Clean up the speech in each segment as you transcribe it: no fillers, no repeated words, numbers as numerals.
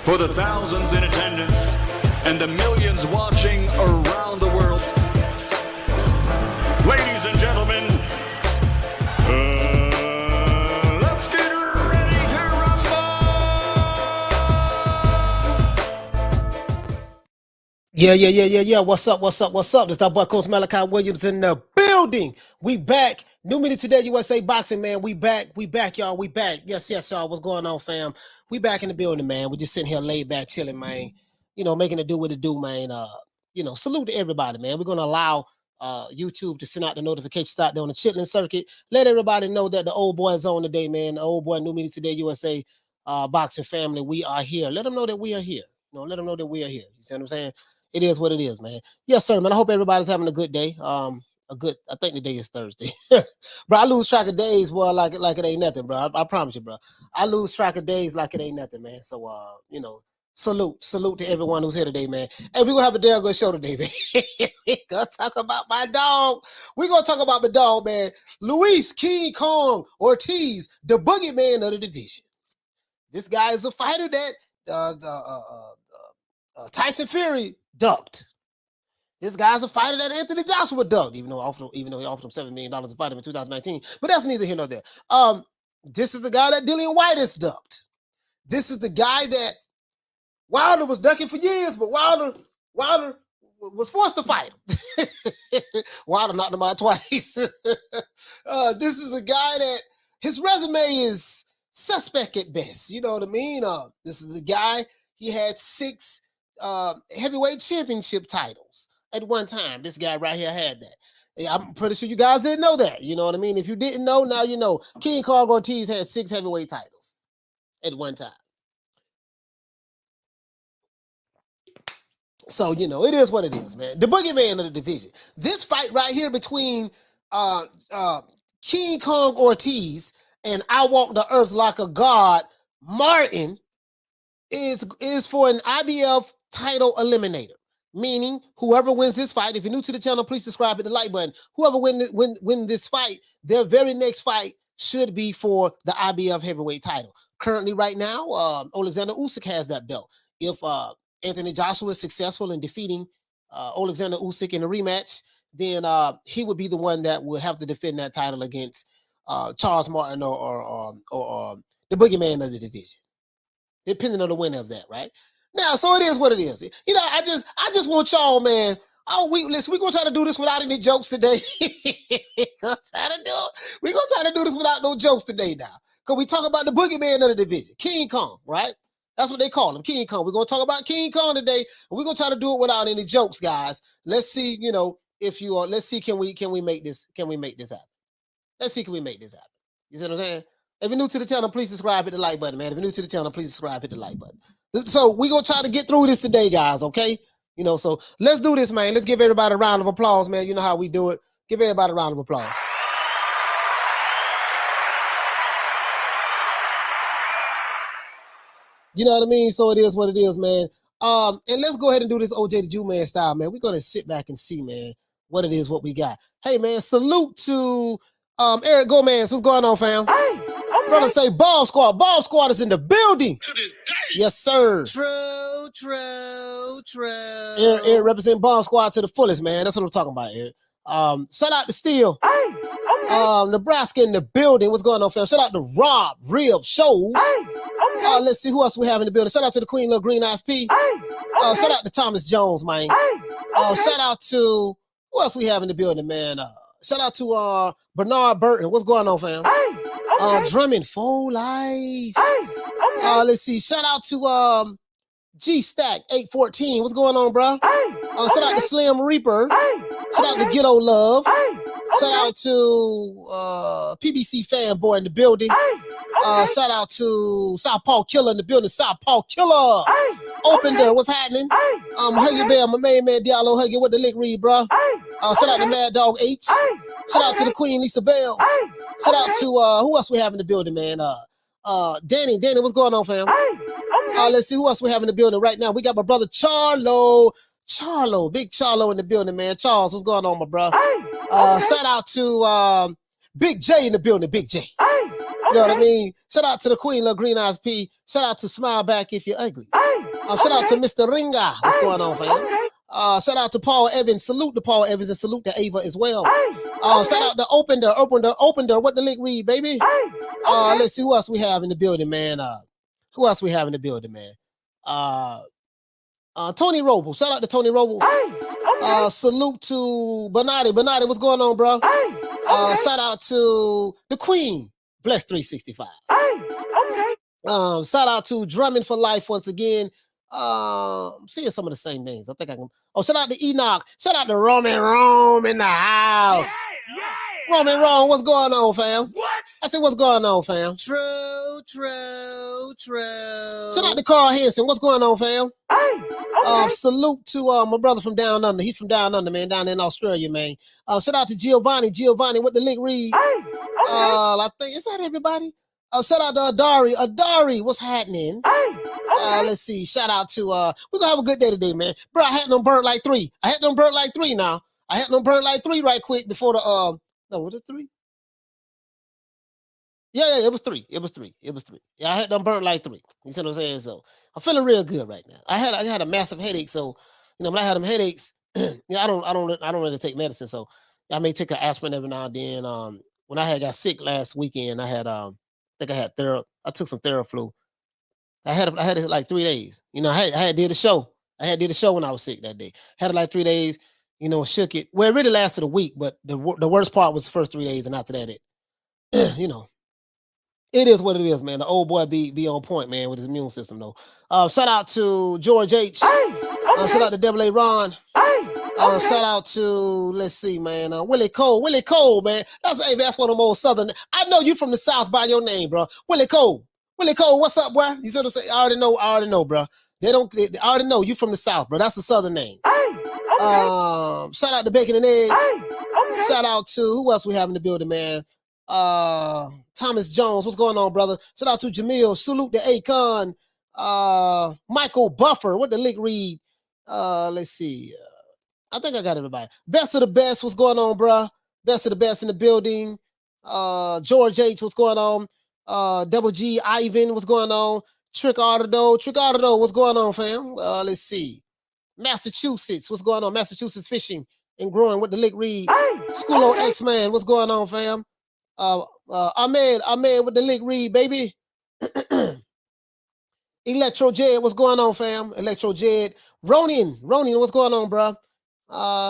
for the thousands in attendance and the millions watching around the world. Ladies and gentlemen, let's get ready to rumble! Yeah. What's up? This is our boy Coach Malachi Williams in the building. We back. New Media Today USA Boxing, man. We back, y'all. We back. Yes, y'all. What's going on, fam? We back in the building, man. We just sitting here laid back, chilling, man. You know, making it do what it do, man. You know, salute to everybody, man. We're gonna allow YouTube to send out the notifications out there on the chitlin circuit. Let everybody know that the old boy is on today, man. The old boy, New Media Today USA boxing family. We are here. Let them know that we are here. You know, let them know that we are here. You see what I'm saying? It is what it is, man. Yes, sir, man. I hope everybody's having a good day. I think the day is Thursday. Bro, I lose track of days, boy, like it ain't nothing, bro. I promise you, bro. I lose track of days like it ain't nothing, man. So, you know, salute to everyone who's here today, man. Hey, we're gonna have a damn good show today, man. We're gonna talk about my dog. We're gonna talk about my dog, man. Luis King Kong Ortiz, the Boogie Man of the division. This guy is a fighter that Tyson Fury ducked. This guy's a fighter that Anthony Joshua ducked, even though he offered him $7 million to fight him in 2019. But that's neither here nor there. This is the guy that Dillian White has ducked. This is the guy that Wilder was ducking for years, but Wilder was forced to fight him. Wilder knocked him out twice. This is a guy that his resume is suspect at best. You know what I mean? This is the guy, he had 6 heavyweight championship titles. At one time, this guy right here had that. I'm pretty sure you guys didn't know that. You know what I mean? If you didn't know, now you know. King Kong Ortiz had 6 heavyweight titles at one time. So, you know, it is what it is, man. The Boogie Man of the division. This fight right here between King Kong Ortiz and I Walk the Earth Like a God, Martin, is for an IBF title eliminator. Meaning, whoever wins this fight, if you're new to the channel, please subscribe, hit the like button. Whoever win this fight, their very next fight should be for the IBF heavyweight title. Currently, right now, Alexander Usyk has that belt. If Anthony Joshua is successful in defeating Alexander Usyk in a rematch, then he would be the one that will have to defend that title against Charles Martin or the Boogie Man of the division, depending on the winner of that, right? Now, so it is what it is. You know, I just want y'all, man. Listen, we're gonna try to do this without any jokes today. We're gonna try to do this without no jokes today now. Because we talk about the Boogie Man of the division, King Kong, right? That's what they call him, King Kong. We're gonna talk about King Kong today, and we're gonna try to do it without any jokes, guys. Let's see, you know, if you are, let's see, can we make this happen? Let's see, can we make this happen? You see what I'm saying? If you're new to the channel, please subscribe, hit the like button, man. If you're new to the channel, please subscribe, hit the like button. So we're going to try to get through this today, guys, okay? You know, so let's do this, man. Let's give everybody a round of applause, man. You know how we do it. Give everybody a round of applause. You know what I mean? So it is what it is, man. And let's go ahead and do this OJ the Jew Man style, man. We're going to sit back and see, man, what it is, what we got. Hey, man, salute to Eric Gomez. What's going on, fam? Hey. Brother say Ball Squad. Ball Squad is in the building. To this day. Yes, sir. True. Eric represent Ball Squad to the fullest, man. That's what I'm talking about, Eric. Shout out to Steel. Hey, okay. Nebraska in the building. What's going on, fam? Shout out to Rob Rib Shows. Hey, okay. Let's see who else we have in the building. Shout out to the Queen Little Green Eyes P. Hey, okay. Shout out to Thomas Jones, man. Hey, okay. Shout out to who else we have in the building, man? Shout out to Bernard Burton. What's going on, fam? Hey, okay. Drummond Full Life. Hey, okay. Let's see. Shout out to G Stack 814. What's going on, bro? Hey, shout out to Slim Reaper. Hey, shout out to Ghetto Love. Hey, okay. Shout out to PBC Fanboy in the building. Hey, okay. Shout out to Southpaw Killer in the building. Southpaw Killer. Hey, Open okay. there. What's happening? Hey, Huggy Bear, my main man Diallo Huggy. What the lick read, bro? Hey, shout out to Mad Dog H. Hey, shout out to the Queen Lisa Bells. Hey, shout out to who else we have in the building, man? Danny, what's going on, fam? Hey, okay. Let's see who else we have in the building right now. We got my brother Charlo, big Charlo in the building, man. Charles, what's going on, my bro? Hey, okay. Shout out to Big J in the building, Big J. Hey, You know what I mean? Shout out to the Queen, Lil Green Eyes P. Shout out to Smile Back If You're Ugly. Shout out to Mr. Ringa. What's going on, fam? Shout out to Paul Evans. Salute to Paul Evans and salute to Ava as well. Shout out to Open Door. What the link read, baby? Let's see who else we have in the building, man. Who else we have in the building, man? Tony Roble. Shout out to Tony Roble. Salute to Bonatti. Bonatti, what's going on, bro? Shout out to the Queen. Bless 365. Shout out to Drumming for Life once again. I'm seeing some of the same names. I think I can. Oh, shout out to Enoch. Shout out to Roman Rome in the house. Roman Rome, what's going on, fam? What? I said, what's going on, fam? True. Shout out to Carl Henson. What's going on, fam? Salute to my brother from down under. He's from down under, man, down in Australia, man. Shout out to Giovanni. Giovanni, what the link read? I think, is that everybody? Shout out to Adari. Adari, what's happening? Let's see. Shout out to we're gonna have a good day today, man. Bro, I had them burnt like 3. I had them burnt like 3 now. I had them burnt like 3 right quick before the no, was it 3? Yeah, it was 3. It was 3. Yeah, I had them burnt like 3. You see what I'm saying? So I'm feeling real good right now. I had a massive headache, so you know when I had them headaches, yeah, I don't really take medicine, so I may take an aspirin every now and then. When I got sick last weekend, I had I took some Theraflu. I had it like 3 days. You know, I had did a show. I had did a show when I was sick that day. Had it like 3 days. You know, shook it. Well, it really lasted a week, but the worst part was the first 3 days, and after that, it, you know, it is what it is, man. The old boy be on point, man, with his immune system, though. Shout out to George H. Shout out to Double A Ron. Shout out to, let's see, man, Willie Cole, man. That's one of the most southern. I know you from the South by your name, bro. Willie Cole, what's up, boy? You said, I already know, bro. I already know you from the South, bro. That's a southern name. Shout out to Bacon and Eggs. Shout out to who else we have in the building, man? Thomas Jones, what's going on, brother? Shout out to Jamil. Salute to Akon. Michael Buffer. What the link read? Let's see. I think I got everybody. Best of the best. What's going on, bro? Best of the best in the building. George H. What's going on? Double G Ivan. What's going on? Trick Artado. What's going on, fam? Let's see. Massachusetts, what's going on? Massachusetts Fishing and Growing, what the lick read? School on X-Man, what's going on, fam? Ahmed, what the lick read, baby? Electro Jed, what's going on, fam? Electro Jed. Ronin, what's going on, bro?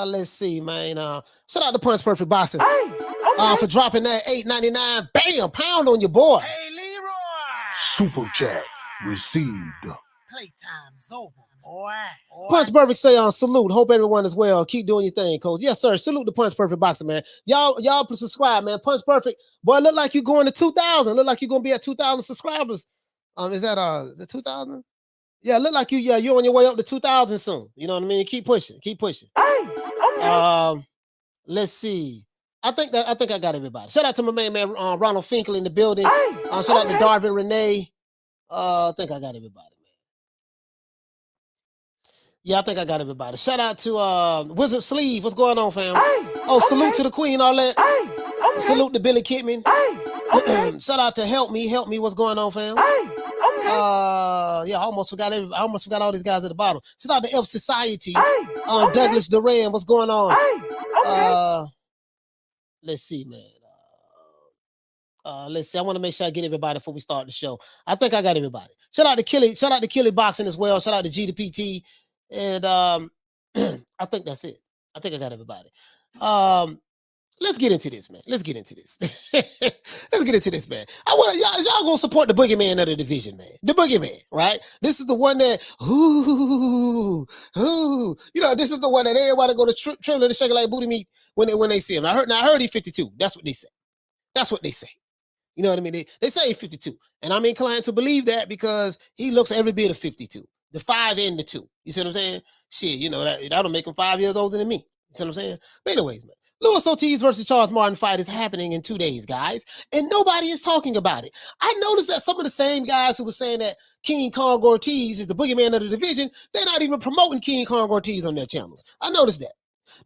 Let's see, man. Shout out to Punch Perfect Boxing for dropping that $8.99. Bam, pound on your boy. Hey, Leroy. Super chat received. Playtime's over, boy. Punch Perfect say on salute. Hope everyone is well. Keep doing your thing, coach. Yes, sir. Salute to Punch Perfect Boxing, man. Y'all subscribe, man. Punch Perfect. Boy, look like you're going to 2,000. Look like you're gonna be at 2,000 subscribers. Is that 2,000? Yeah, look like you're on your way up to 2,000 soon. You know what I mean? Keep pushing. Let's see. I think I got everybody. Shout out to my man Ronald Finkel in the building. Shout out to Darvin Renee. I think I got everybody, man. Yeah, I think I got everybody. Shout out to Wizard Sleeve. What's going on, fam? Salute to the Queen, all that. Salute to Billy Kidman. Shout out to Help Me. What's going on, fam? Yeah, I almost forgot all these guys at the bottom. Shout out to F Society. Douglas Duran. What's going on? Let's see, man. Let's see. I want to make sure I get everybody before we start the show. I think I got everybody. Shout out to Killy Boxing as well. Shout out to GDPT. And I think that's it. I think I got everybody. Let's get into this, man. Let's get into this, man. I want y'all gonna support the Boogie Man of the division, man. The Boogie Man, right? This is the one that, you know, this is the one that everybody go to trembling and shaking like booty meat when they see him. I heard he's 52. That's what they say. You know what I mean? They say he's 52. And I'm inclined to believe that because he looks every bit of 52. The 5 and the 2. You see what I'm saying? Shit, you know, that'll make him 5 years older than me. You see what I'm saying? But anyways, man. Louis Ortiz versus Charles Martin fight is happening in 2 days, guys. And nobody is talking about it. I noticed that some of the same guys who were saying that King Kong Ortiz is the Boogie Man of the division, they're not even promoting King Kong Ortiz on their channels. I noticed that.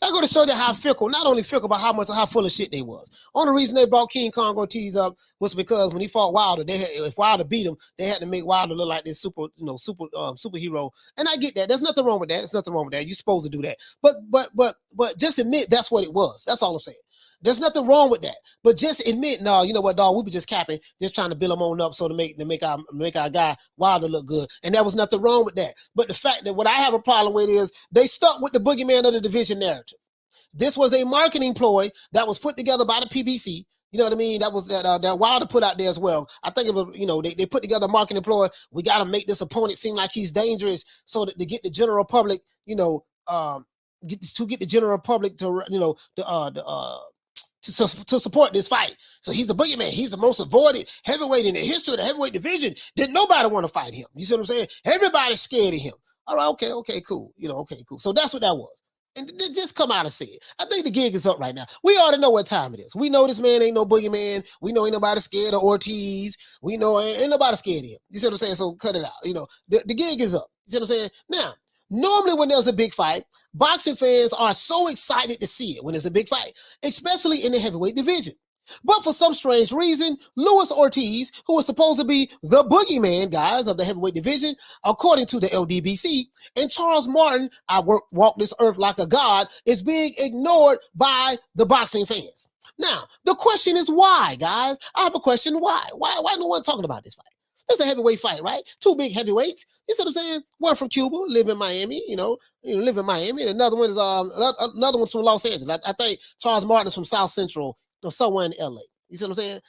That's going to show you how fickle, not only fickle, but how full of shit they was. Only reason they brought King Kong Ortiz up was because when he fought Wilder, if Wilder beat him, they had to make Wilder look like this superhero. And I get that. There's nothing wrong with that. There's nothing wrong with that. You're supposed to do that. But just admit that's what it was. That's all I'm saying. There's nothing wrong with that. But just admit, no, you know what, dog, we were just capping, just trying to build him on up so to make our guy Wilder look good. And there was nothing wrong with that. But the fact that what I have a problem with is they stuck with the boogeyman of the division narrative. This was a marketing ploy that was put together by the PBC. You know what I mean? That was that Wilder put out there as well. I think it was, they put together a marketing ploy. We got to make this opponent seem like he's dangerous so that to get the general public, to get the general public to support this fight. So he's the boogeyman. He's the most avoided heavyweight in the history of the heavyweight division. Did nobody want to fight him? You see what I'm saying? Everybody's scared of him. All right, okay, cool. Okay, cool. So that's what that was. And just come out and say it. I think the gig is up right now. We already know what time it is. We know this man ain't no boogeyman. We know ain't nobody scared of Ortiz. We know ain't nobody scared of him. You see what I'm saying? So cut it out. The gig is up. You see what I'm saying? Now, normally when there's a big fight, boxing fans are so excited to see it when it's a big fight, especially in the heavyweight division. But for some strange reason, Luis Ortiz, who is supposed to be the boogeyman, guys, of the heavyweight division, according to the LDBC, and Charles Martin, I walk this earth like a god, is being ignored by the boxing fans. Now, the question is why, guys? I have a question. Why? Why no one talking about this fight? It's a heavyweight fight, right? Two big heavyweights. You see what I'm saying? One from Cuba, live in Miami, live in Miami. And another one is another one's from Los Angeles. I think Charles Martin is from South Central or somewhere in LA. You see what I'm saying?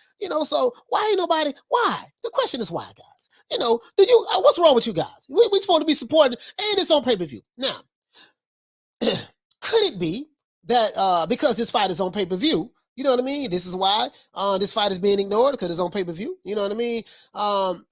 So why ain't nobody? Why? The question is why, guys. What's wrong with you guys? We supposed to be supporting, and it's on pay-per-view. Now, could it be that because this fight is on pay-per-view, you know what I mean? This is why this fight is being ignored, because it's on pay-per-view. You know what I mean?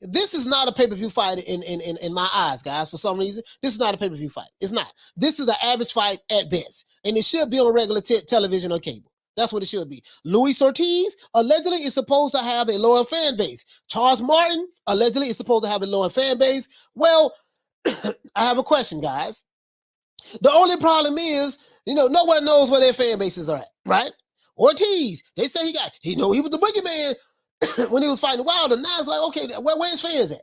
This is not a pay-per-view fight in my eyes, guys. For some reason, this is not a pay-per-view fight. It's not. This is an average fight at best, and it should be on regular television or cable. That's what it should be. Luis Ortiz allegedly is supposed to have a lower fan base. Charles Martin allegedly is supposed to have a lower fan base. Well, I have a question, guys. The only problem is, no one knows where their fan bases are at, right? Ortiz, they say he was the boogeyman when he was fighting Wilder. Now it's like, okay, where's fans at?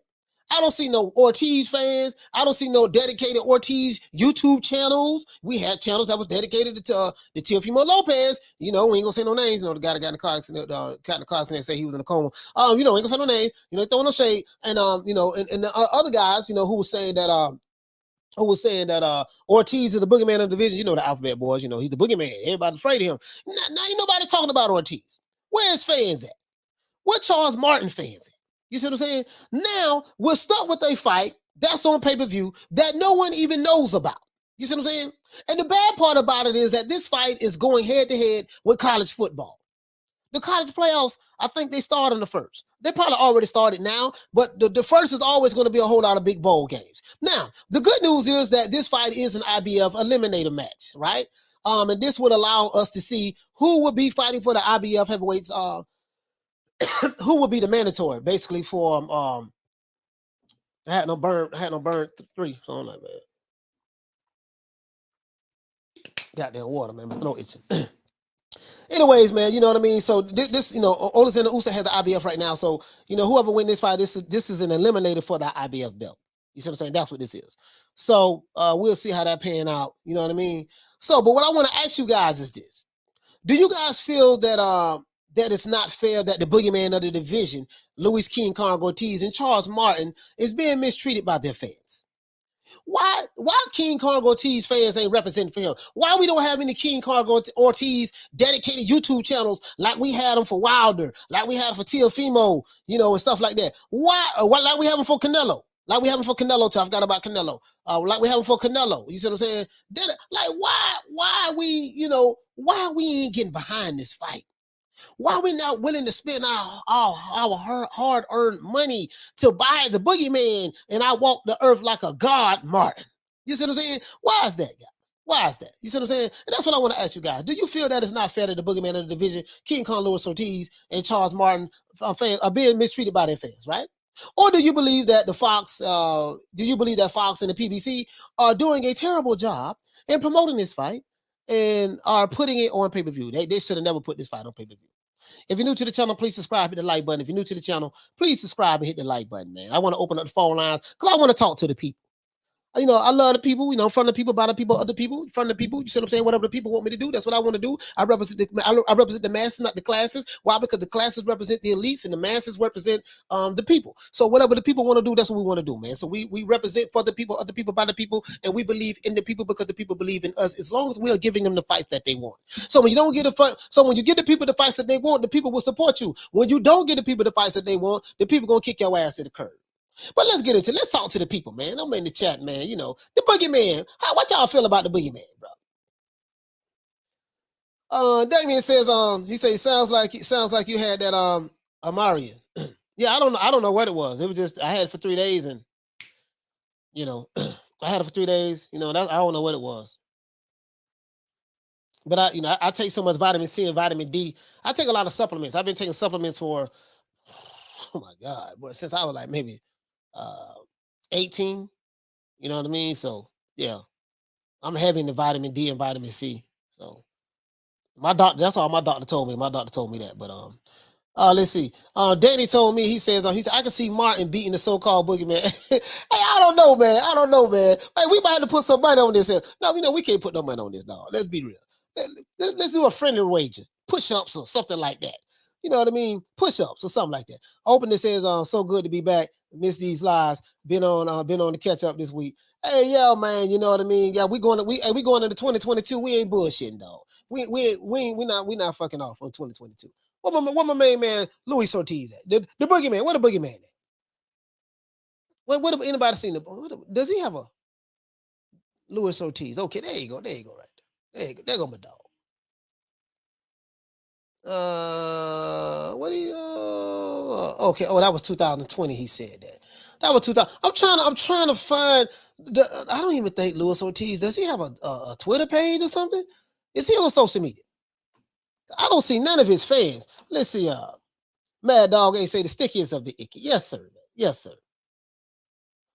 I don't see no Ortiz fans. I don't see no dedicated Ortiz YouTube channels. We had channels that was dedicated to the Teofimo Lopez. We ain't gonna say no names. The guy that got in the car accident, and say he was in a coma. Ain't gonna say no names. Throwing no shade. And and the other guys, who was saying that Ortiz is the boogeyman of the division. The alphabet boys. He's the boogeyman. Everybody's afraid of him. Now ain't nobody talking about Ortiz. Where's fans at? Where Charles Martin fans at? You see what I'm saying? Now, we're stuck with a fight that's on pay-per-view that no one even knows about. You see what I'm saying? And the bad part about it is that this fight is going head-to-head with college football. The college playoffs, I think they start on the first. They probably already started now, but the first is always going to be a whole lot of big bowl games. Now, the good news is that this fight is an IBF eliminator match, right? And this would allow us to see who would be fighting for the IBF heavyweights, who would be the mandatory, basically for I had no burn 3, so I'm like, man. Goddamn water, man. My throat itching. Anyways, man, you know what I mean? So this, Ortiz and Usyk has the IBF right now. So, whoever wins this fight, this is an eliminator for the IBF belt. You see what I'm saying? That's what this is. So we'll see how that pan out. You know what I mean? So, but what I want to ask you guys is this. Do you guys feel that that it's not fair that the boogeyman of the division, Luis King Kong Ortiz and Charles Martin, is being mistreated by their fans? Why King Kong Ortiz fans ain't representing for him? Why we don't have any King Kong Ortiz dedicated YouTube channels like we had them for Wilder, like we had for Teofimo, and stuff like that? Why like we have them for Canelo? Like we have them for Canelo too. I forgot about Canelo. Like we have them for Canelo. You see what I'm saying? Like why we ain't getting behind this fight? Why are we not willing to spend our hard-earned money to buy the boogeyman and I walk the earth like a god, Martin? You see what I'm saying? Why is that, guys? Why is that? You see what I'm saying? And that's what I want to ask you guys. Do you feel that it's not fair that the boogeyman of the division, King Kong Luis Ortiz and Charles Martin fans are being mistreated by their fans, right? Or do you believe that Fox and the PBC are doing a terrible job in promoting this fight and are putting it on pay-per-view. They should have never put this fight on pay-per-view. If you're new to the channel, please subscribe, hit the like button. If you're new to the channel, please subscribe and hit the like button, man. I want to open up the phone lines because I want to talk to the people. You know, I love the people, you know, from the people, by the people, other people, from the people. You see what I'm saying? Whatever the people want me to do, that's what I want to do. I represent the masses, not the classes. Why? Because the classes represent the elites and the masses represent the people. So whatever the people want to do, that's what we want to do, man. So we represent for the people, other people, by the people, and we believe in the people because the people believe in us. As long as we are giving them the fights that they want. So when you don't get the fight, so when you give the people the fights that they want, the people will support you. When you don't get the people the fights that they want, the people gonna kick your ass to the curb. But let's talk to the people, man. I'm in the chat, man. You know, the Boogie Man. What y'all feel about the Boogie Man, bro? Damien says, he says, sounds like you had that Amarian. Yeah, I don't know what it was. It was just I had it for 3 days, and you know, I had it for 3 days. You know, I don't know what it was. But I take so much vitamin C and vitamin D. I take a lot of supplements. I've been taking supplements for, oh my God, boy, since I was like maybe 18, you know what I mean? So yeah, I'm having the vitamin D and vitamin C. So my doctor, that's all my doctor told me. My doctor told me that. But let's see. Danny told me, he said I can see Martin beating the so-called Boogie Man. Hey, I don't know, man. Hey, we might have to put some money on this here. No, you know, we can't put no money on this, dog. Let's be real. Let's do a friendly wager. Push-ups or something like that. You know what I mean? Push-ups or something like that. Open it says, so good to be back. Missed these lives. Been on the catch up this week. Hey, yo, man, you know what I mean? Yeah, we going into 2022. We ain't bullshitting, dog. We not fucking off on 2022. What my main man Luis Ortiz at? The Boogie Man. What the Boogie Man at? What anybody seen does he have a Luis Ortiz? Okay, there you go right there. There you go. There go my dog. Okay. Oh, that was 2020. He said that was 2000. I'm trying to find. I don't even think Luis Ortiz, does he have a Twitter page or something? Is he on social media? I don't see none of his fans. Let's see. Mad Dog ain't say the stickiest of the icky. Yes, sir. Man. Yes, sir.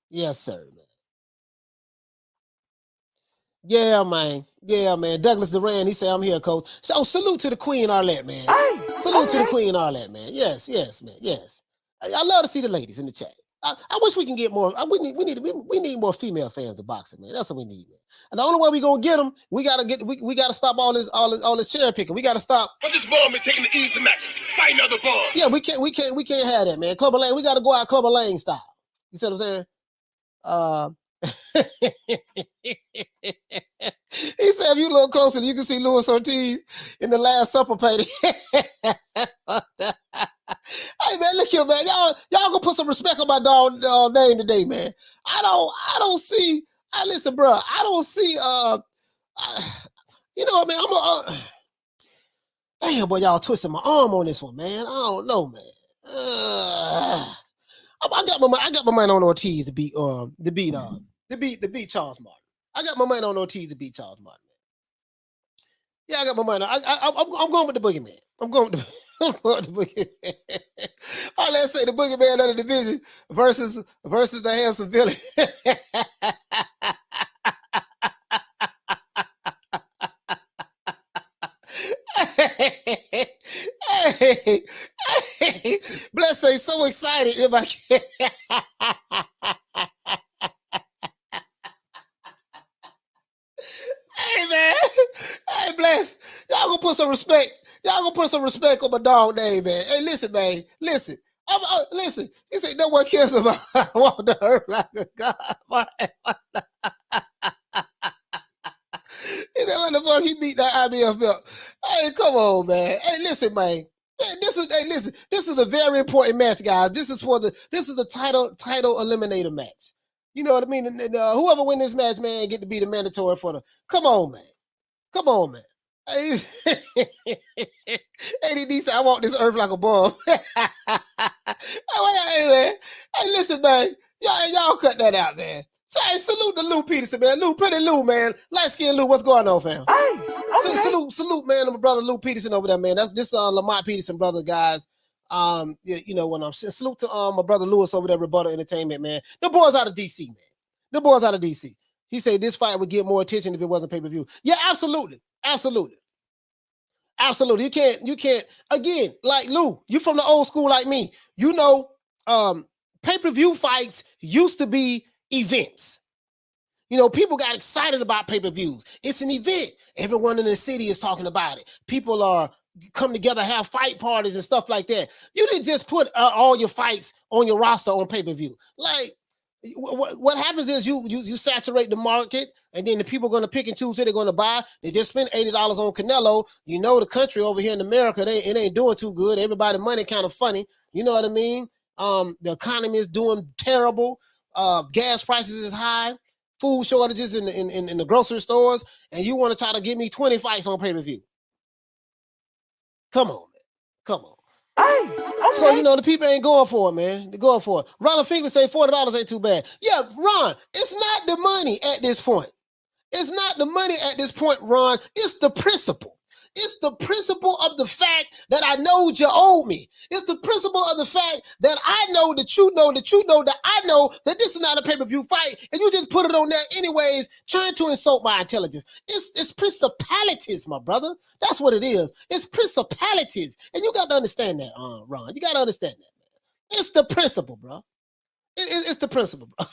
Yes, sir. Man. Yeah, man. Yeah, man. Douglas Duran, he said, I'm here, coach. So salute to the Queen Arlette, man. Salute to the Queen Arlette, man. Yes, man. Yes. I love to see the ladies in the chat. I wish we can get more. We need more female fans of boxing, man. That's what we need, man. And the only way we gonna get them, we gotta stop all this cherry picking. We gotta stop. But this ball man taking the easy matches, fight another ball. Yeah, we can't have that, man. Clubber Lane, we gotta go out Clubber Lane style. You see what I'm saying? He said, if you look closer, you can see Luis Ortiz in the Last Supper painting. Hey man, look here, man. Y'all gonna put some respect on my dog name today, man. I don't see. Listen, bro. I don't see. You know what, man? Damn, boy, y'all twisting my arm on this one, man. I don't know, man. I got my money on Ortiz to beat Charles Martin. I got my money on Ortiz to beat Charles Martin. Yeah, I got my money. I'm going with the Boogie Man. I'm going with the Boogie Man. All right, let's say the Boogie Man of the division versus the handsome Billy. Hey, Bless say so excited if I can. Hey man, hey Bless, y'all gonna put some respect. Y'all gonna put some respect on my dog name, man. Hey, listen, man, listen. Listen. He said no one cares about walk the earth like a god. He said, what the fuck he beat that IBF belt? Hey, come on, man. Hey, listen, man. This is a very important match, guys. This is the title eliminator match. You know what I mean? And whoever win this match, man, get to be the mandatory for the. Come on, man. Hey, ADD said, I want this earth like a bomb. Hey, man. Hey, listen, man. Y'all cut that out, man. Hey, salute to Lou Peterson, man. Pretty Lou, man. Light skinned Lou, what's going on, fam? Hey, okay. Salute, man, to my brother Lou Peterson over there, man. This Lamont Peterson brother, guys. You know what I'm saying. Salute to my brother Lewis over there, Rebuttal Entertainment, man. The boys out of DC, man. He said this fight would get more attention if it wasn't pay-per-view. Yeah, absolutely. Absolutely. Absolutely. You can't, again, like Lou, you from the old school like me. You know, pay-per-view fights used to be events. You know, people got excited about pay-per-views. It's an event. Everyone in the city is talking about it. People are come together, have fight parties and stuff like that. You didn't just put all your fights on your roster on pay-per-view. Like, what happens is you saturate the market, and then the people are going to pick and choose who they're going to buy. They just spent $80 on Canelo. You know, the country over here in America, it ain't doing too good. Everybody money kind of funny. You know what I mean? The economy is doing terrible. Gas prices is high. Food shortages in the grocery stores, and you want to try to give me 20 fights on pay-per-view. Come on, man. Come on. Okay. So, you know, the people ain't going for it, man. They're going for it. Ronald Finger say $40 ain't too bad. Yeah, Ron, it's not the money at this point. It's not the money at this point, Ron. It's the principle. It's the principle of the fact that I know you owe me. It's the principle of the fact that I know that you know that you know that I know that this is not a pay-per-view fight, and you just put it on there anyways, trying to insult my intelligence. It's principalities, my brother. That's what it is. It's principalities. And you got to understand that, Ron. You got to understand that, man. It's the principle, bro. It's the principle, bro.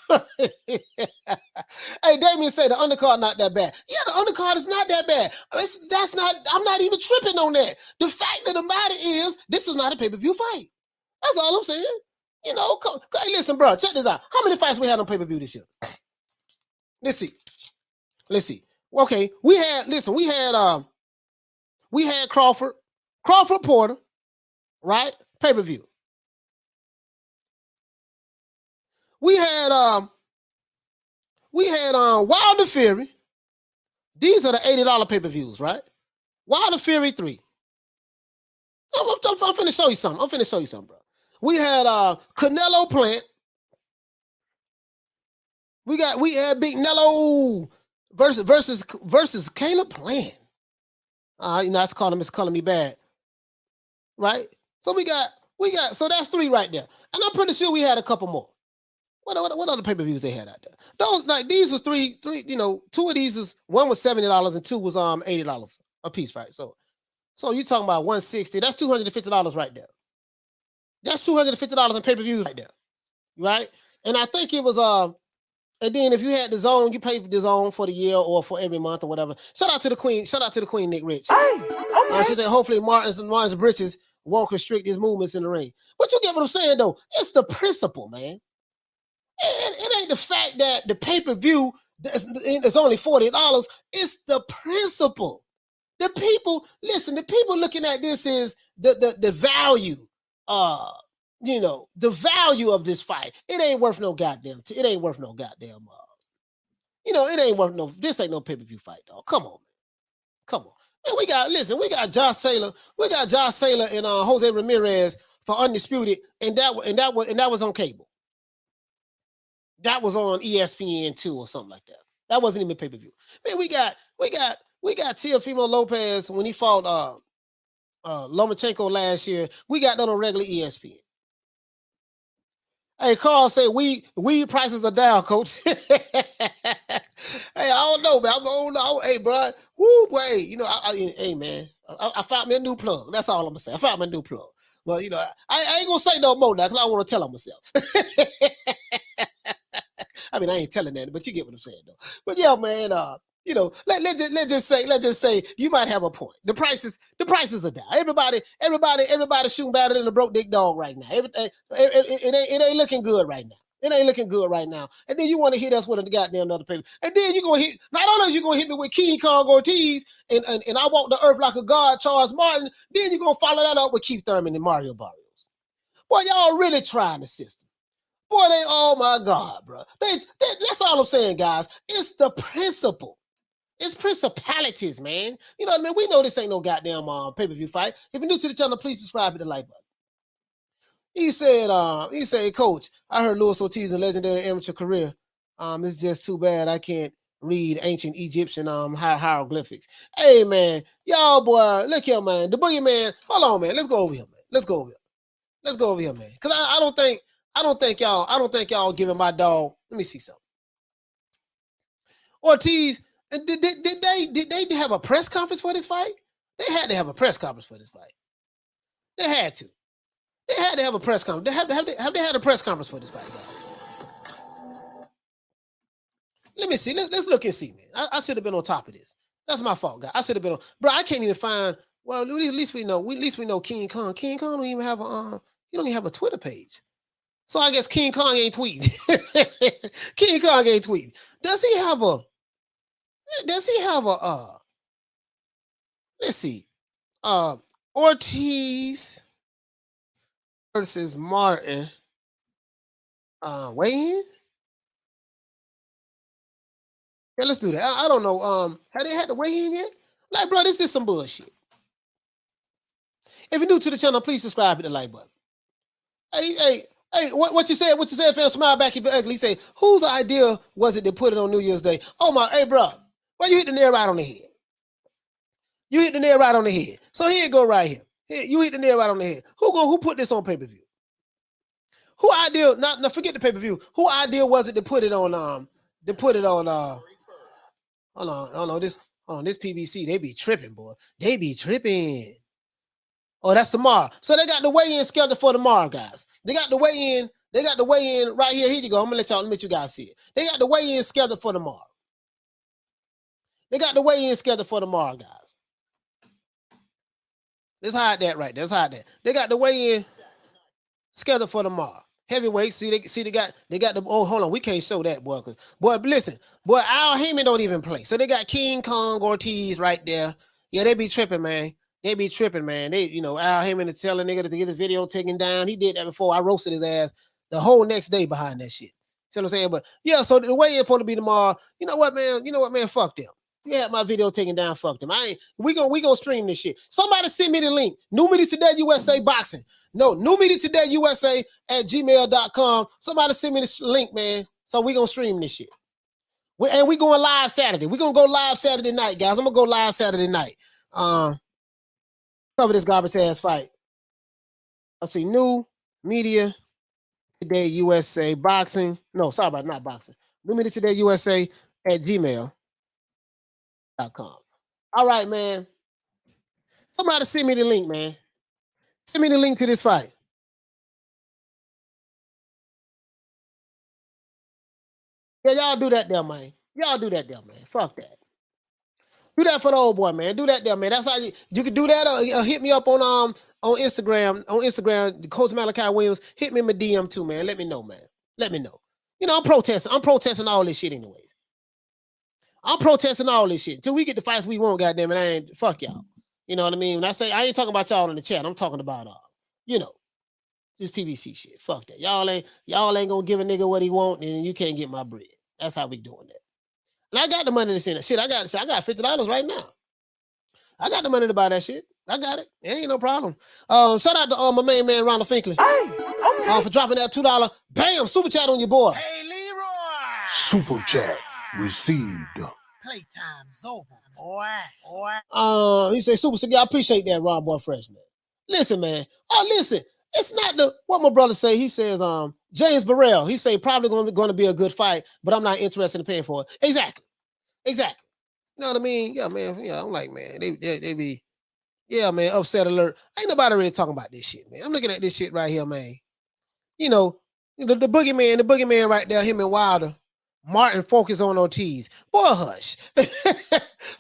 Hey, Damien say the undercard not that bad. Yeah, the undercard is not that bad. I'm not even tripping on that. The fact of the matter is, this is not a pay-per-view fight. That's all I'm saying. You know, hey, listen, bro, check this out. How many fights we had on pay-per-view this year? Let's see. Okay, we had Crawford Porter, right? Pay-per-view. We had Wilder Fury. These are the $80 pay-per-views, right? Wilder Fury 3. I'm finna show you something. Bro. We had Canelo Plant. We had Big Nello versus Caleb Plant. You know, it's calling me bad. Right? So we got so that's 3 right there. And I'm pretty sure we had a couple more. What other pay-per-views they had out there? Those, like, these was three, you know, 2 of these was, one was $70 and 2 was $80 a piece, right? So you talking about $160, that's $250 right there. That's $250 in pay-per-views right there. Right? And I think it was and then if you had the zone, you pay for the zone for the year or for every month or whatever. Shout out to the Queen, Nick Rich. She said hopefully Martin's britches won't restrict his movements in the ring. But you get what I'm saying though. It's the principle, man. It ain't the fact that the pay-per-view is only $40. It's the principle. The people looking at this is the value, you know, the value of this fight. It ain't worth no goddamn, you know, this ain't no pay-per-view fight, dog. Come on, man. Come on. And we got Josh Saylor. We got Josh Saylor and Jose Ramirez for Undisputed, and that was on cable. That was on ESPN2 or something like that. That wasn't even pay-per-view. Man, we got Teofimo Lopez when he fought Lomachenko last year. We got that on regular ESPN. Hey, Carl say weed prices are down, coach. Hey, I don't know, man. Hey, bro. Woo, boy. You know, hey, man. I found me a new plug. That's all I'm gonna say. I found me a new plug. Well, you know, I ain't gonna say no more now because I want to tell on myself. I mean, I ain't telling that, but you get what I'm saying, though. But yeah, man, you know, let's just say you might have a point. The prices are down. Everybody shooting better than a broke dick dog right now. It ain't looking good right now. It ain't looking good right now. And then you want to hit us with a goddamn another paper. And then you're gonna hit, not only are you gonna hit me with King Kong Ortiz and I walk the earth like a god, Charles Martin, then you're gonna follow that up with Keith Thurman and Mario Barrios. Boy, y'all really trying the system. Boy, oh my God, bro. That's all I'm saying, guys. It's the principle. It's principalities, man. You know what I mean? We know this ain't no goddamn pay-per-view fight. If you're new to the channel, please subscribe to the like button. He said, Coach, I heard Luis Ortiz's legendary amateur career. It's just too bad I can't read ancient Egyptian hieroglyphics. Hey, man, y'all, boy, look here, man. The Boogie Man, hold on, man. Let's go over here, man. Let's go over here, man. Because I don't think y'all giving my dog. Let me see something. Ortiz, did they have a press conference for this fight? They had to have a press conference for this fight. They had to. They had to have a press conference. Have they had a press conference for this fight, guys? Let me see. Let's look and see, man. I should have been on top of this. That's my fault, guys. I should have been on. Bro, I can't even find. Well, at least we know. At least we know King Kong. King Kong don't even have a. He don't even have a Twitter page. So I guess King Kong ain't tweeting. King Kong ain't tweeting. Does he have a? Let's see. Ortiz versus Martin. Weigh-in? Yeah, let's do that. I don't know. Have they had to weigh in yet? Like, bro, this is some bullshit. If you're new to the channel, please subscribe, hit the like button. Hey, what you said? What you said, fam? Smile back if you're ugly. Say, whose idea was it to put it on New Year's Day? Oh my, hey, bro, well, you hit the nail right on the head. You hit the nail right on the head. So here it go right here. Here, you hit the nail right on the head. Who put this on pay-per-view? Who idea? Not forget the pay-per-view. Who idea was it to put it on? Hold on, this PBC, they be tripping, boy. They be tripping. Oh, that's tomorrow. So they got the weigh-in scheduled for tomorrow, guys. They got the weigh-in. They got the weigh-in right here. Here you go. I'm gonna let you guys see it. They got the weigh-in scheduled for tomorrow. They got the weigh-in scheduled for tomorrow, guys. Let's hide that right there. Let's hide that. They got the weigh-in scheduled for tomorrow. Heavyweight. They got the. Oh, hold on. We can't show that, boy. Boy, listen, boy. Al Heyman don't even play. So they got King Kong Ortiz right there. Yeah, they be tripping, man. They be tripping, man. Al Heyman is telling nigga to get his video taken down. He did that before. I roasted his ass the whole next day behind that shit. See what I'm saying? But yeah, so the weigh-in supposed to be tomorrow. You know what, man? Fuck them. You had my video taken down. Fuck them. We gonna stream this shit. Somebody send me the link. New Media Today USA Boxing. No, New Media Today USA at gmail.com. Somebody send me this link, man. So we gonna stream this shit. And we going live Saturday. We gonna go live Saturday night, guys. I'm gonna go live Saturday night. Cover this garbage ass fight. Let's see. New Media Today USA Boxing. No, sorry about not boxing. New Media Today USA at gmail.com. All right, man. Somebody send me the link, man. Send me the link to this fight. Yeah, y'all do that there, man. Y'all do that there, man. Fuck that. Do that for the old boy, man. Do that there, man. That's how you can do that. Or hit me up on Instagram. On Instagram, Coach Malachi Williams. Hit me in my DM too, man. Let me know, man. Let me know. I'm protesting. I'm protesting all this shit anyways. I'm protesting all this shit. Till we get the fights we want, goddamn it. I ain't fuck y'all. You know what I mean? When I say I ain't talking about y'all in the chat, I'm talking about this PBC shit. Fuck that. Y'all ain't gonna give a nigga what he want, and you can't get my bread. That's how we doing that. And I got the money to send it. Shit, I got $50 right now. I got the money to buy that shit. I got it. It ain't no problem. Shout out to my main man Ronald Finkley. Hey, okay. For dropping that $2. Bam, super chat on your boy. Hey, Leroy. Super chat received. Playtime's over, boy. He say super chat. I appreciate that, Ron Boy Fresh, man. Listen, man. Listen. It's not what my brother say. He says, James Burrell. He say probably going to be a good fight, but I'm not interested in paying for it. Exactly. You know what I mean? Yeah, man. Yeah, I'm like, man, they be, yeah, man. Upset alert. Ain't nobody really talking about this shit, man. I'm looking at this shit right here, man. The Boogie Man right there. Him and Wilder. Martin focus on Ortiz. Boy, hush. Boy,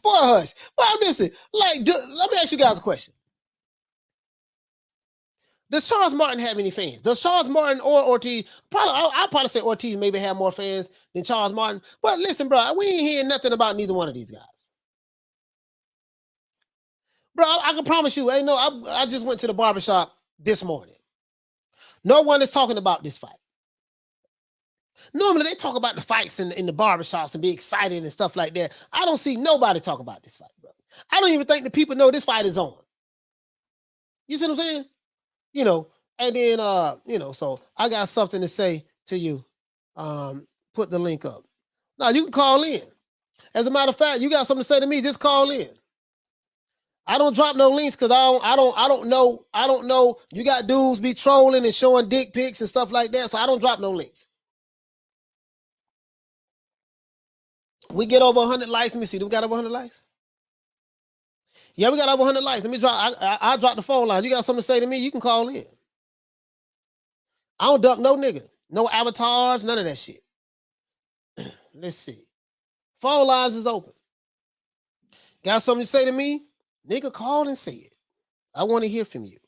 hush. Well, listen. Let me ask you guys a question. Does Charles Martin have any fans? Does Charles Martin or Ortiz? I'll probably say Ortiz maybe have more fans than Charles Martin. But listen, bro, we ain't hearing nothing about neither one of these guys. Bro, I can promise you, I just went to the barbershop this morning. No one is talking about this fight. Normally, they talk about the fights in the barbershops and be excited and stuff like that. I don't see nobody talk about this fight, bro. I don't even think the people know this fight is on. You see what I'm saying? And then, so I got something to say to you. Put the link up. Now, you can call in. As a matter of fact, you got something to say to me, just call in. I don't drop no links because I don't know. You got dudes be trolling and showing dick pics and stuff like that, so I don't drop no links. We get over 100 likes. Let me see. Do we got over 100 likes? Yeah, we got over 100 likes. Let me drop. I'll drop the phone line. You got something to say to me? You can call in. I don't duck no nigga. No avatars, none of that shit. Let's see. Phone lines is open. Got something to say to me? Nigga, call and say it. I want to hear from you.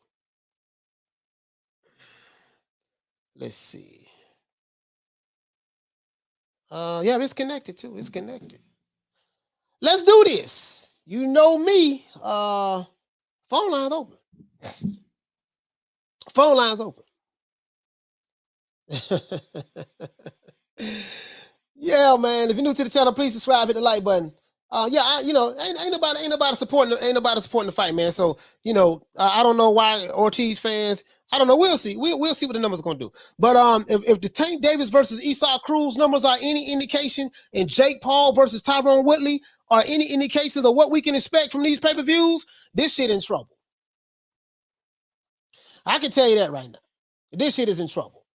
Let's see. Yeah, it's connected too. It's connected. Let's do this. You know me. Phone lines open. Phone lines open. Yeah, man. If you're new to the channel, please subscribe, hit the like button. Yeah, ain't nobody supporting the fight, man. So, I don't know why Ortiz fans. I don't know. We'll see. We'll see what the numbers are gonna do. But if the Tank Davis versus Esau Cruz numbers are any indication, and Jake Paul versus Tyron Woodley are any indications of what we can expect from these pay-per-views, this shit in trouble. I can tell you that right now. This shit is in trouble.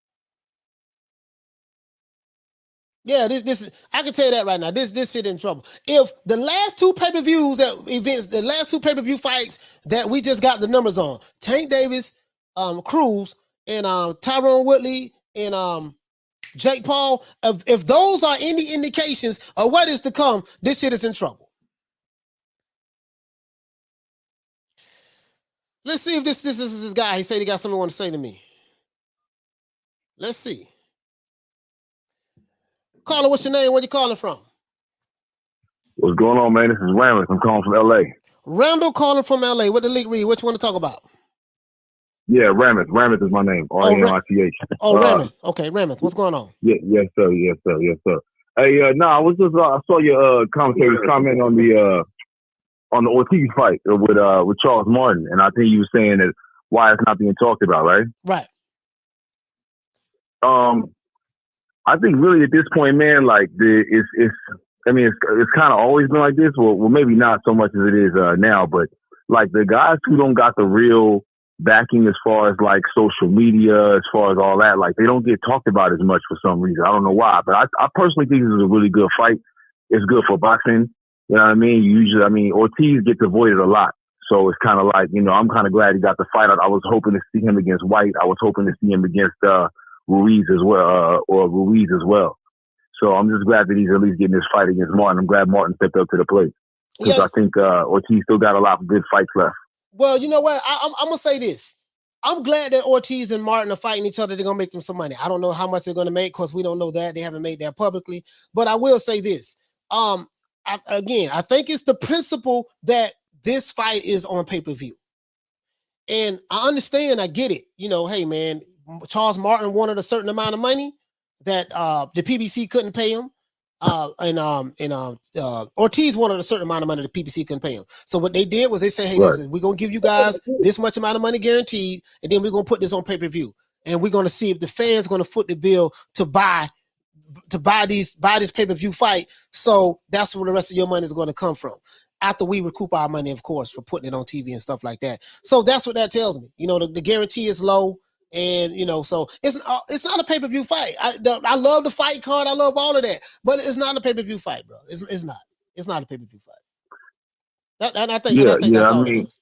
Yeah, this is. I can tell you that right now. This shit in trouble. If the last two pay-per-views the last two pay-per-view fights that we just got the numbers on, Tank Davis, Cruz, and Tyron Woodley and Jake Paul, if those are any indications of what is to come, this shit is in trouble. Let's see if this is this guy. He said he got something he want to say to me. Let's see. Caller, what's your name? Where you calling from? What's going on, man? This is Randall. I'm calling from LA. Randall calling from LA. What the league read? What you want to talk about? Yeah, Rameth. Rameth is my name. R-A-M-I-T-H. Rameth. Okay, Rameth. What's going on? Yeah, yes, sir. Yes, sir. Yes, sir. Hey, I was just I saw your commentators comment on the Ortiz fight with Charles Martin, and I think you were saying that why it's not being talked about, right? Right. I think really at this point, man, like it's kind of always been like this. Well, maybe not so much as it is now, but like the guys who don't got the real backing as far as like social media, as far as all that, like they don't get talked about as much for some reason. I don't know why, but I personally think this is a really good fight. It's good for boxing. You know what I mean? Ortiz gets avoided a lot. So it's kind of like, I'm kind of glad he got the fight. I was hoping to see him against White. I was hoping to see him against Ruiz as well. So I'm just glad that he's at least getting this fight against Martin. I'm glad Martin stepped up to the plate because I think Ortiz still got a lot of good fights left. Well, you know what? I'm going to say this. I'm glad that Ortiz and Martin are fighting each other. They're going to make them some money. I don't know how much they're going to make because we don't know that. They haven't made that publicly. But I will say this. I think it's the principle that this fight is on pay-per-view. And I understand. I get it. Hey, man, Charles Martin wanted a certain amount of money that the PBC couldn't pay him. Ortiz wanted a certain amount of money the PBC couldn't pay him. So what they did was they said, hey, listen, we're going to give you guys this much amount of money guaranteed, and then we're going to put this on pay-per-view. And we're going to see if the fans are going to foot the bill to buy this pay-per-view fight. So that's where the rest of your money is going to come from. After we recoup our money, of course, for putting it on TV and stuff like that. So that's what that tells me. The guarantee is low. And so it's not a pay-per-view fight. I love the fight card. I love all of that, but it's not a pay-per-view fight, bro. It's not. It's not a pay-per-view fight. I think that's all it is.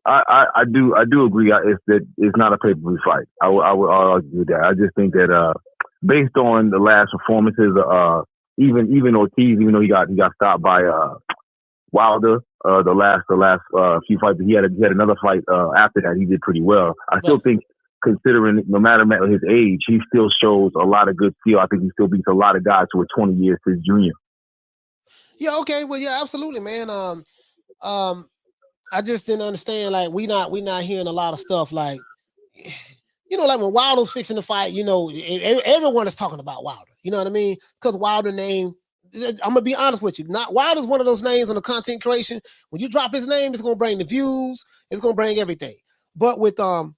I do agree. It's not a pay-per-view fight. I would argue with that. I just think that based on the last performances, even Ortiz, even though he got stopped by Wilder, the last few fights, he had another fight after that. He did pretty well. I still think, considering no matter his age, he still shows a lot of good skill. I think he still beats a lot of guys who are 20 years his junior. Yeah. Okay. Well, yeah, absolutely, man. I just didn't understand. Like, we not hearing a lot of stuff. Like, like when Wilder's fixing the fight, everyone is talking about Wilder. You know what I mean? Because Wilder name. I'm gonna be honest with you. Wilder's one of those names on the content creation. When you drop his name, it's gonna bring the views. It's gonna bring everything. But with and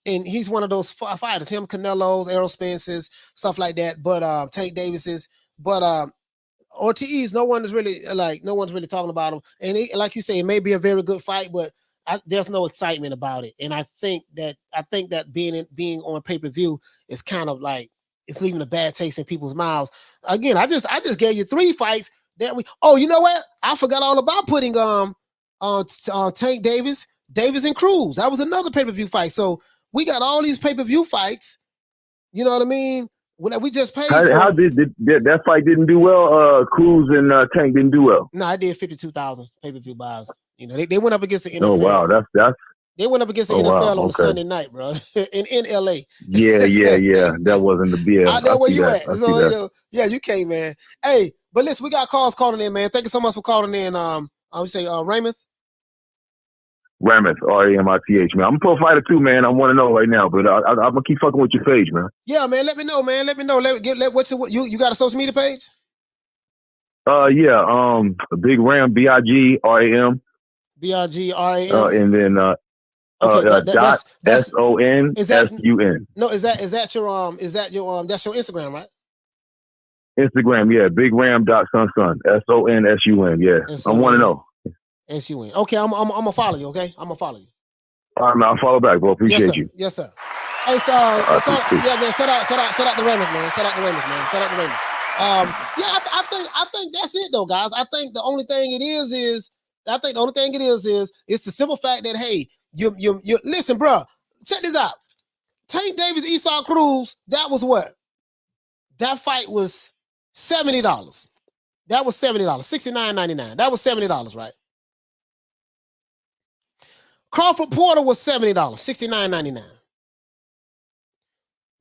he's one of those fighters. Him, Canelo's, Errol Spence's, stuff like that. But Tank Davis's. But Ortiz, no one's really talking about him. And like you say, it may be a very good fight, but there's no excitement about it. And I think that being on pay-per-view is kind of like it's leaving a bad taste in people's mouths. Again, I just gave you 3 fights that we. Oh, you know what? I forgot all about putting Tank Davis and Cruz. That was another pay-per-view fight. So we got all these pay-per-view fights. You know what I mean? When we just paid. How did that fight didn't do well? Cruz and Tank didn't do well. No, I did 52,000 pay-per-view buys. You know, they went up against the NFL. Oh wow, that's. They went up against the NFL on a Sunday night, bro, in LA. Yeah. That wasn't the BS. I know where you at. So, yeah, you came, man. Hey, but listen, we got calls calling in, man. Thank you so much for calling in. We say Raymond. Ramith, R-A-M-I-T-H, man. I'm a pro fighter too, man. I want to know right now, but I'm gonna keep fucking with your page, man. Yeah, man. Let me know, man. Let me know. You got a social media page? Yeah. Big Ram, B-I-G-R-A-M. B-I-G-R-A-M. And then dot S-O-N-S-U-N. No, is that your that's your Instagram, right? Instagram, yeah. Big Ram .son. S-O-N-S-U-N. Yeah. I want to know. S-U-N. Okay, I'm gonna follow you. Okay, I'm gonna follow you. All right, man. I'll follow back, bro. Appreciate you. Yes, sir. Hey, so yeah, man. Shout out to Raymond, man. Shout out to Raymond. Yeah, I think that's it though, guys. I think the only thing it is it's the simple fact that hey, you listen, bro. Check this out. Tank Davis, Esau Cruz. That was what? That fight was $70. That was $70. $69.99. That was $70, right? Crawford Porter was $70, $69.99.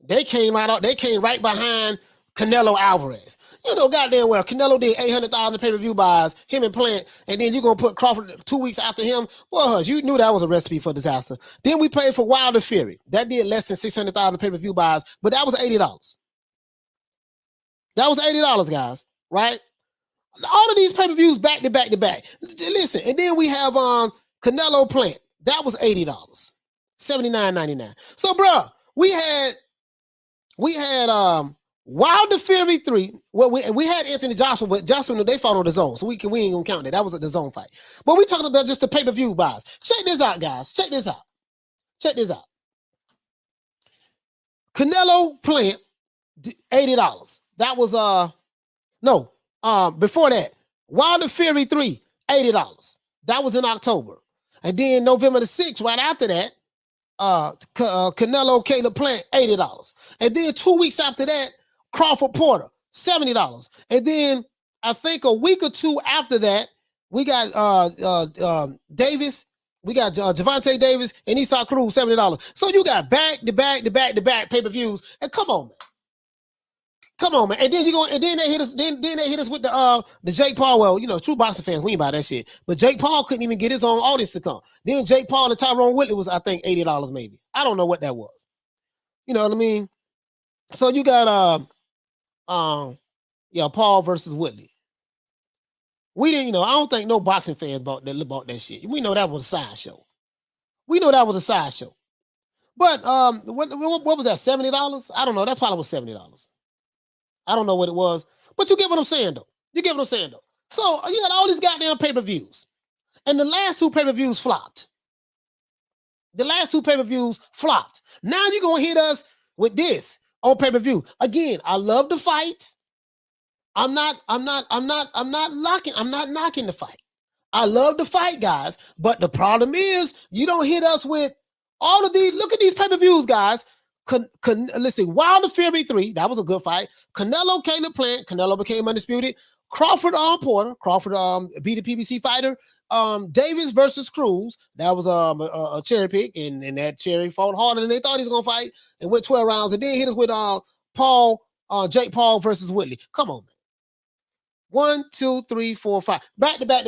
They came right behind Canelo Alvarez. You know, goddamn well, Canelo did 800,000 pay-per-view buys, him and Plant, and then you're going to put Crawford 2 weeks after him. Well, you knew that was a recipe for disaster. Then we played for Wilder Fury. That did less than 600,000 pay-per-view buys, but that was $80. That was $80, guys, right? All of these pay-per-views back to back to back. Listen, and then we have Canelo Plant. That was $80, $79.99. So, bro, we had Wilder Fury 3. Well, we had Anthony Joshua, but Joshua, they fought on the zone, so we ain't gonna count that. That was at the zone fight. But we talking about just the pay-per-view buys. Check this out, guys. Check this out. Canelo Plant, $80. That was before that, Wilder Fury 3, $80. That was in October. And then November the 6th, right after that, Canelo Caleb Plant, $80. And then 2 weeks after that, Crawford Porter, $70. And then I think a week or two after that, we got Davis, we got Javante Davis and Esau Cruz, $70. So you got back to back pay-per-views. And come on, man. And then they hit us. Then they hit us with the Jake Paul. Well, you know, true boxing fans, we ain't about that shit. But Jake Paul couldn't even get his own audience to come. Then Jake Paul and Tyrone Whitley was, I think, $80 maybe. I don't know what that was. You know what I mean? So you got Paul versus Whitley. We didn't, I don't think no boxing fans bought that shit. We know that was a sideshow. But what was that? $70? I don't know. That probably was $70. I don't know what it was, but you get what I'm saying, though. So you got all these goddamn pay-per-views, and the last 2 pay-per-views flopped. Now you're gonna hit us with this on pay-per-view again. I love the fight. I'm not knocking the fight. I love the fight, guys. But the problem is you don't hit us with all of these. Look at these pay-per-views, guys. Listen, Wilder Fury 3, that was a good fight. Canelo Caleb Plant, Canelo became undisputed. Crawford Porter, Crawford beat a PBC fighter. Davis versus Cruz, that was a cherry pick, and that cherry fought harder than they thought he was gonna fight and went 12 rounds. And then hit us with Jake Paul versus Whitley. Come on, man. 1, 2, 3, 4, 5, back to back.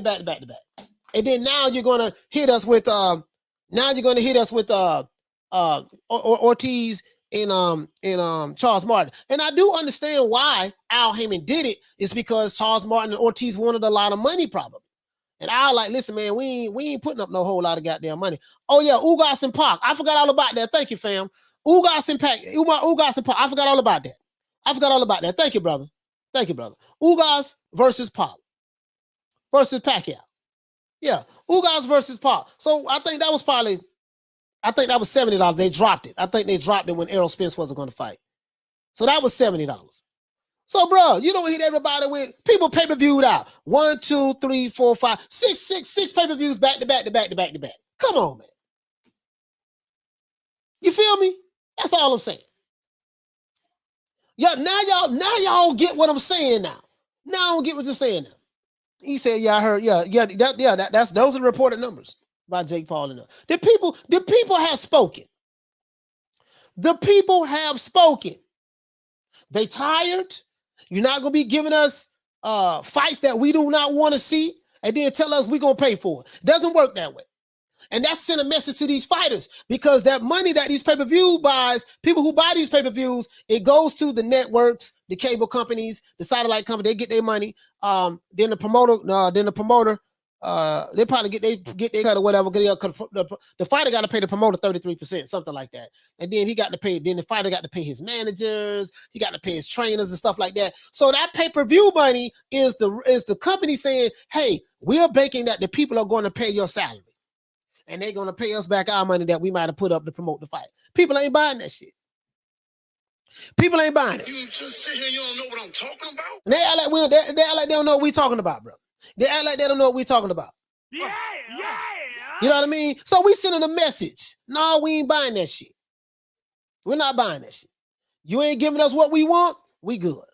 And then now you're gonna hit us with Ortiz and Charles Martin. And I do understand why Al Heyman did it. It's because Charles Martin and Ortiz wanted a lot of money, probably. And Al like, listen, man, we ain't putting up no whole lot of goddamn money. Oh yeah, Ugas and Pac. I forgot all about that. Thank you, fam. Ugas and Pac. I forgot all about that. Thank you, brother. Ugas versus Pac. Versus Pacquiao. Yeah, Ugas versus Pac. So I think that was $70. They dropped it. I think they dropped it when Errol Spence wasn't going to fight. So that was $70. So, bro, you don't hit everybody with people pay-per-viewed out. 1, 2, 3, 4, 5, 6 pay-per-views back to back to back to back to back. Come on, man. You feel me? That's all I'm saying. Yeah, now y'all get what I'm saying now. Now I don't get what you're saying now. He said, yeah, I heard, that's those are the reported numbers by Jake Paul and the people have spoken. The people have spoken. They tired. You're not gonna be giving us fights that we do not want to see, and then tell us we're gonna pay for it. Doesn't work that way. And that's send a message to these fighters, because that money that these pay-per-view buys, people who buy these pay-per-views, it goes to the networks, the cable companies, the satellite company. They get their money. Then the promoter, they probably get their cut or whatever. The fighter got to pay the promoter 33%, something like that. And then he got to pay. Then the fighter got to pay his managers. He got to pay his trainers and stuff like that. So that pay-per-view money is the company saying, "Hey, we are banking that the people are going to pay your salary, and they're going to pay us back our money that we might have put up to promote the fight." People ain't buying that shit. People ain't buying it. You just sit here, you don't know what I'm talking about? And they act like they don't know what we talking about, bro. They act like they don't know what we talking about. Yeah. You know what I mean? So we sending a message. No, we ain't buying that shit. We're not buying that shit. You ain't giving us what we want, we good.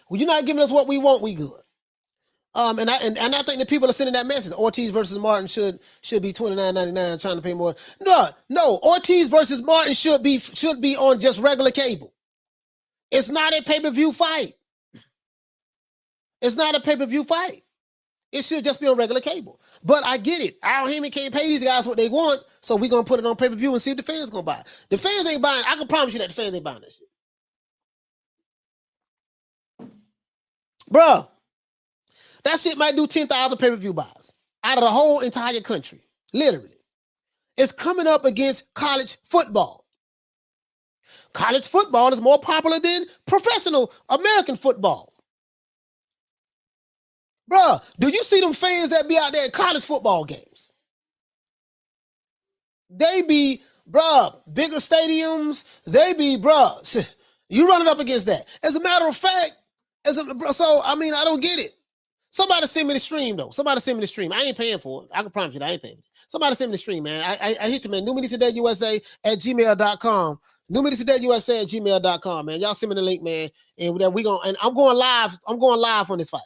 Well, you're not giving us what we want, we good. And I think the people are sending that message. Ortiz versus Martin should be $29.99, trying to pay more. No. Ortiz versus Martin should be on just regular cable. It's not a pay-per-view fight. It's not a pay-per-view fight. It should just be on regular cable. But I get it. Al Heyman can't pay these guys what they want, so we're going to put it on pay-per-view and see if the fans going to buy it. The fans ain't buying. I can promise you that the fans ain't buying that shit. Bruh, that shit might do 10,000 pay-per-view buys out of the whole entire country. Literally. It's coming up against college football. College football is more popular than professional American football. Bruh, do you see them fans that be out there at college football games? They be, bruh, bigger stadiums. They be, bruh, you running up against that. As a matter of fact, I don't get it. Somebody send me the stream, though. Somebody send me the stream. I ain't paying for it. I can promise you that I ain't paying. Somebody send me the stream, man. I hit you, man. newmediatodayusa@gmail.com. newmediatodayusa@gmail.com, man. Y'all send me the link, man. And I'm going live. I'm going live on this fight.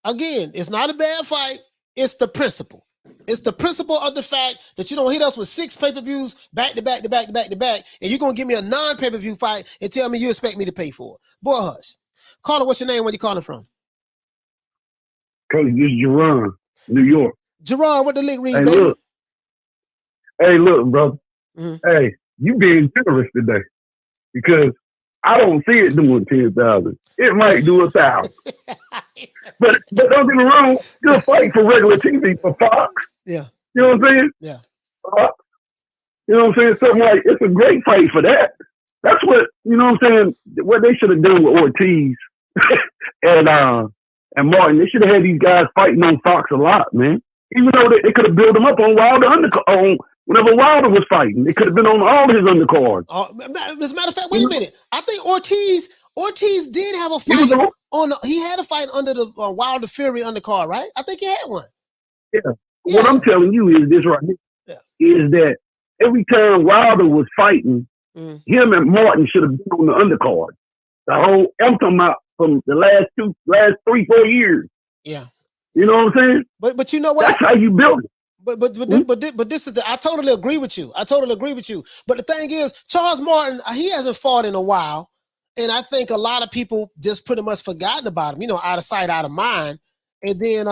Again, it's not a bad fight. It's the principle. It's the principle of the fact that you don't hit us with 6 pay-per-views back to back to back to back to back, and you're going to give me a non-pay-per-view fight and tell me you expect me to pay for it. Boy, hush. Caller, what's your name? Where you calling from? Cody, this is Jerron, New York. Jerron, what the link read, Hey, baby? Look, brother. Mm-hmm. Hey, you being generous today, because I don't see it doing 10,000. It might do 1,000. But don't get me wrong, you're fighting for regular TV for Fox. Yeah. You know what I'm saying? Yeah. You know what I'm saying? Something like, it's a great fight for that. That's what, you know what I'm saying? What they should have done with Ortiz and Martin, they should have had these guys fighting on Fox a lot, man. Even though they could have built them up on Wilder whenever Wilder was fighting. They could have been on all his undercards. As a matter of fact, wait a minute. I think Ortiz did have a fight he had a fight under the Wilder Fury undercard, right? I think he had one. Yeah. What I'm telling you is this right here, is that every time Wilder was fighting, him and Martin should have been on the undercard. I'm talking about from the last 3-4 years. Yeah. You know what I'm saying? But you know what? That's how you build it. But this is I totally agree with you. But the thing is, Charles Martin, he hasn't fought in a while. And I think a lot of people just pretty much forgotten about him, out of sight, out of mind. And then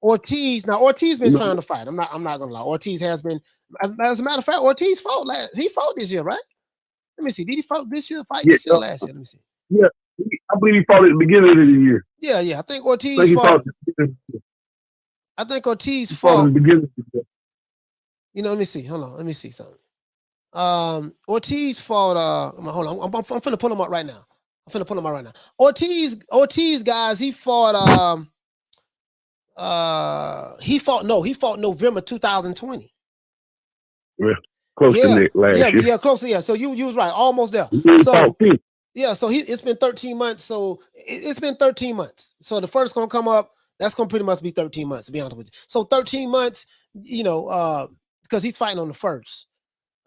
Ortiz been trying to fight. I'm not gonna lie. Ortiz has been, as a matter of fact, Ortiz fought this year, right? Let me see. Did he fight this year? This year, last year? Let me see. Yeah, I believe he fought at the beginning of the year. Yeah. I think Ortiz fought. I think Ortiz fought. At the beginning of the year. Let me see. Hold on. Let me see something. Ortiz fought. Hold on. I'm finna pull him up right now. Ortiz, guys, he fought. He fought November 2020. Yeah. close to Nick last year. Yeah, close to, yeah. So you was right, almost there. So yeah, so it's been 13 months. So it's been 13 months. So the first gonna come up, that's gonna pretty much be 13 months, to be honest with you. So 13 months, because he's fighting on the first.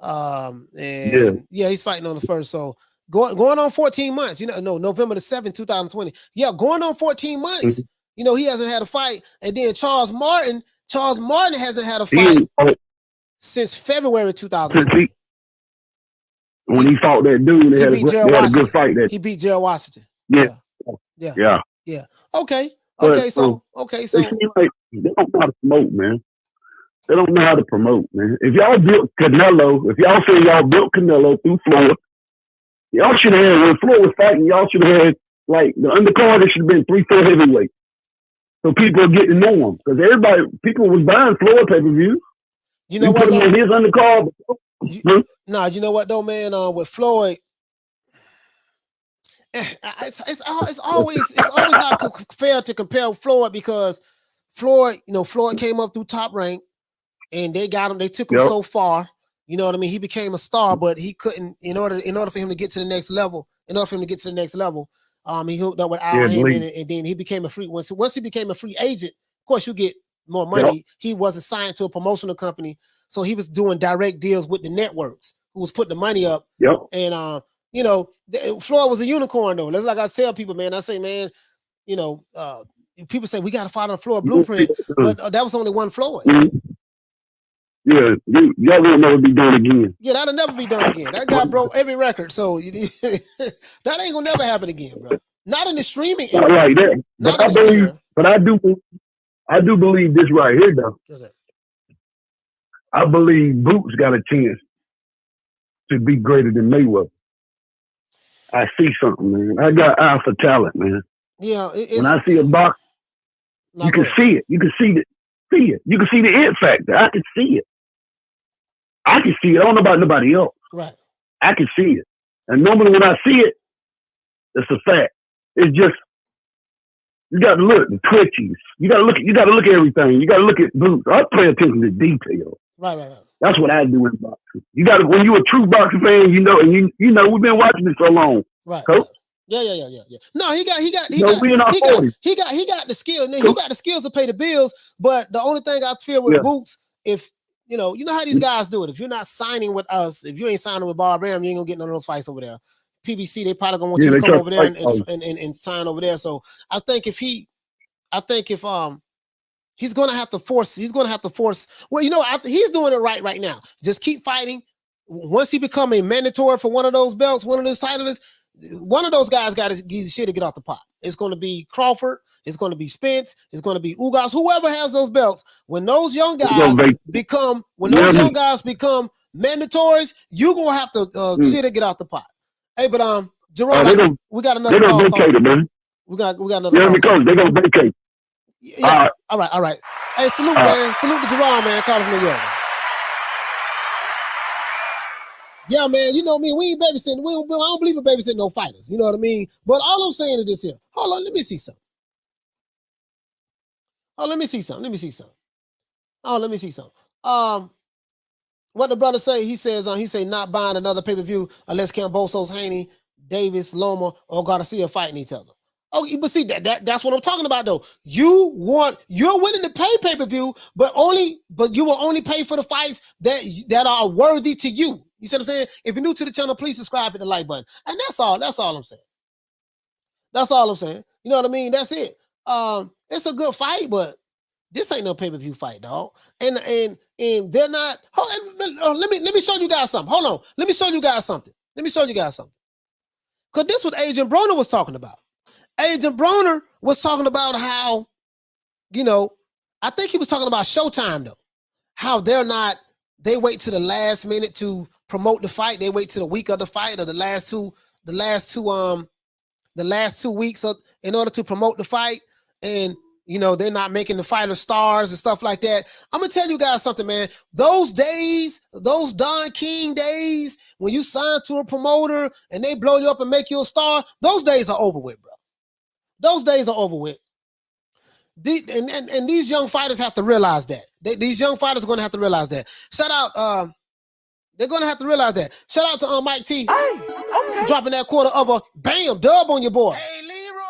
He's fighting on the first. So going on 14 months, November the 7th, 2020. Yeah, going on 14 months. Mm-hmm. He hasn't had a fight. And then Charles Martin hasn't had a fight since February 2020. When he fought that dude, they had a good fight. He beat Gerald Washington. Yeah. Okay. So they seem like they don't know how to promote, man. They don't know how to promote, man. If y'all built Canelo, if y'all say y'all built Canelo through Floyd, y'all should have had, when Floyd was fighting, y'all should have had, like, the undercard, it should have been 3-4 heavyweights. So people are getting to know him. Because people was buying Floyd pay-per-views. You know what, though? His undercard. You know what, though, man? With Floyd, it's always not fair to compare Floyd, because Floyd came up through Top Rank, and they got him. They took him so far. You know what I mean? He became a star, but he couldn't. In order for him to get to the next level, he hooked up with Al Heyman, and then he became a free. Once he became a free agent, of course, you get more money. Yep. He wasn't signed to a promotional company, so he was doing direct deals with the networks, who was putting the money up. Yep. And Floyd was a unicorn, though. That's like I tell people, man. I say, man, people say we got to follow the Floyd blueprint, but that was only one Floyd. Yeah, y'all won't never be done again. Yeah, that'll never be done again. That guy broke every record, so that ain't gonna never happen again, bro. Not in the streaming era. Not like that. But I do believe this right here, though. I believe Boots got a chance to be greater than Mayweather. I see something, man. I got eye for talent, man. Yeah, when I see a box, you can see it. You can see it. You can see the it factor. I can see it. I don't know about nobody else. Right. I can see it. And normally when I see it, it's a fact. It's just, you got to look, the twitchies. You got to look at everything. You got to look at Boots. I pay attention to detail. Right. That's what I do in boxing. You got to, when you're a true boxing fan, and you we've been watching this so long. Right. Coach? Yeah. No, he got the skills. He got the skills to pay the bills. But the only thing I feel with Boots, if you know how these guys do it. If you're not signing with us, if you ain't signing with Bob Arum, you ain't gonna get none of those fights over there. PBC, they probably gonna want you to come over there and sign over there. So I think if he's gonna have to force. Well, he's doing it right now. Just keep fighting. Once he become a mandatory for one of those belts, one of those titles, one of those guys got to get shit to get off the pot. It's going to be Crawford. It's going to be Spence. It's going to be Ugas. Whoever has those belts. When those young guys become mandatories, you gonna have to shit to get off the pot. Hey, but Jerome, we got another call. They're gonna vacate it, man. We got another call. Because they're gonna vacate. Yeah. All right. Hey, salute, man. Salute to Jerome, man. Call from New York. Yeah, man, you know me. We ain't babysitting. I don't believe in babysitting no fighters. You know what I mean? But all I'm saying is this here. Hold on, let me see something. Let me see something. What the brother say? He says, not buying another pay-per-view unless Cambosos, Haney, Davis, Loma, or Garcia fighting each other. Okay, but see that's what I'm talking about though. You're willing to pay pay-per-view, but you will only pay for the fights that are worthy to you. You see what I'm saying? If you're new to the channel, please subscribe, hit the like button. And that's all I'm saying. You know what I mean? That's it. It's a good fight, but this ain't no pay-per-view fight, dog. And they're not. Let me show you guys something. Hold on. Let me show you guys something. Because this is what Agent Broner was talking about. Agent Broner was talking about how, I think he was talking about Showtime though. How they wait to the last minute to promote the fight. They wait to the week of the fight or the last two weeks in order to promote the fight. And they're not making the fighters stars and stuff like that. I'm gonna tell you guys something, man. Those days, those Don King days, when you sign to a promoter and they blow you up and make you a star, those days are over with, bro. Those days are over with. And these young fighters have to realize that. These young fighters are going to have to realize that. Shout out They're gonna have to realize that. Shout out to Mike T dropping that quarter of a bam dub on your boy. Hey, Leroy.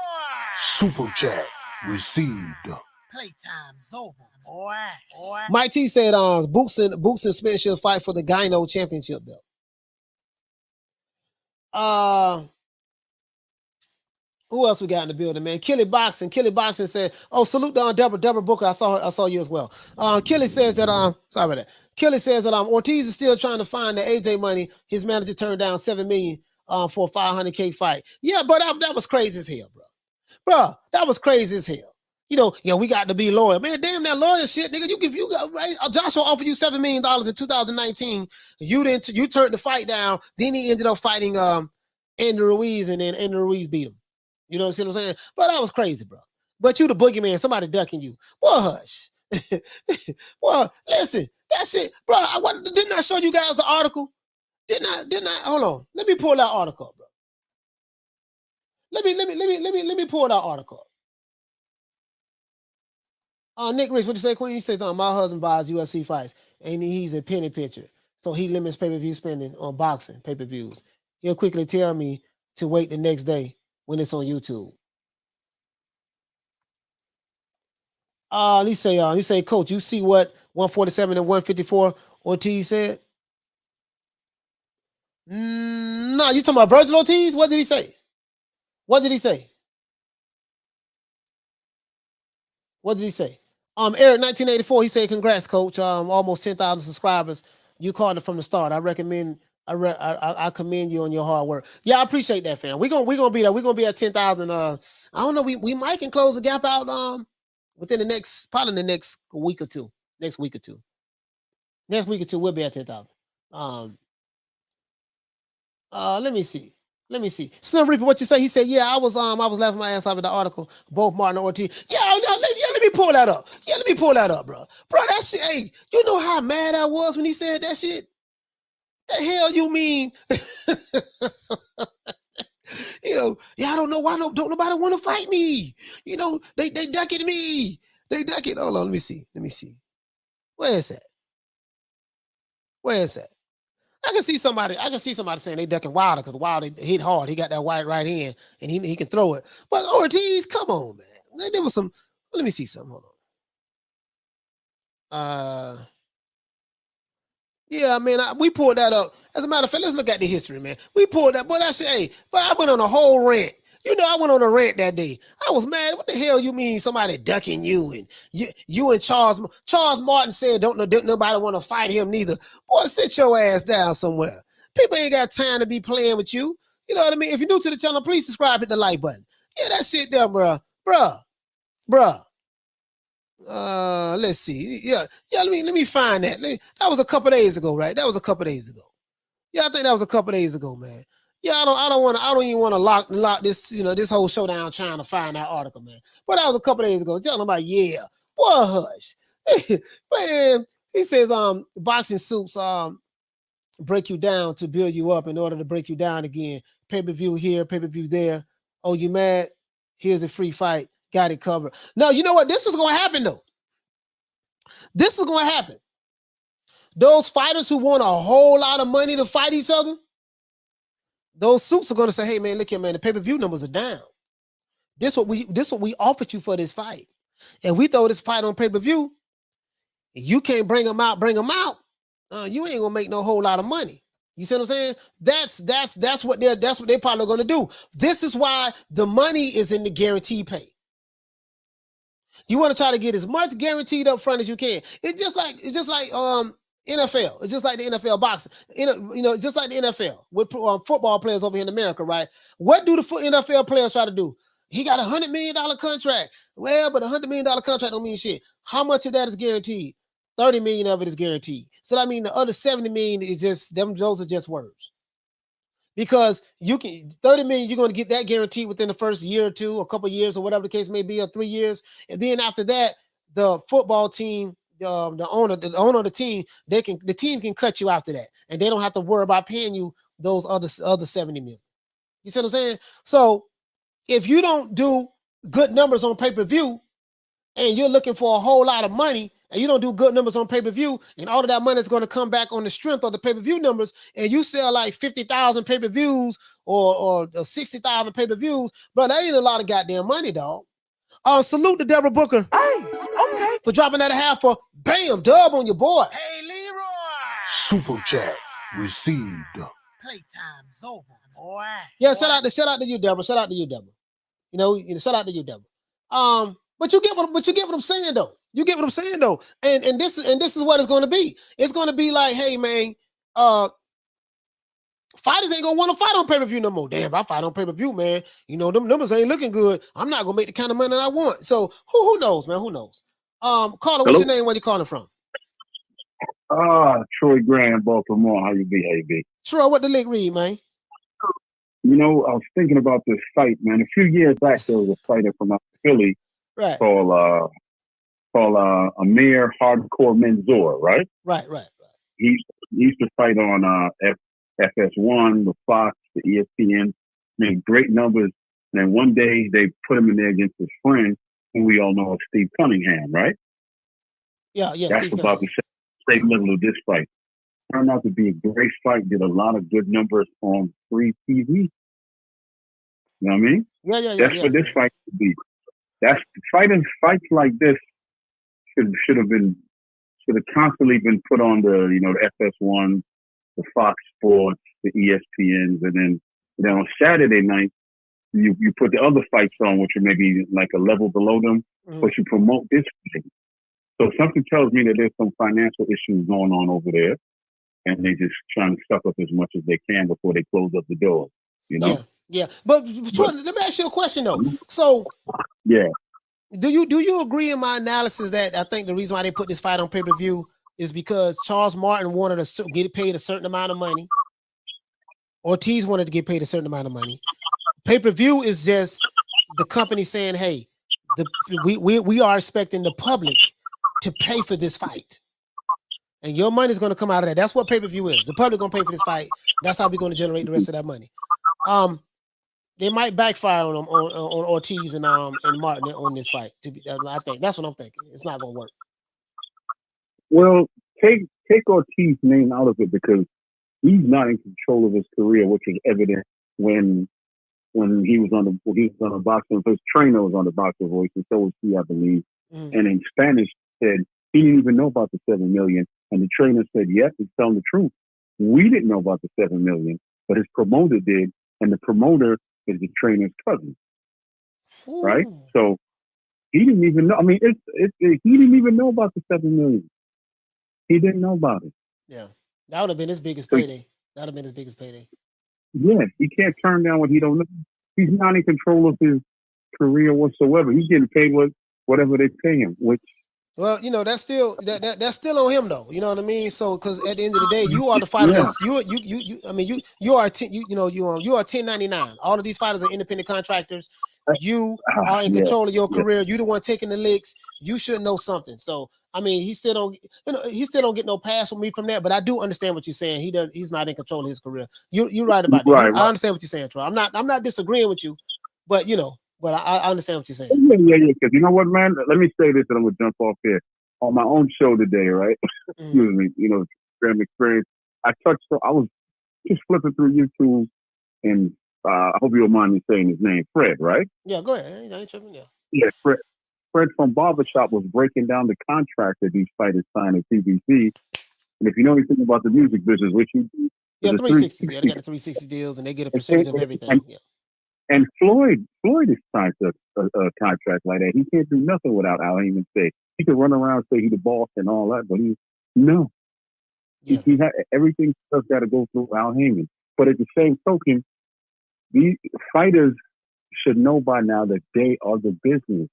Super chat received. Playtime's over, boy. Mike T said Boots and Spence should fight for the Gyno championship belt. Who else we got in the building, man? Killy Boxing said, "Oh, salute to Deborah Booker. I saw you as well." Killy says that sorry about that. Killy says that Ortiz is still trying to find the AJ money. His manager turned down $7 million for a $500K fight. Yeah, but that was crazy as hell, bro. Bro, that was crazy as hell. You know, we got to be loyal, man. Damn that lawyer shit, nigga. You got right. Joshua offered you $7 million in 2019. You turned the fight down. Then he ended up fighting Andrew Ruiz, and then Andrew Ruiz beat him. You know what I'm saying? But that was crazy, bro. But you the boogeyman, somebody ducking you. Boy, hush. Well, listen, that shit, bro. Didn't I show you guys the article? Didn't I? Hold on. Let me pull that article up, bro. Let me pull that article up. Nick Rich, what you say, Queen? You say, my husband buys UFC fights, and he's a penny pitcher. So he limits pay-per-view spending on boxing pay-per-views. He'll quickly tell me to wait the next day when it's on YouTube. You say, Coach, you see what 147 and 154 Ortiz said? No, you talking about Virgil Ortiz? What did he say? What did he say? Eric, 1984, he said, congrats, Coach. Almost 10,000 subscribers. You called it from the start. I commend you on your hard work. Yeah, I appreciate that, fam. We're gonna be there. We're gonna be at 10,000. I don't know. We might can close the gap out within probably the next week or two. Next week or two, we'll be at 10,000. Let me see. Slim Reaper, what you say? He said, yeah, I was laughing my ass off at the article. Both Martin and Ortiz. Yeah, let me pull that up. Yeah, let me pull that up, bro. Bro, that shit, hey, you know how mad I was when he said that shit? The hell you mean? You know, yeah, I don't know why don't nobody want to fight me. You know, they ducking me. They ducking. Hold on, let me see. Where is that? I can see somebody saying they ducking Wilder because Wilder hit hard. He got that right hand and he can throw it. But Ortiz, come on, man. There was some. Let me see something. Hold on. Yeah, man, we pulled that up. As a matter of fact, let's look at the history, man. We pulled that, but I went on a whole rant. You know, I went on a rant that day. I was mad. What the hell you mean somebody ducking you? And you and Charles Martin said don't nobody want to fight him neither. Boy, sit your ass down somewhere. People ain't got time to be playing with you. You know what I mean? If you're new to the channel, please subscribe, hit the like button. Yeah, that shit there, bruh. Let's see. Yeah. Let me find that. That was a couple days ago, right? Yeah, I think that was a couple days ago, man. Yeah, I don't even want to lock this, this whole showdown trying to find that article, man. But that was a couple days ago. Tell them about, yeah, boy, hush. Man, he says, boxing suits break you down to build you up in order to break you down again. Pay-per-view here, pay-per-view there. Oh, you mad? Here's a free fight. Got it covered. No, you know what? This is going to happen, though. This is going to happen. Those fighters who want a whole lot of money to fight each other, those suits are going to say, hey, man, look here, man, the pay-per-view numbers are down. This what we offered you for this fight. And we throw this fight on pay-per-view, and you can't bring them out, you ain't going to make no whole lot of money. You see what I'm saying? That's what they're probably going to do. This is why the money is in the guaranteed pay. You want to try to get as much guaranteed up front as you can. It's just like NFL. It's just like the NFL boxing. Just like the NFL with football players over here in America, right? What do the NFL players try to do? He got $100 million contract. Well, but $100 million contract don't mean shit. How much of that is guaranteed? 30 million of it is guaranteed. So that means the other 70 million is just them. Those are just words. Because 30 million, you're going to get that guaranteed within the first year or two, a couple of years, or whatever the case may be, or 3 years. And then after that, the football team, the owner of the team, the team can cut you after that, and they don't have to worry about paying you those other 70 million. You see what I'm saying? So if you don't do good numbers on pay-per-view, and you're looking for a whole lot of money, and you don't do good numbers on pay-per-view, and all of that money is going to come back on the strength of the pay-per-view numbers, and you sell like 50,000 pay-per-views or 60,000 pay-per-views, bro, that ain't a lot of goddamn money, dog. Salute to Deborah Booker for dropping that a half for bam, dub on your boy. Hey, Leroy. Super chat received. Playtime's over, boy. Yeah, shout out to you, Deborah. Shout out to you, Deborah. You know, shout out to you, Deborah. But you get what I'm saying though. You get what I'm saying though. And this is what it's going to be. It's going to be like, hey man, fighters ain't gonna want to fight on pay-per-view no more. Damn, if I fight on pay-per-view, man, you know, them numbers ain't looking good. I'm not gonna make the kind of money that I want. So who knows, man? Who knows? Carla, what's your name? Where you calling from? Troy Graham, Baltimore. How you be? Troy, what the link read, man? You know, I was thinking about this fight, man. A few years back, there was a fighter from Philly Right. called Amir Hardcore Manzoor, right? Right. He used to fight on FS1, the Fox, the ESPN, made great numbers. And then one day they put him in there against his friend, who we all know is Steve Cunningham, right? Yeah. That's Steve about the same level of this fight. Turned out to be a great fight, did a lot of good numbers on free TV. You know what I mean? Yeah. That's what this fight should be. That's fights like this should have constantly been put on the FS1, the Fox Sports, the ESPNs, and then on Saturday night you put the other fights on, which are maybe like a level below them, but you promote this fight. So something tells me that there's some financial issues going on over there, and they're just trying to suck up as much as they can before they close up the door. You know? Yeah. But Troy, let me ask you a question though. So yeah. Do you agree in my analysis that I think the reason why they put this fight on pay-per-view is because Charles Martin wanted to get paid a certain amount of money. Ortiz wanted to get paid a certain amount of money. Pay-per-view is just the company saying, hey, we are expecting the public to pay for this fight. And your money is going to come out of that. That's what pay-per-view is. The public going to pay for this fight. That's how we're going to generate the rest of that money. They might backfire on them on Ortiz and Martin on this fight. I think that's what I'm thinking. It's not gonna work. Well, take Ortiz's name out of it because he's not in control of his career, which was evident when he was on the boxing. His trainer was on the Boxing Voice, and so was he, I believe. And in Spanish, said he didn't even know about the $7 million, and the trainer said, "Yes, he's telling the truth. We didn't know about the $7 million, but his promoter did, and the promoter is the trainer's cousin." Ooh. Right? So he didn't even know. I mean, he didn't even know about the $7 million. He didn't know about it. Yeah, that would have been his biggest payday. That would have been his biggest payday. Yeah, he can't turn down what he don't know. He's not in control of his career whatsoever. He's getting paid whatever they pay him. Which, well, you know, that's still that's still on him though. You know what I mean? So, because at the end of the day, you are the fighter. Yeah. You are 1099. All of these fighters are independent contractors. You are in control of your career. You the one taking the licks. You should know something. So, I mean, he still don't get no pass from me from that. But I do understand what you're saying. He's not in control of his career. You're right about that. Right. I understand what you're saying, Troy. I'm not disagreeing with you, but I understand what you're saying. Yeah. Because you know what, man? Let me say this, and I'm gonna jump off here on my own show today, right? Excuse me. You know, Graham Experience. I was just flipping through YouTube, and I hope you don't mind me saying his name, Fred, right? Yeah, go ahead. I ain't tripping. Yeah, Fred from Barbershop was breaking down the contract that these fighters signed at PPV. And if you know anything about the music business, which you do, yeah, 360. Yeah, they got the 360 deals, and they get a percentage of everything. And Floyd is signed to a contract like that. He can't do nothing without Al Heyman say. He can run around and say he's the boss and all that, but no. Yeah. He had everything stuff got to go through Al Heyman. But at the same token, these fighters should know by now that they are the business.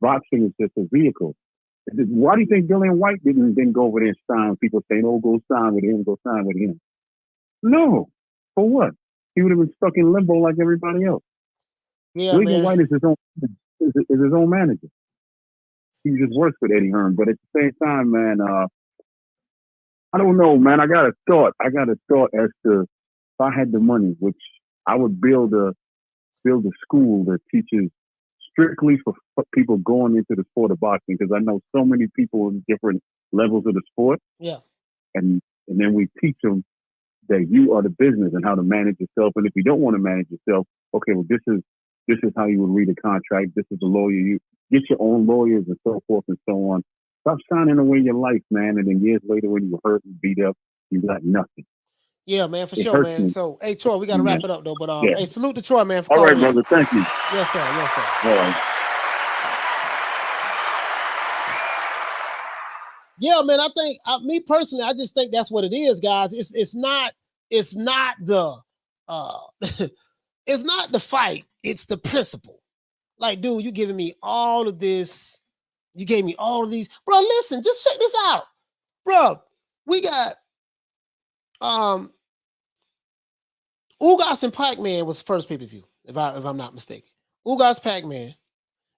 Boxing is just a vehicle. Why do you think Dillian White didn't go over there and sign? People saying, "Oh, go sign with him." No, for what? He would have been stuck in limbo like everybody else. Yeah, Dillian White is his own manager. He just works with Eddie Hearn. But at the same time, man, I don't know, man. I got a thought as to if I had the money, which I would build a school that teaches strictly for people going into the sport of boxing, because I know so many people in different levels of the sport. Yeah. And then we teach them that you are the business and how to manage yourself. And if you don't want to manage yourself, okay, well, this is how you would read a contract. This is the lawyer. You get your own lawyers and so forth and so on. Stop signing away your life, man. And then years later, when you're hurt and beat up, you got nothing. Yeah, man, for It sure, hurts man. me. So, hey, Troy, we got to wrap it up, though. But, Yeah. hey, salute to Troy, man, for All right, calling in. brother. Thank you. Yes, sir. Yes, sir. All right. Yeah, man, I think, me personally, I just think that's what it is, guys. It's not the, it's not the fight. It's the principle. Like, dude, you giving me all of this. You gave me all of these. Bro, listen, just check this out. Bro, we got, Ugas and Pac-Man was the first pay-per-view, if I'm not mistaken. Ugas, Pac-Man.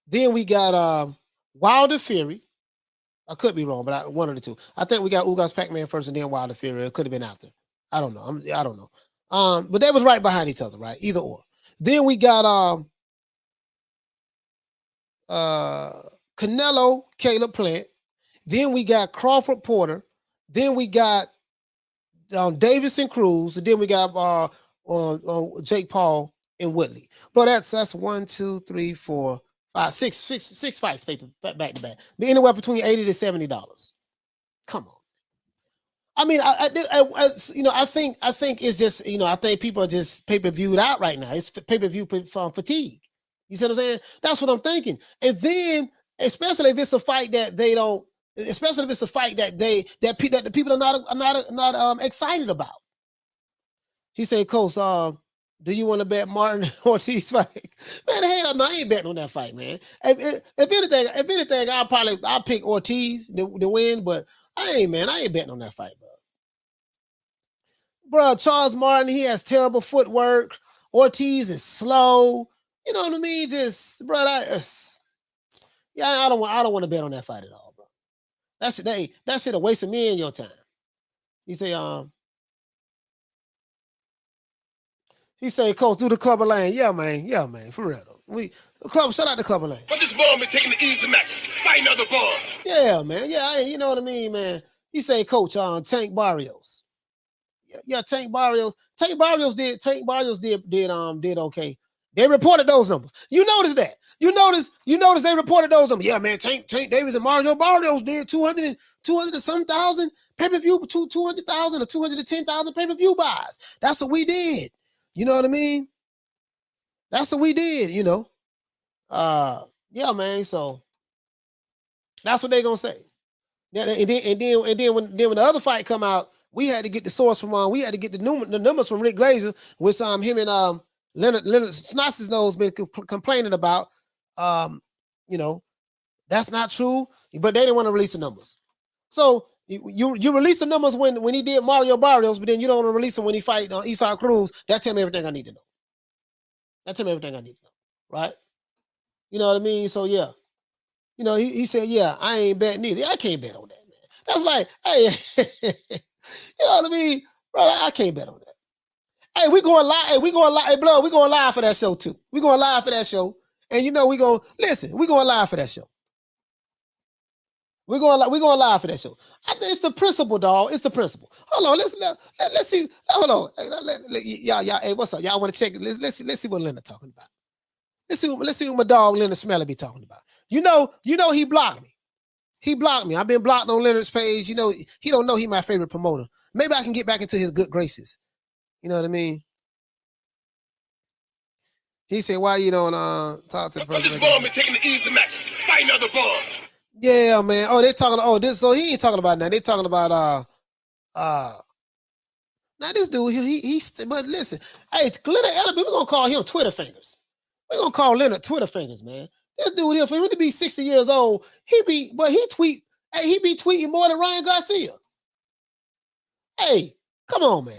Then we got Wilder Fury. I could be wrong, but one of the two. I think we got Ugas, Pac-Man first, and then Wilder Fury. It could have been after. I don't know. I don't know. But they was right behind each other, right? Either or. Then we got Canelo, Caleb Plant. Then we got Crawford Porter. Then we got Davison Cruz. And then we got Jake Paul and Woodley. But that's 1, 2, 3, 4, 5, 6 fights back to back. But anywhere between $80 to $70. Come on. I mean, I think it's just, I think people are just pay-per-viewed out right now. It's pay-per-view fatigue. You see what I'm saying? That's what I'm thinking. And then, especially if it's a fight that they don't, especially if it's a fight that the people are not excited about. He said, Coach, do you want to bet Martin Ortiz fight? Man, hell no, I ain't betting on that fight, man. If anything, I'll pick Ortiz to win, but I ain't betting on that fight, bro. Bro, Charles Martin, he has terrible footwork. Ortiz is slow. You know what I mean? Just, bro, I don't want to bet on that fight at all, bro. That shit a waste of me and your time. He say, Coach, do the Clubber Lane. Yeah, man, for real though. Shout out to Clubber Lane. But this ball been taking the easy matches. Fight another ball. Yeah, man. Yeah, you know what I mean, man. He say, Coach, Tank Barrios. Yeah, Tank Barrios. Tank Barrios did okay. They reported those numbers. You notice that. You notice they reported those numbers. Yeah, man, Tank Davis and Mario Barrios did 200 and some thousand pay-per-view, 200,000 or 210,000 pay-per-view buys. That's what we did. You know what I mean? That's what we did, Yeah, man. So that's what they're gonna say. Yeah, and then when the other fight come out, we had to get the source from we had to get the numbers from Rick Glazer, which him and Leonard Snod's nose been complaining about. That's not true, but they didn't want to release the numbers. So you release the numbers when he did Mario Barrios, but then you don't want to release them when he fight Esau Cruz. That tell me everything I need to know. Right? You know what I mean? So yeah. He said, yeah, I ain't betting either. I can't bet on that, man. That's like, hey, you know what I mean? Bro, I can't bet on that. Hey, we going live. Hey, Blood, we going live for that show too. We going live for that show. And we going live for that show. We're going live for that show. I think it's the principle, dog. It's the principle. Hold on, let's see. Hold on, y'all. Hey, what's up? Y'all want to check? Let's see what Leonard talking about. Let's see what my dog Leonard Smelly be talking about. You know, he blocked me. He blocked me. I've been blocked on Leonard's page. He don't know he my favorite promoter. Maybe I can get back into his good graces. You know what I mean? He said, "Why you don't talk to the But this president?" ball been taking the easy matches. Fight another ball. Yeah, man. Oh, they're talking. Oh, this. So he ain't talking about that. They talking about Now this dude, but listen, hey, Leonard Ellerby, we're gonna call him Twitter fingers. We're gonna call Leonard Twitter fingers, man. This dude here, for him to be 60 years old, he be tweeting more than Ryan Garcia. Hey, come on, man.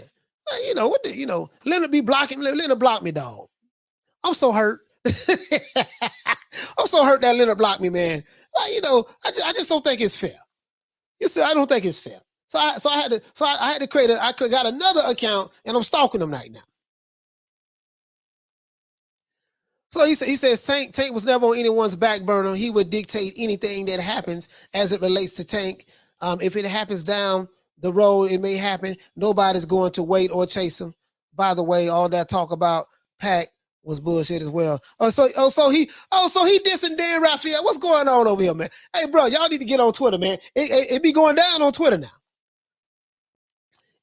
Leonard be blocking. Leonard blocked me, dog. I'm so hurt. I'm so hurt that Leonard blocked me, man. I just don't think it's fair. You see, I don't think it's fair. So I had to create got another account, and I'm stalking them right now. So he says Tank was never on anyone's back burner. He would dictate anything that happens as it relates to Tank. If it happens down the road, it may happen. Nobody's going to wait or chase him. By the way, all that talk about Pac was bullshit as well. So he dissing Dan Raphael. What's going on over here, man? Hey, bro, y'all need to get on Twitter, man. It be going down on Twitter now.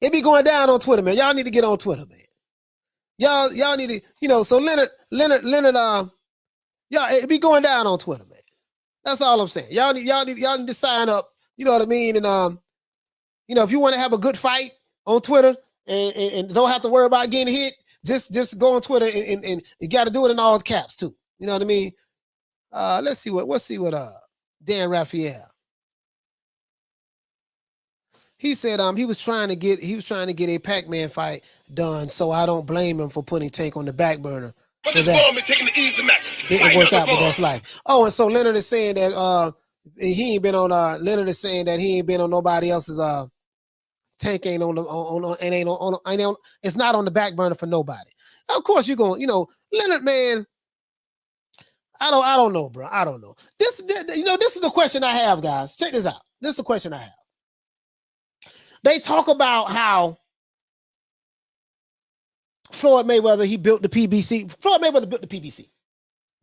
It be going down on Twitter, man. Y'all need to get on Twitter, man. Y'all need to, so Leonard, it be going down on Twitter, man. That's all I'm saying. Y'all need to sign up. You know what I mean? And if you want to have a good fight on Twitter and don't have to worry about getting hit, just go on Twitter and you got to do it in all caps too. You know what I mean? Let's see what Dan Raphael. He said he was trying to get a Pac-Man fight done, so I don't blame him for putting Tank on the back burner. But this bomb is taking the easy matches. Didn't work out, but that's life. Oh, and so Leonard is saying that he ain't been on. Leonard is saying that he ain't been on nobody else's. Tank ain't on it's not on the back burner for nobody. Of course, you're going. Leonard, man. I don't know, bro. I don't know. This is the question I have, guys. Check this out. This is the question I have. They talk about how Floyd Mayweather, he built the PBC. Floyd Mayweather built the PBC.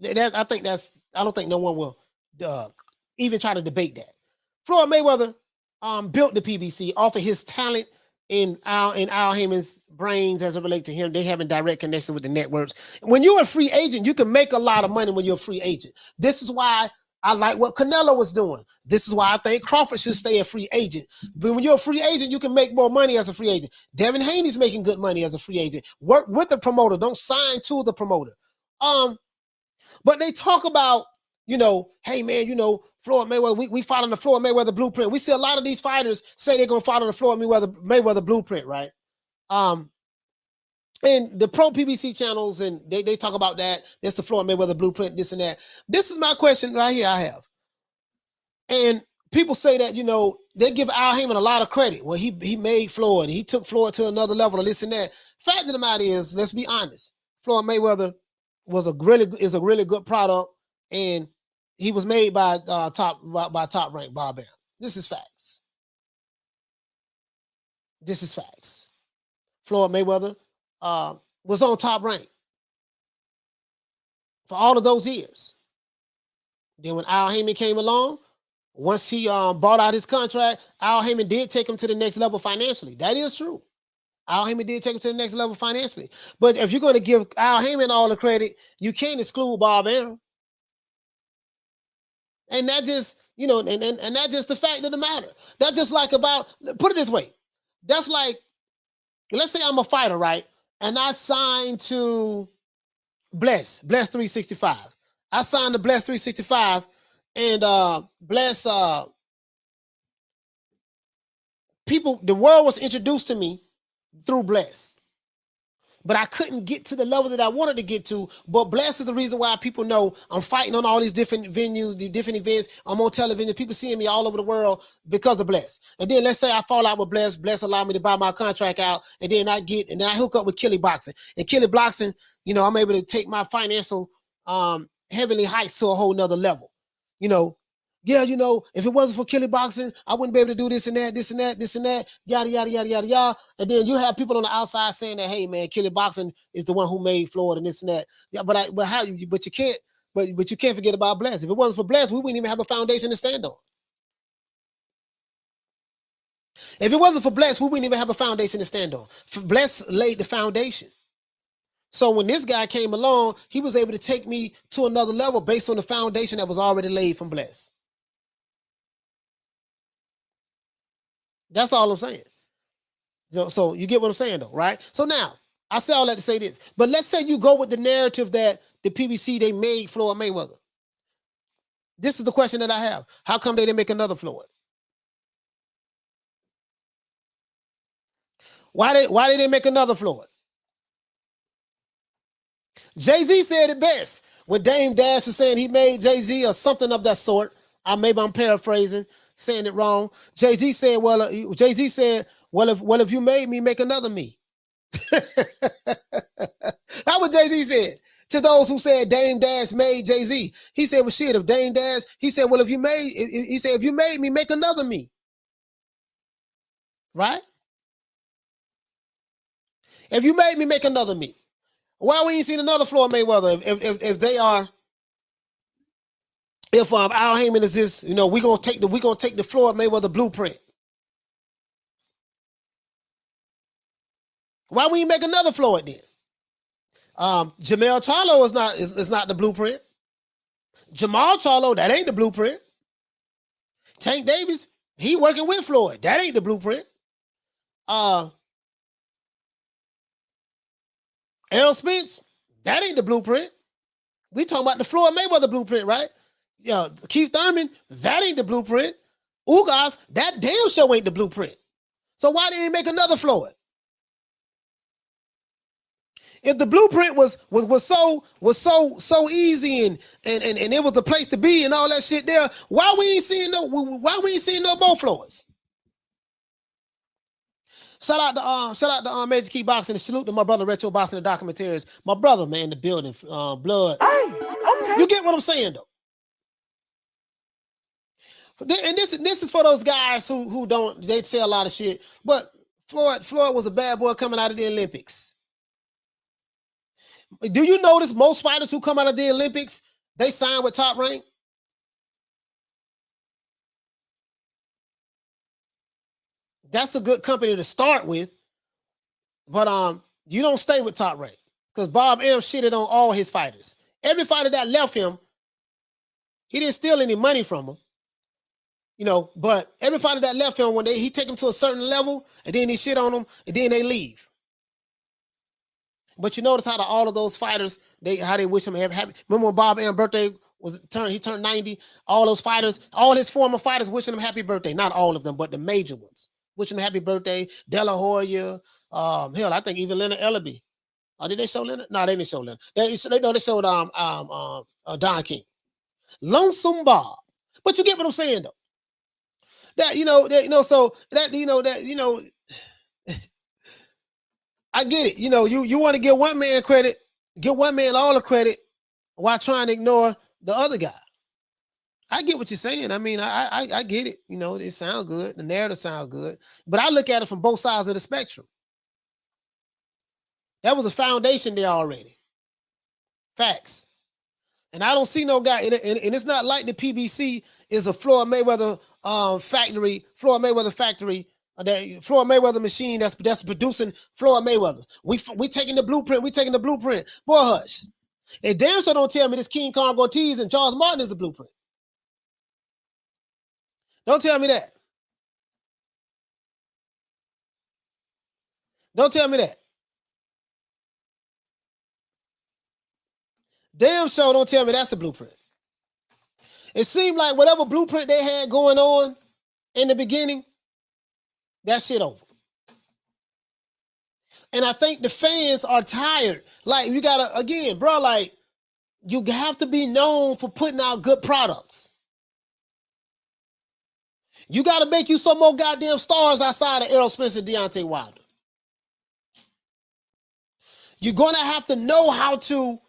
I don't think no one will even try to debate that. Floyd Mayweather built the PBC off of his talent in Al Heyman's brains as it relates to him. They having direct connection with the networks. When you're a free agent, you can make a lot of money when you're a free agent. This is why I like what Canelo was doing. This is why I think Crawford should stay a free agent. But when you're a free agent, you can make more money as a free agent. Devin Haney's making good money as a free agent. Work with the promoter. Don't sign to the promoter. But they talk about, hey man, Floyd Mayweather, we following the Floyd Mayweather blueprint. We see a lot of these fighters say they're gonna follow the Floyd Mayweather blueprint, right? And the pro PBC channels, and they talk about that. That's the Floyd Mayweather blueprint, this and that. This is my question right here I have. And people say that, they give Al Heyman a lot of credit. Well, he made Floyd. He took Floyd to another level of this and that. Fact of the matter is, let's be honest. Floyd Mayweather is a really good product, and he was made by top ranked Bob Arum. This is facts. This is facts. Floyd Mayweather was on Top Rank for all of those years. Then when Al Heyman came along, once he bought out his contract, Al Heyman did take him to the next level financially. That is true. Al Heyman did take him to the next level financially. But if you're going to give Al Heyman all the credit, you can't exclude Bob Arum. And that just, and that's just the fact of the matter. That's just like put it this way. That's like, let's say I'm a fighter, right? And I signed to Bless 365. I signed to Bless 365, and Bless people, the world was introduced to me through Bless. But I couldn't get to the level that I wanted to get to. But Bless is the reason why people know I'm fighting on all these different venues, the different events. I'm on television. People seeing me all over the world because of Bless. And then let's say I fall out with Bless. Bless allowed me to buy my contract out. And then I hook up with Kelly Boxing. And Kelly Boxing, I'm able to take my financial heavenly heights to a whole nother level. If it wasn't for Kelly Boxing, I wouldn't be able to do this and that, yada, yada, yada, yada, yada. And then you have people on the outside saying that, hey man, Kelly Boxing is the one who made Floyd and this and that. Yeah, but you can't forget about Bless. If it wasn't for Bless, we wouldn't even have a foundation to stand on. If it wasn't for Bless, we wouldn't even have a foundation to stand on. Bless laid the foundation. So when this guy came along, he was able to take me to another level based on the foundation that was already laid from Bless. That's all I'm saying. So you get what I'm saying, though, right? So now, I say all that to say this. But let's say you go with the narrative that the PBC, they made Floyd Mayweather. This is the question that I have. How come they didn't make another Floyd? Why they didn't make another Floyd? Jay-Z said it best. When Dame Dash was saying he made Jay-Z or something of that sort. Maybe I'm paraphrasing, saying it wrong. Jay-Z said, well, if you made me, make another me. That's what Jay-Z said. To those who said Dame Dash made Jay-Z, he said, well, shit, if Dame Dash, he said, well, if you made me, make another me. Right? If you made me, make another me. Why we ain't seen another Floyd Mayweather if they are, if Al Heyman is this, you know, we're gonna take the Floyd Mayweather blueprint. Why we ain't make another Floyd then? Jamel Charlo is not the blueprint. Jamal Charlo, that ain't the blueprint. Tank Davis, he working with Floyd. That ain't the blueprint. Errol Spence, that ain't the blueprint. We talking about the Floyd Mayweather blueprint, right? Yeah, Keith Thurman, that ain't the blueprint. Ugas, that damn show ain't the blueprint. So why didn't he make another Floyd? If the blueprint was so easy and it was the place to be and all that shit there, why we ain't seeing no more Floyds? Shout out to Major Key Boxing and salute to my brother Retro Boxing and Documentaries. My brother, man, the building, blood. Hey, okay. You get what I'm saying though. And this is for those guys who don't, they say a lot of shit. But Floyd was a bad boy coming out of the Olympics. Do you notice most fighters who come out of the Olympics, they sign with Top Rank? That's a good company to start with, but you don't stay with Top Rank because Bob Arum shitted on all his fighters. Every fighter that left him, he didn't steal any money from them, you know. But every fighter that left him, when he take them to a certain level, and then he shit on them, and then they leave. But you notice how all of those fighters, how they wish him happy. Remember when Bob Arum birthday he turned 90. All those fighters, all his former fighters, wishing him happy birthday. Not all of them, but the major ones. Wishing him happy birthday. De La Hoya. Hell, I think even Leonard Ellaby. Did they show Leonard? No, they didn't show Leonard. They showed Don King. Lonesome Bob. But you get what I'm saying though. I get it. You know, you want to give one man credit, give one man all the credit while trying to ignore the other guy. I get what you're saying. I mean, I get it. You know, it sounds good. The narrative sounds good. But I look at it from both sides of the spectrum. That was a foundation there already. Facts. And I don't see no guy, and it's not like the PBC is a Floyd Mayweather factory, Floyd Mayweather factory, that Floyd Mayweather machine that's producing Floyd Mayweather. We taking the blueprint. We taking the blueprint. Boy, hush. And damn sure don't tell me this King Kong Ortiz and Charles Martin is the blueprint. Don't tell me that. Don't tell me that. Damn sure don't tell me that's the blueprint. It seemed like whatever blueprint they had going on in the beginning, that shit over. And I think the fans are tired. Like, you gotta, again, bro, like, you have to be known for putting out good products. You gotta make you some more goddamn stars outside of Errol Spence and Deontay Wilder. You're gonna have to know how to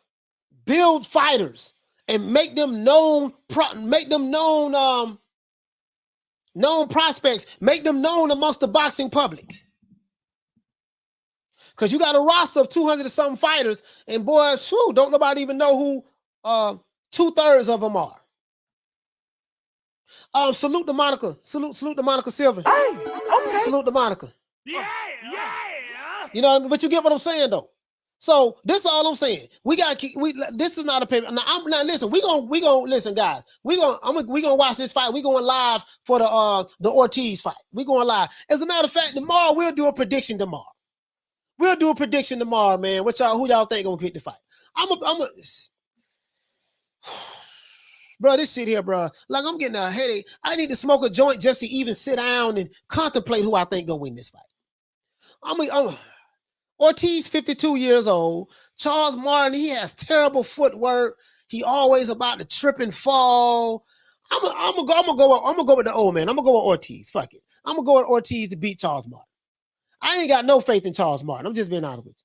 build fighters and make them known prospects, make them known amongst the boxing public. Because you got a roster of 200 and something fighters, and boy, whew, don't nobody even know who 2/3 of them are. Salute to Monica. Salute to Monica Silva. Hey, okay. Salute to Monica. Yeah. You know, but you get what I'm saying though. So this is all I'm saying. This is not a paper. Now listen. We gonna listen, guys. We gonna watch this fight. We going live for the Ortiz fight. We going live. As a matter of fact, tomorrow we'll do a prediction tomorrow. We'll do a prediction tomorrow, man. Who y'all think gonna get the fight? Bro, this shit here, bro. Like, I'm getting a headache. I need to smoke a joint just to even sit down and contemplate who I think gonna win this fight. Ortiz, 52 years old. Charles Martin, he has terrible footwork. He always about to trip and fall. I'm gonna go with the old man. I'm gonna go with Ortiz. Fuck it. I'm gonna go with Ortiz to beat Charles Martin. I ain't got no faith in Charles Martin. I'm just being honest with you.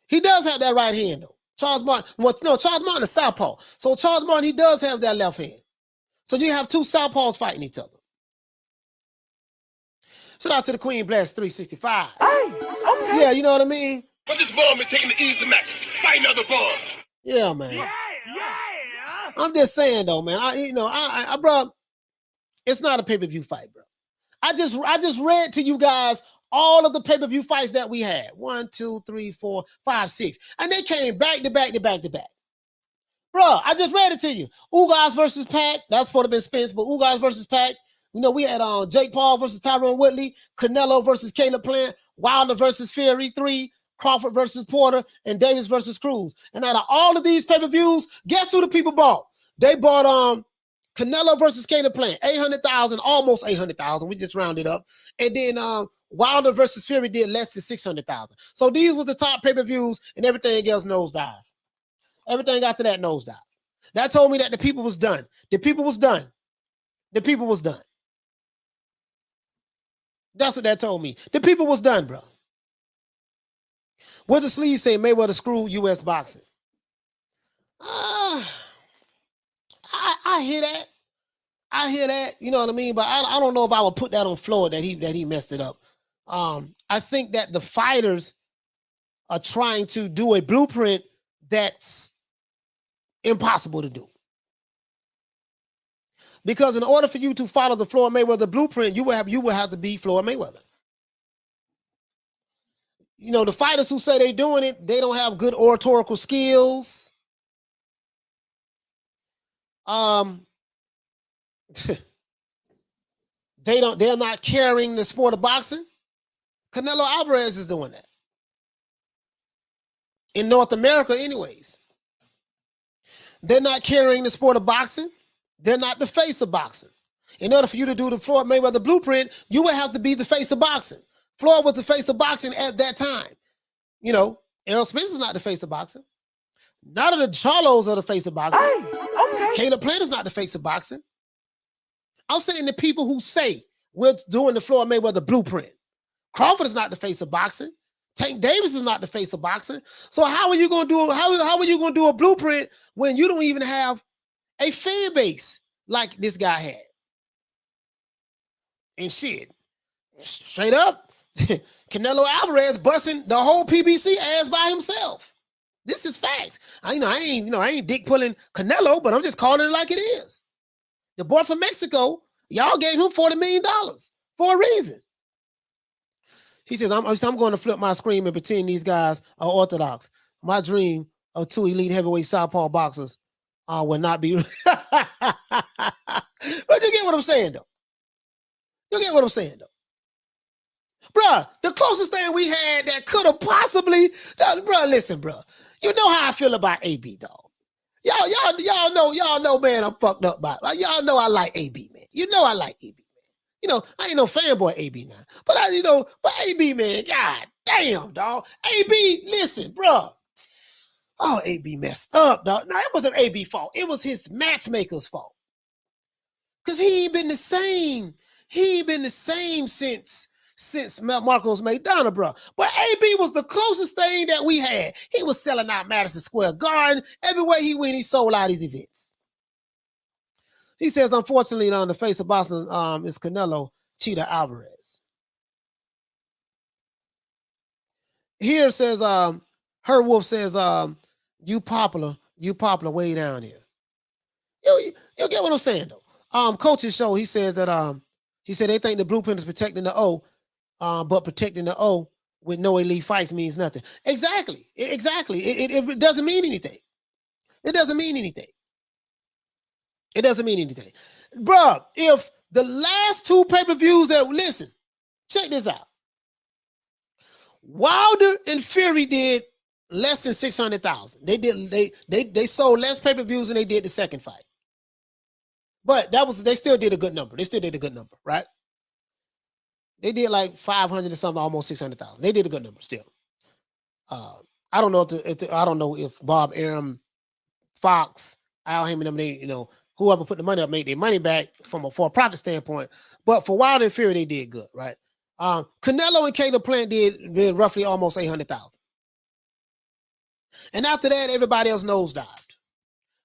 He does have that right hand though. Charles Martin. Well, no, Charles Martin is southpaw. So Charles Martin, he does have that left hand. So you have two southpaws fighting each other. Shout out to the Queen Blast 365. Hey, okay. Yeah, you know what I mean? But this ball is taking the easy matches, fighting other balls. Yeah, man. Yeah. I'm just saying though, man. Bro, it's not a pay-per-view fight, bro. I just read to you guys all of the pay-per-view fights that we had. 1, 2, 3, 4, 5, 6. And they came back to back to back to back. Bro, I just read it to you. Ugas versus Pac. That's supposed to be Spence, but Ugas versus Pac. You know, we had Jake Paul versus Tyrone Woodley, Canelo versus Caleb Plant, Wilder versus Fury 3, Crawford versus Porter, and Davis versus Cruz. And out of all of these pay-per-views, guess who the people bought? They bought Canelo versus Caleb Plant, 800,000, almost 800,000. We just rounded up. And then Wilder versus Fury did less than 600,000. So these was the top pay-per-views, and everything else nosedive. Everything after that nosedive. That told me that the people was done. The people was done. The people was done. That's what that told me. The people was done, bro. What the sleeve say? Mayweather screwed U.S. boxing. I hear that. I hear that. You know what I mean? But I don't know if I would put that on Floyd that he messed it up. I think that the fighters are trying to do a blueprint that's impossible to do. Because in order for you to follow the Floyd Mayweather blueprint, you would have to be Floyd Mayweather. You know, the fighters who say they're doing it, they don't have good oratorical skills. They're not carrying the sport of boxing. Canelo Alvarez is doing that. In North America, anyways. They're not carrying the sport of boxing. They're not the face of boxing. In order for you to do the Floyd Mayweather blueprint, you would have to be the face of boxing. Floyd was the face of boxing at that time. You know, Errol Spence is not the face of boxing. None of the Charlos are the face of boxing. Hey, okay. Caleb Plant is not the face of boxing. I'm saying the people who say we're doing the Floyd Mayweather blueprint. Crawford is not the face of boxing. Tank Davis is not the face of boxing. So how are you going to do? How are you going to do a blueprint when you don't even have a fan base like this guy had? And shit, straight up, Canelo Alvarez busting the whole PBC ass by himself. This is facts. I ain't dick pulling Canelo, but I'm just calling it like it is. The boy from Mexico, y'all gave him $40 million for a reason. He says, I'm going to flip my screen and pretend these guys are orthodox. My dream of 2 elite heavyweight southpaw boxers will not be. But you get what I'm saying, though. You get what I'm saying, though. Bruh, the closest thing we had that could have possibly, bruh, listen, bruh. You know how I feel about AB, dog. Y'all know, man, I'm fucked up by it. Y'all know I like AB, man. You know I like AB, man. You know, I ain't no fanboy AB now. But but AB, man, god damn, dog. AB, listen, bruh. Oh, AB messed up, dog. Now, it wasn't AB's fault. It was his matchmaker's fault. Because he ain't been the same. He ain't been the same since Marcos Maidana, bro. But AB was the closest thing that we had. He was selling out Madison Square Garden. Everywhere he went, he sold out his events. He says, unfortunately, on the face of boxing is Canelo Cheetah Alvarez. Here says, Her Wolf says, you popular way down here. You get what I'm saying, though. Coach's show, he says that he said they think the blueprint is protecting the O, but protecting the O with no elite fights means nothing. Exactly. It doesn't mean anything. It doesn't mean anything. It doesn't mean anything. Bruh, if the last 2 pay-per-views listen, check this out. Wilder and Fury did less than 600,000. They sold less pay-per-views than they did the second fight. But they still did a good number. They still did a good number, right? They did like 500 or something, almost 600,000. They did a good number still. I don't know if Bob Arum, Fox, Al Heyman, whoever put the money up made their money back for a profit standpoint. But for Wilder and Fury, they did good, right? Canelo and Caleb Plant did roughly almost 800,000. And after that, everybody else nosedived.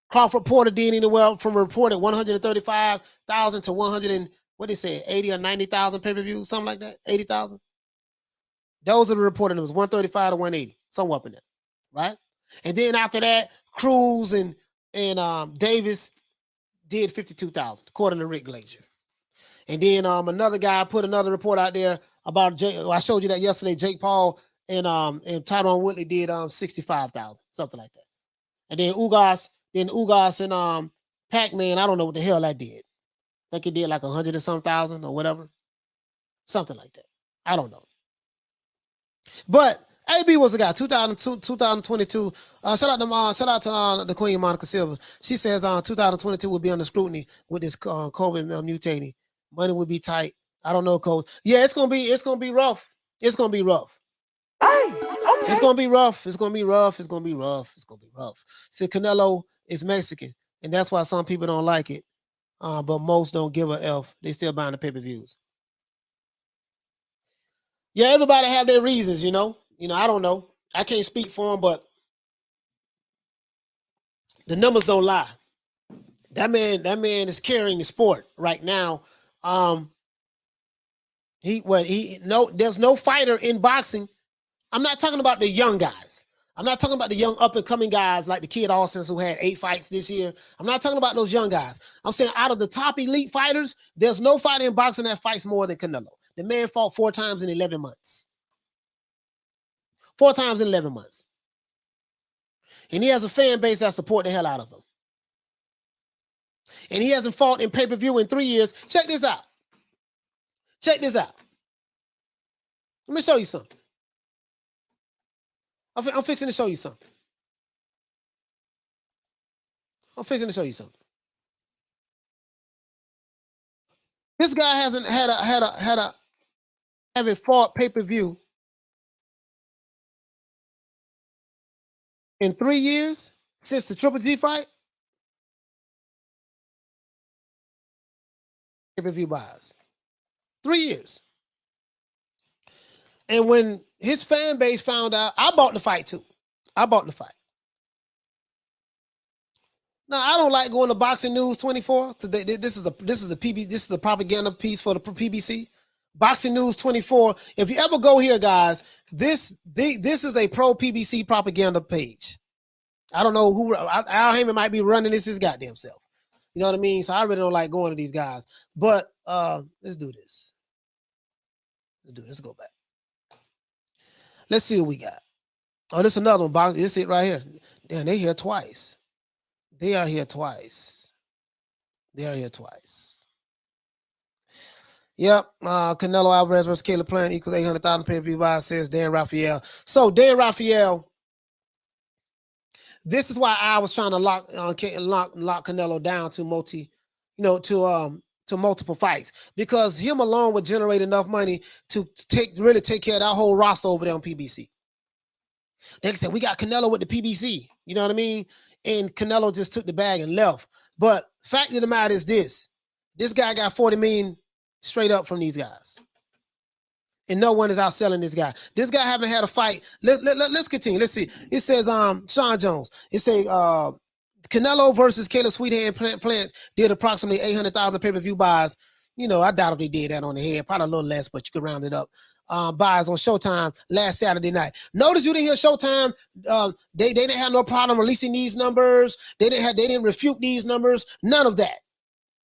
Crawford Porter did anywhere from reported 135,000 to 100 and what they say, 80 or 90,000 pay-per-views, something like that, 80,000. Those are the reported. It was 135 to 180, somewhere up in there, right? And then after that, Cruz and Davis did 52,000, according to Rick Glazier. And then another guy put another report out there about I showed you that yesterday. Jake Paul and Tyron Woodley did 65,000, something like that. And then Ugas and Pac-Man, I don't know what the hell that did. I think it did like 100 or some thousand or whatever, something like that. I don't know. But AB was a guy. 2022. Shout out to the Queen Monica Silva. She says 2022 will be under scrutiny with this COVID mutating. Money will be tight. I don't know, Coach. Yeah, it's gonna be rough. It's gonna be rough. It's gonna be rough. It's gonna be rough. It's gonna be rough. It's gonna be rough. See, Canelo is Mexican, and that's why some people don't like it. But most don't give a F. They still buying the pay-per-views. Yeah, everybody have their reasons, you know. I don't know. I can't speak for them, but the numbers don't lie. That man is carrying the sport right now. There's no fighter in boxing. I'm not talking about the young guys. I'm not talking about the young up-and-coming guys like the kid Austin who had 8 fights this year. I'm not talking about those young guys. I'm saying out of the top elite fighters, there's no fighter in boxing that fights more than Canelo. The man fought 4 times in 11 months. 4 times in 11 months. And he has a fan base that support the hell out of him. And he hasn't fought in pay-per-view in 3 years. Check this out. Check this out. Let me show you something. I'm fixing to show you something. This guy hasn't haven't fought pay-per-view in 3 years since the Triple G fight. Pay-per-view buys. 3 years. And when his fan base found out, I bought the fight too. I bought the fight. Now, I don't like going to Boxing News 24. This is the propaganda piece for the PBC. Boxing News 24. If you ever go here, guys, this is a pro PBC propaganda page. I don't know who Al Heyman might be running this his goddamn self. You know what I mean? So I really don't like going to these guys. But let's do this. Let's go back. Let's see what we got. Oh, this is another one. This is it right here. Damn, they here twice. They are here twice. Yep. Canelo Alvarez versus Caleb Plant equals 800,000 pay-per-view buys, says Dan Raphael. So Dan Raphael, this is why I was trying to lock Canelo down to multiple fights, because him alone would generate enough money to really take care of that whole roster over there on PBC. They said, we got Canelo with the PBC. You know what I mean? And Canelo just took the bag and left. But fact of the matter is this guy got 40 million straight up from these guys. And no one is outselling this guy. This guy haven't had a fight. Let's continue. Let's see. It says Sean Jones. It says Canelo versus Caleb Sweethead Plant did approximately 800,000 pay-per-view buys. You know, I doubt if they did that on the head. Probably a little less, but you could round it up. Buys on Showtime last Saturday night. Notice you didn't hear Showtime. They didn't have no problem releasing these numbers. They didn't refute these numbers. None of that.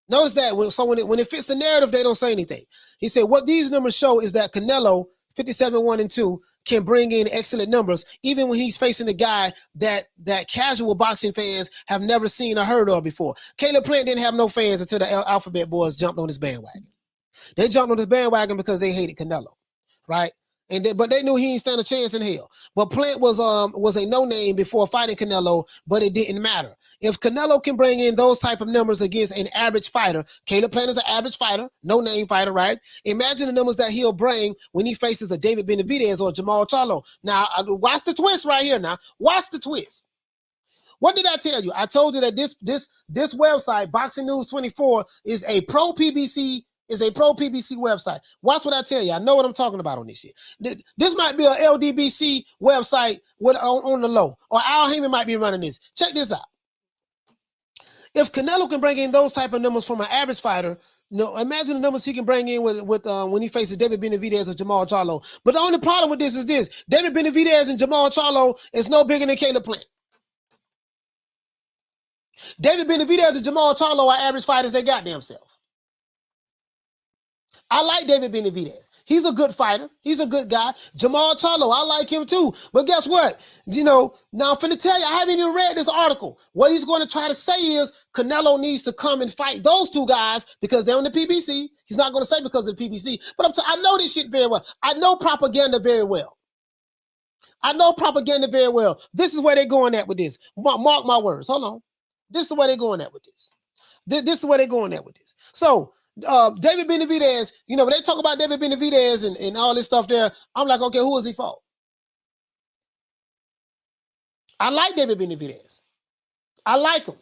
Notice that when it fits the narrative, they don't say anything. He said what these numbers show is that Canelo 57-1-2 can bring in excellent numbers, even when he's facing a guy that casual boxing fans have never seen or heard of before. Caleb Plant didn't have no fans until the Alphabet Boys jumped on his bandwagon. They jumped on his bandwagon because they hated Canelo, right? But they knew he didn't stand a chance in hell. But Plant was a no-name before fighting Canelo, but it didn't matter. If Canelo can bring in those type of numbers against an average fighter, Caleb Plant is an average fighter, no-name fighter, right? Imagine the numbers that he'll bring when he faces a David Benavidez or Jamal Charlo. Now, watch the twist right here now. Watch the twist. What did I tell you? I told you that this website, Boxing News 24, is a pro PBC is a pro PBC website. Watch what I tell you. I know what I'm talking about on this shit. This might be a LDBC website on the low, or Al Heyman might be running this. Check this out. If Canelo can bring in those type of numbers from an average fighter, imagine the numbers he can bring in with when he faces David Benavidez or Jamal Charlo. But the only problem with this is this: David Benavidez and Jamal Charlo is no bigger than Caleb Plant. David Benavidez and Jamal Charlo are average fighters. They goddamn self. I like David Benavidez. He's a good fighter. He's a good guy. Jamal Charlo, I like him too. But guess what? Now I'm finna tell you, I haven't even read this article. What he's going to try to say is Canelo needs to come and fight those two guys because they're on the PBC. He's not going to say because of the PBC. But I know this shit very well. I know propaganda very well. This is where they're going at with this. Mark my words. Hold on. This is where they're going at with this. This is where they're going at with this. So, David Benavidez, when they talk about David Benavidez and all this stuff there, I'm like, okay, who is he for? I like David Benavidez. I like him.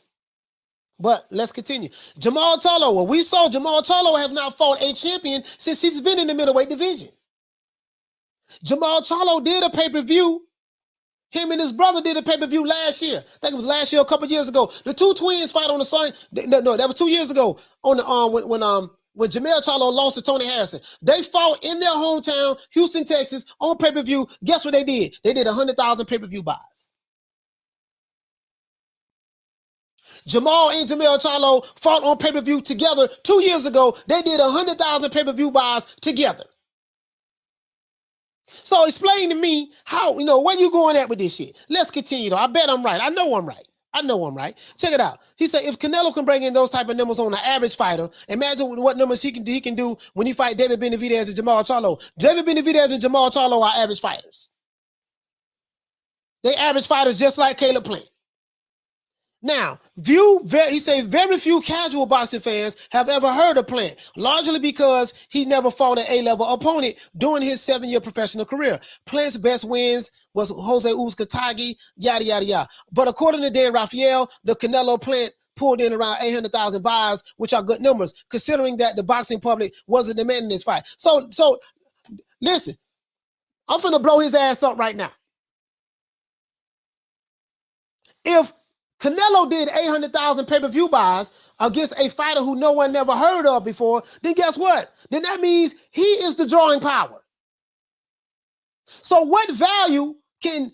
But let's continue. Jamal Charlo, well, we saw Jamal Charlo has not fought a champion since he's been in the middleweight division. Jamal Charlo did a pay-per-view. Him and his brother did a pay-per-view last year. I think it was last year, a couple years ago. The two twins fight on the same. No, that was 2 years ago. On the when Jamel Charlo lost to Tony Harrison, they fought in their hometown, Houston, Texas, on pay-per-view. Guess what they did? They did 100,000 pay-per-view buys. Jamal and Jamel Charlo fought on pay-per-view together 2 years ago. They did 100,000 pay-per-view buys together. So explain to me how, where you going at with this shit. Let's continue though. I bet I'm right. I know I'm right. Check it out. He said if Canelo can bring in those type of numbers on an average fighter, imagine what numbers he can do when he fight David Benavidez and Jamal Charlo. David Benavidez and Jamal Charlo are average fighters. They average fighters just like Caleb Plant. Now, he said very few casual boxing fans have ever heard of Plant, largely because he never fought an A-level opponent during his 7-year professional career. Plant's best wins was Jose Uzcategui, yada, yada, yada. But according to Dan Rafael, the Canelo Plant pulled in around 800,000 buys, which are good numbers, considering that the boxing public wasn't demanding this fight. So listen, I'm finna blow his ass up right now. If Canelo did 800,000 pay-per-view buys against a fighter who no one never heard of before, then guess what? Then that means he is the drawing power. So what value would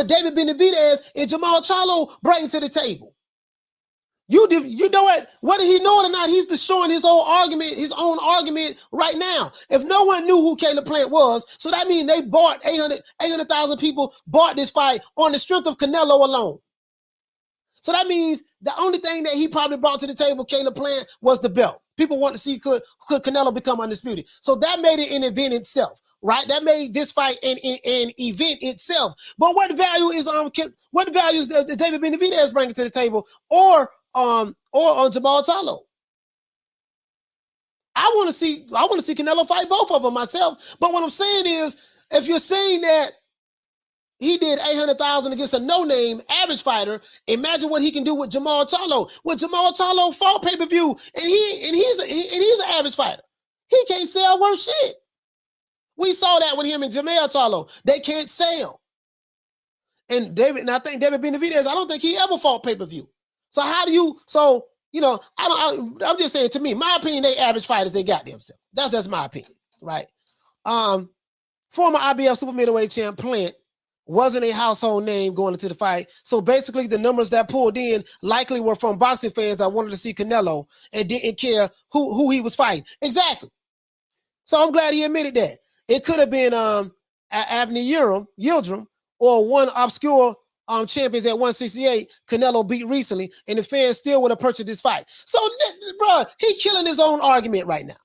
David Benavidez and Jamal Charlo bring to the table? You know what? Whether he know it or not, he's destroying his own argument right now. If no one knew who Caleb Plant was, so that means they bought 800,000 people bought this fight on the strength of Canelo alone. So that means the only thing that he probably brought to the table, Caleb Plant, was the belt. People want to see could Canelo become undisputed. So that made it an event itself, right? That made this fight an event itself. But what value is David Benavidez bringing to the table, or on Jamal Charlo? I want to see Canelo fight both of them myself. But what I'm saying is, if you're saying that he did 800,000 against a no-name average fighter, imagine what he can do with Jamal Charlo. With Jamal Charlo fought pay-per-view, and he's an average fighter. He can't sell worth shit. We saw that with him and Jamel Charlo. They can't sell. And I think David Benavidez, I don't think he ever fought pay-per-view. So I'm just saying, to me, my opinion, they average fighters, they got themselves. That's my opinion, right? Former IBF super middleweight champ Plant wasn't a household name going into the fight. So basically the numbers that pulled in likely were from boxing fans that wanted to see Canelo and didn't care who he was fighting. Exactly. So I'm glad he admitted that. It could have been Avni Yildirim or one obscure champions at 168 Canelo beat recently, and the fans still would have purchased this fight. So, bro, he killing his own argument right now.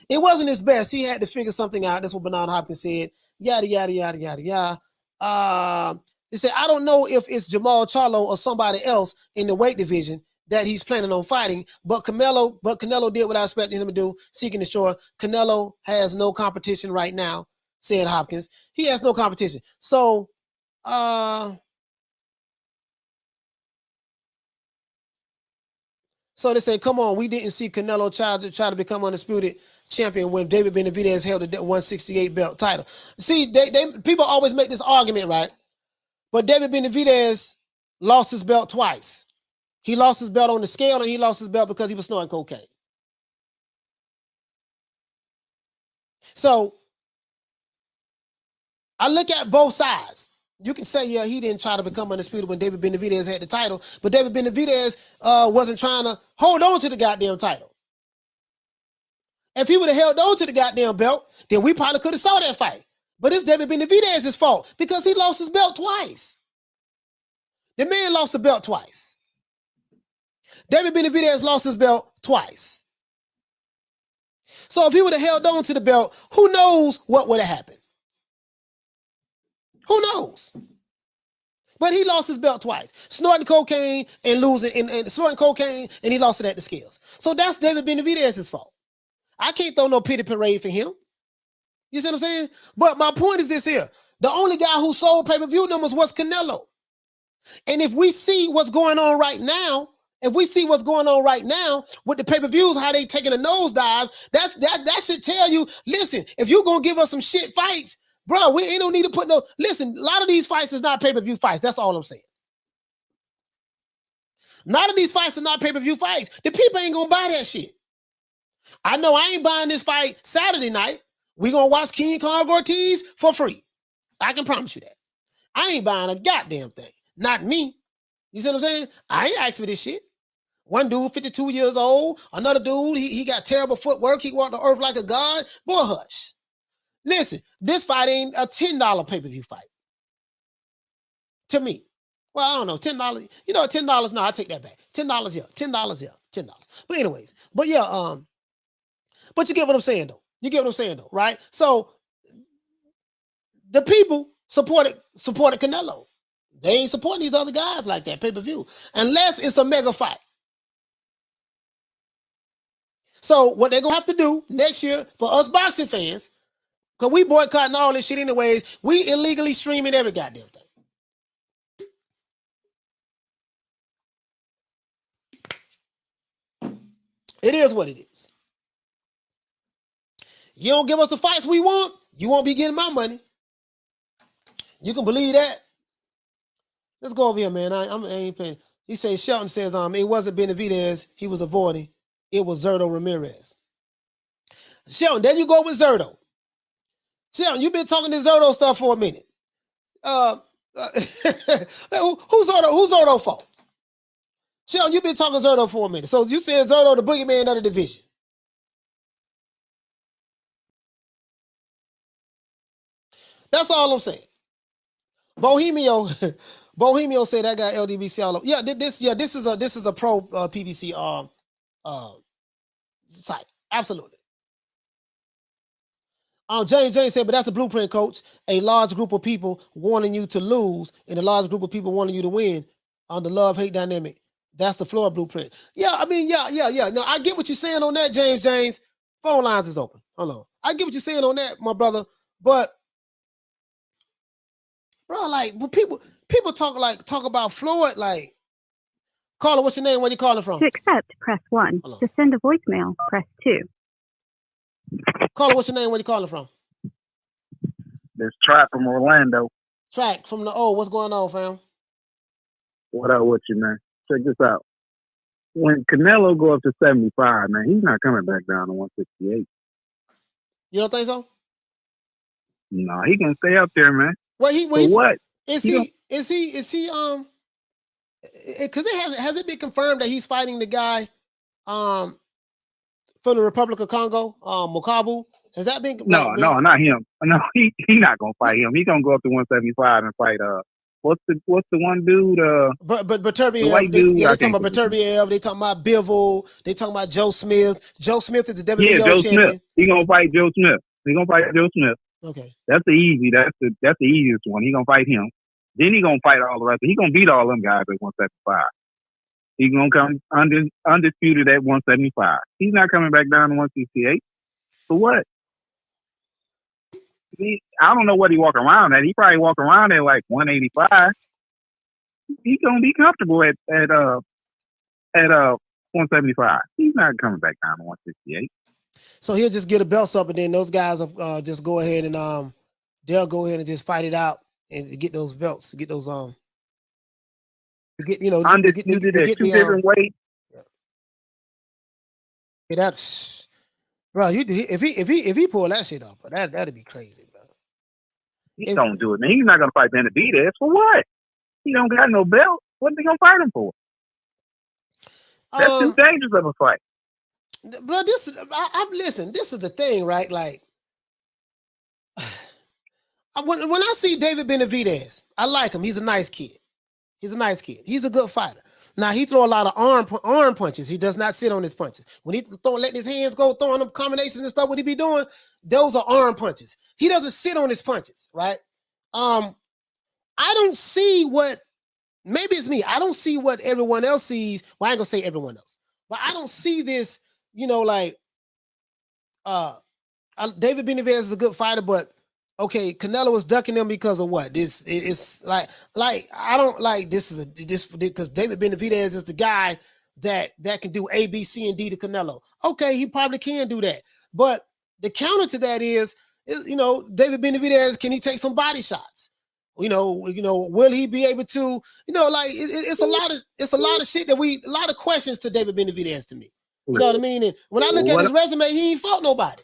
It wasn't his best. He had to figure something out. That's what Bernard Hopkins said. Yada, yada, yada, yada, yada. He said, I don't know if it's Jamal Charlo or somebody else in the weight division that he's planning on fighting, but Canelo did what I expected him to do, seeking the shore. Canelo has no competition right now, said Hopkins. He has no competition. So, So they say, come on, we didn't see Canelo try to become undisputed champion when David Benavidez held the 168 belt title. See, they people always make this argument, right? But David Benavidez lost his belt twice. He lost his belt on the scale, and he lost his belt because he was snorting cocaine. So I look at both sides. You can say, yeah, he didn't try to become undisputed when David Benavidez had the title, but David Benavidez wasn't trying to hold on to the goddamn title. If he would have held on to the goddamn belt, then we probably could have saw that fight. But it's David Benavidez's fault because he lost his belt twice. The man lost the belt twice. David Benavidez lost his belt twice. So if he would have held on to the belt, who knows what would have happened? Who knows? But he lost his belt twice. Snorting cocaine and losing, and snorting cocaine, and he lost it at the scales. So that's David Benavidez's fault. I can't throw no pity parade for him. You see what I'm saying? But my point is this here. The only guy who sold pay-per-view numbers was Canelo. And if we see what's going on right now, with the pay-per-views, how they taking a nosedive, that should tell you, listen, if you're going to give us some shit fights, bro, we ain't don't need to put no, listen, a lot of these fights is not pay-per-view fights. That's all I'm saying. A lot of these fights are not pay-per-view fights. The people ain't going to buy that shit. I know I ain't buying this fight Saturday night. We going to watch King Kong Ortiz for free. I can promise you that. I ain't buying a goddamn thing. Not me. You see what I'm saying? I ain't asked for this shit. One dude, 52 years old. Another dude, he got terrible footwork. He walked the earth like a god. Boy, hush. Listen, this fight ain't a $10 pay-per-view fight. To me. Well, I don't know, $10. You know, $10, no, I take that back. $10, yeah. $10, yeah. $10. But anyways, but yeah, but you get what I'm saying, though. You get what I'm saying, though, right? So the people supported Canelo. They ain't supporting these other guys like that, pay-per-view, unless it's a mega fight. So what they're going to have to do next year for us boxing fans, because we boycotting all this shit anyways, we illegally streaming every goddamn thing. It is what it is. You don't give us the fights we want, you won't be getting my money. You can believe that. Let's go over here, man. I ain't paying. He says, Shelton says, it wasn't Benavidez he was avoiding. It was Zurdo Ramirez. Shelton, there you go with Zurdo. Shelton, you've been talking this Zurdo stuff for a minute. Who's Zurdo for? Shelton, you've been talking Zurdo for a minute. So you said Zurdo the Boogie Man of the division. That's all I'm saying. Bohemio said that guy LDBC all over. Yeah, this is a pro PBC site. Absolutely. James said, but that's a blueprint, coach. A large group of people wanting you to lose and a large group of people wanting you to win on the love-hate dynamic. That's the floor blueprint. Yeah, I mean, yeah. No, I get what you're saying on that, James. Phone lines is open. Hold on. I get what you're saying on that, my brother. But bro, like when people talk about Floyd, like, caller, what's your name? Where you calling from? To accept, press 1. To send a voicemail, press 2. Caller, what's your name? Where you calling from? This Track from Orlando. Track from the what's going on, fam? What up with you, man? Check this out. When Canelo go up to 75, man, he's not coming back down to 168. You don't think so? No, he gonna stay up there, man. What what? Is he because has it been confirmed that he's fighting the guy from the Republic of Congo, Mokabu? Has that been No, not him. No, he not gonna fight him. He's gonna go up to 175 and fight what's the one dude? But Beterbiev, white dude. they talking about Beterbiev, they talking about Bivol, they talking about Joe Smith. Joe Smith is the WBO Joe champion. Smith. He gonna fight Joe Smith. Okay. That's the easiest one. He gonna fight him. Then he gonna fight all the rest. He gonna beat all them guys at 175. He gonna come undisputed at 175. He's not coming back down to 168. For what? I don't know what he walk around at. He probably walk around at like 185. He's gonna be comfortable at 175. He's not coming back down to 168. So he'll just get the belts up, and then those guys will just go ahead and they'll go ahead and just fight it out and get those belts, to get those to get undisputed at two different weights. Yeah, that's bro. If he pull that shit off, that'd be crazy, bro. He don't do it, man. He's not gonna fight Benavidez for what? He don't got no belt. What are they gonna fight him for? That's too dangerous of a fight. Bro, listen. This is the thing, right? Like, when I see David Benavidez, I like him. He's a nice kid. He's a good fighter. Now he throw a lot of arm punches. He does not sit on his punches. When he letting his hands go, throwing them combinations and stuff, what he be doing? Those are arm punches. He doesn't sit on his punches, right? I don't see what. Maybe it's me. I don't see what everyone else sees. Well, I ain't gonna say everyone else, but I don't see this. Like, David Benavidez is a good fighter, but okay, Canelo is ducking him because of what? It's like I don't like this because David Benavidez is the guy that can do A, B, C, and D to Canelo. Okay, he probably can do that, but the counter to that is David Benavidez, can he take some body shots? Will he be able to? It's a lot of shit a lot of questions to David Benavidez to me. You know what I mean? And when I look at his resume, he ain't fought nobody.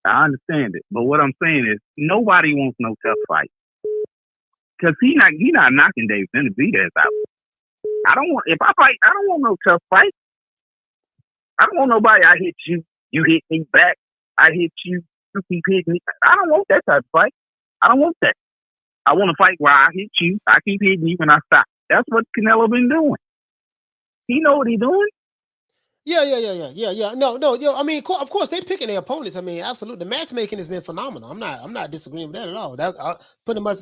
I understand it, but what I'm saying is nobody wants no tough fight because he not knocking Dave Benavidez out. I don't want no tough fight. I don't want nobody. I hit you, you hit me back. I hit you, you keep hitting me. I don't want that type of fight. I don't want that. I want to fight where I hit you, I keep hitting you, and I stop. That's what Canelo been doing. He know what he's doing. Yeah. No. I mean, of course, they picking their opponents. I mean, absolutely. The matchmaking has been phenomenal. I'm not disagreeing with that at all. That's pretty much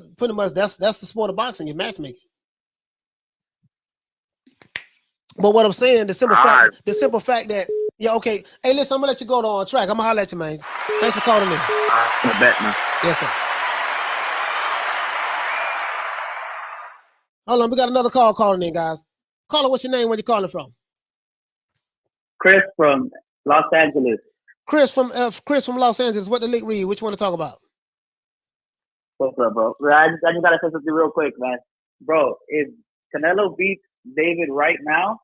that's the sport of boxing is matchmaking. But what I'm saying, the simple fact that okay. Hey, listen, I'm gonna let you go on track. I'm gonna holler at you, man. Thanks for calling in. I'm back, man. Yes, sir. Hold on, we got another call calling in, guys. Caller, what's your name? Where you calling from? Chris from Los Angeles. Chris from Los Angeles. What the league read? Which one to talk about? What's up, bro? I just gotta say something real quick, man. Bro, if Canelo beats David right now,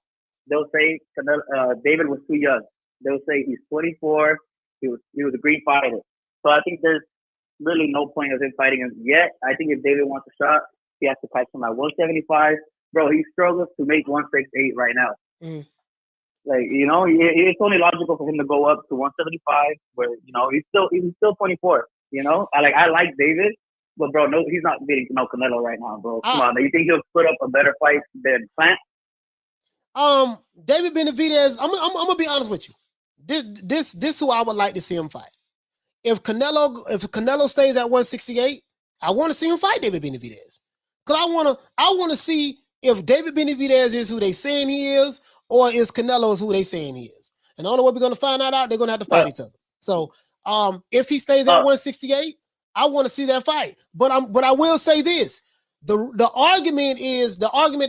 they'll say David was too young. They'll say he's 24. He was a green fighter. So I think there's really no point of him fighting him yet. I think if David wants a shot, he has to catch him at 175. Bro, he struggles to make 168 right now. Mm. Like, it's only logical for him to go up to 175, where he's still 24. I like David, but bro, no, he's not beating Canelo right now, bro. Come on, you think he'll put up a better fight than Plant? David Benavidez, I'm gonna be honest with you. This who I would like to see him fight. If Canelo stays at 168, I want to see him fight David Benavidez. Because I wanna see if David Benavidez is who they saying he is, or is Canelo who they saying he is. And the only way we're gonna find that out, they're gonna have to fight each other. So if he stays at 168, I want to see that fight. But I will say this: the argument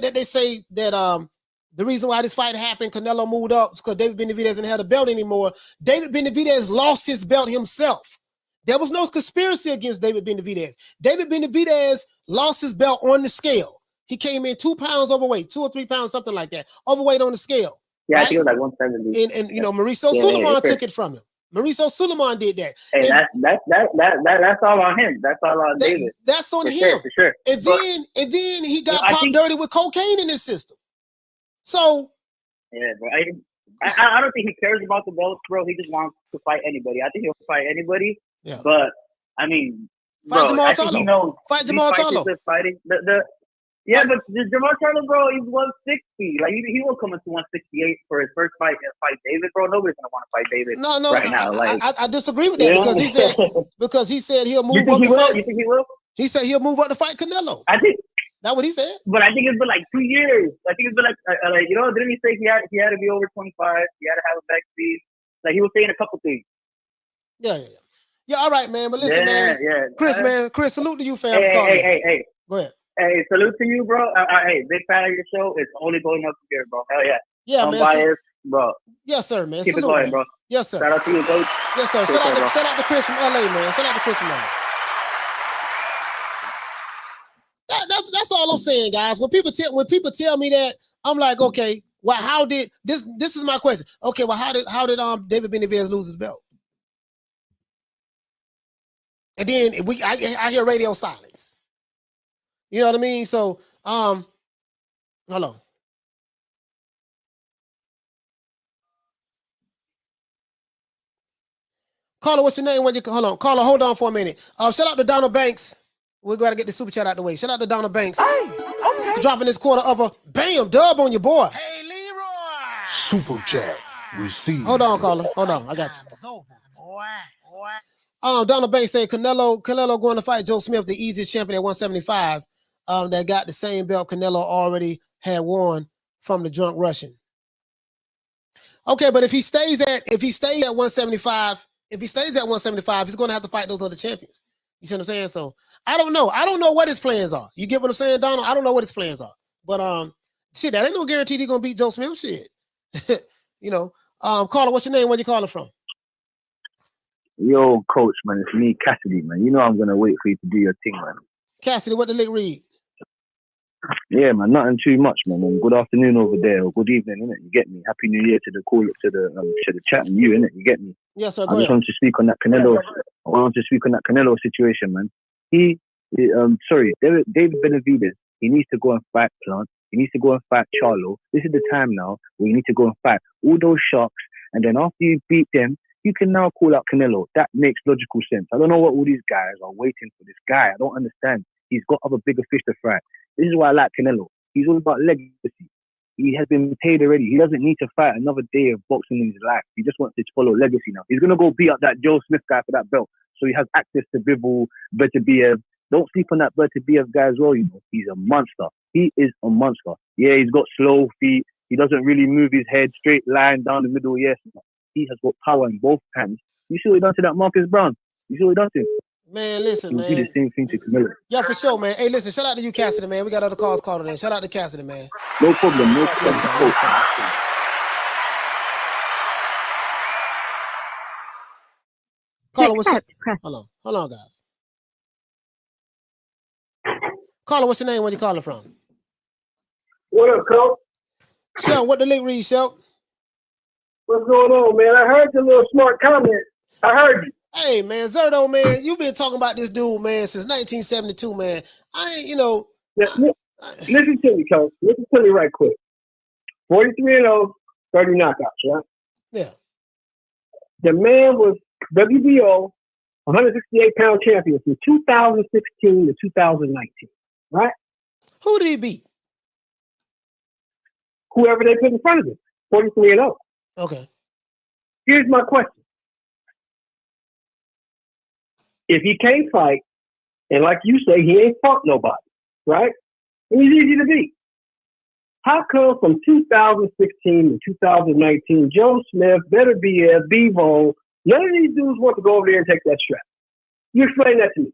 that they say that the reason why this fight happened, Canelo moved up because David Benavidez doesn't have the belt anymore. David Benavidez lost his belt himself. There was no conspiracy against David Benavidez. David Benavidez lost his belt on the scale. He came in 2 pounds overweight, 2 or 3 pounds, something like that, overweight on the scale. Yeah, right? I think it was like 170. And Mauricio Suleiman took it from him. Mauricio Suleiman did that. Hey, that's all on him. That's all on David. That's on him. Sure, for sure. And then he got popped dirty with cocaine in his system. So yeah, bro. I don't think he cares about the belts, bro. He just wants to fight anybody. I think he'll fight anybody. Yeah. But I mean, fight bro, Jamal I think he knows fight Jamal Charlo. Fighting yeah, but Jamal Charlo, bro, he's 160. Like he will come into 168 for his first fight and fight David, bro. Nobody's gonna want to fight David. No, right now. Like I disagree with that because he said he'll move up. You think he will? He said he'll move up to fight Canelo. I think that's what he said. But I think it's been like 2 years. I think it's been like didn't he say he had to be over 25? He had to have a back speed. Like he was saying a couple things. Yeah. All right, man. But listen, man. Chris, salute to you, fam. Hey. Go ahead. Hey, salute to you, bro. Hey, big fan of your show. It's only going up from here, bro. Hell yeah. Yeah, man. Unbiased, bro. Yes, sir, man. Keep Salute, it going, man. bro. Yes, sir. Shout out to you, coach. Yes, sir. Take care, bro. Shout out to Chris from LA, man. Shout out to Chris from LA. That's all I'm saying, guys. When people tell me that, I'm like, okay, well, how did this is my question. Okay, well, how did David Benavidez lose his belt? And then I hear radio silence. You know what I mean? So hold on. Carla, what's your name? Hold on, Carla, hold on for a minute. Shout out to Donald Banks. We're going to get the super chat out the way. Shout out to Donald Banks. Hey, okay. For dropping this quarter of a bam dub on your boy. Hey, Leroy. Super chat received. Hold on, Carla. Hold on. I got you. Donald Banks saying Canelo going to fight Joe Smith, the easiest champion at 175. That got the same belt Canelo already had won from the drunk Russian. Okay, but if he stays at 175, he's going to have to fight those other champions. You see what I'm saying? So I don't know. I don't know what his plans are. You get what I'm saying, Donald? I don't know what his plans are. But shit, that ain't no guarantee he's gonna beat Joe Smith. Shit. You know. Carla, what's your name? Where you calling from? Yo, coach, man, it's me, Cassidy, man. You know I'm gonna wait for you to do your thing, man. Cassidy, what the lick read? Yeah, man, nothing too much, man. And good afternoon over there, or good evening, innit? You get me? Happy New Year to the call, to the chat, and you, innit? You get me? Yes, sir. I just wanted to speak on that Canelo. I wanted to speak on that Canelo situation, man. David Benavidez. He needs to go and fight Plant. He needs to go and fight Charlo. This is the time now where you need to go and fight all those sharks, and then after you beat them, you can now call out Canelo. That makes logical sense. I don't know what all these guys are waiting for this guy. I don't understand. He's got other bigger fish to fry. This is why I like Canelo. He's all about legacy. He has been paid already. He doesn't need to fight another day of boxing in his life. He just wants to follow legacy now. He's going to go beat up that Joe Smith guy for that belt. So he has access to Bivol, Beterbiev. Don't sleep on that Beterbiev guy as well, you know. He's a monster. He is a monster. Yeah, he's got slow feet. He doesn't really move his head straight line down the middle. Yes, he has got power in both hands. You see what he done to that Marcus Brown? You see what he done to him? Man, listen, man. He'll do the same thing to Canelo. Yeah, for sure, man. Hey, listen, shout out to you, Cassidy, man. We got other calls called in. Shout out to Cassidy, man. No problem. No problem. Yes, sir. Yes, sir. Carla, what's up? Hold on, guys. Carla, what's your name? Where you calling from? What up, coach? Shel, what the link read, Shel? What's going on, man? I heard your little smart comment. I heard you. Hey, man, Zerdo, man, you've been talking about this dude, man, since 1972, man. I ain't, you know. Listen to me, coach. Listen to me right quick. 43-0, 30 knockouts, right? Yeah. The man was WBO 168-pound champion from 2016 to 2019, right? Who did he beat? Whoever they put in front of him. 43-0. Okay. Here's my question. If he can't fight, and like you say, he ain't fought nobody, right? And he's easy to beat. How come from 2016 to 2019, Joe Smith, Beterbiev, Bivol, none of these dudes want to go over there and take that strap? You explain that to me.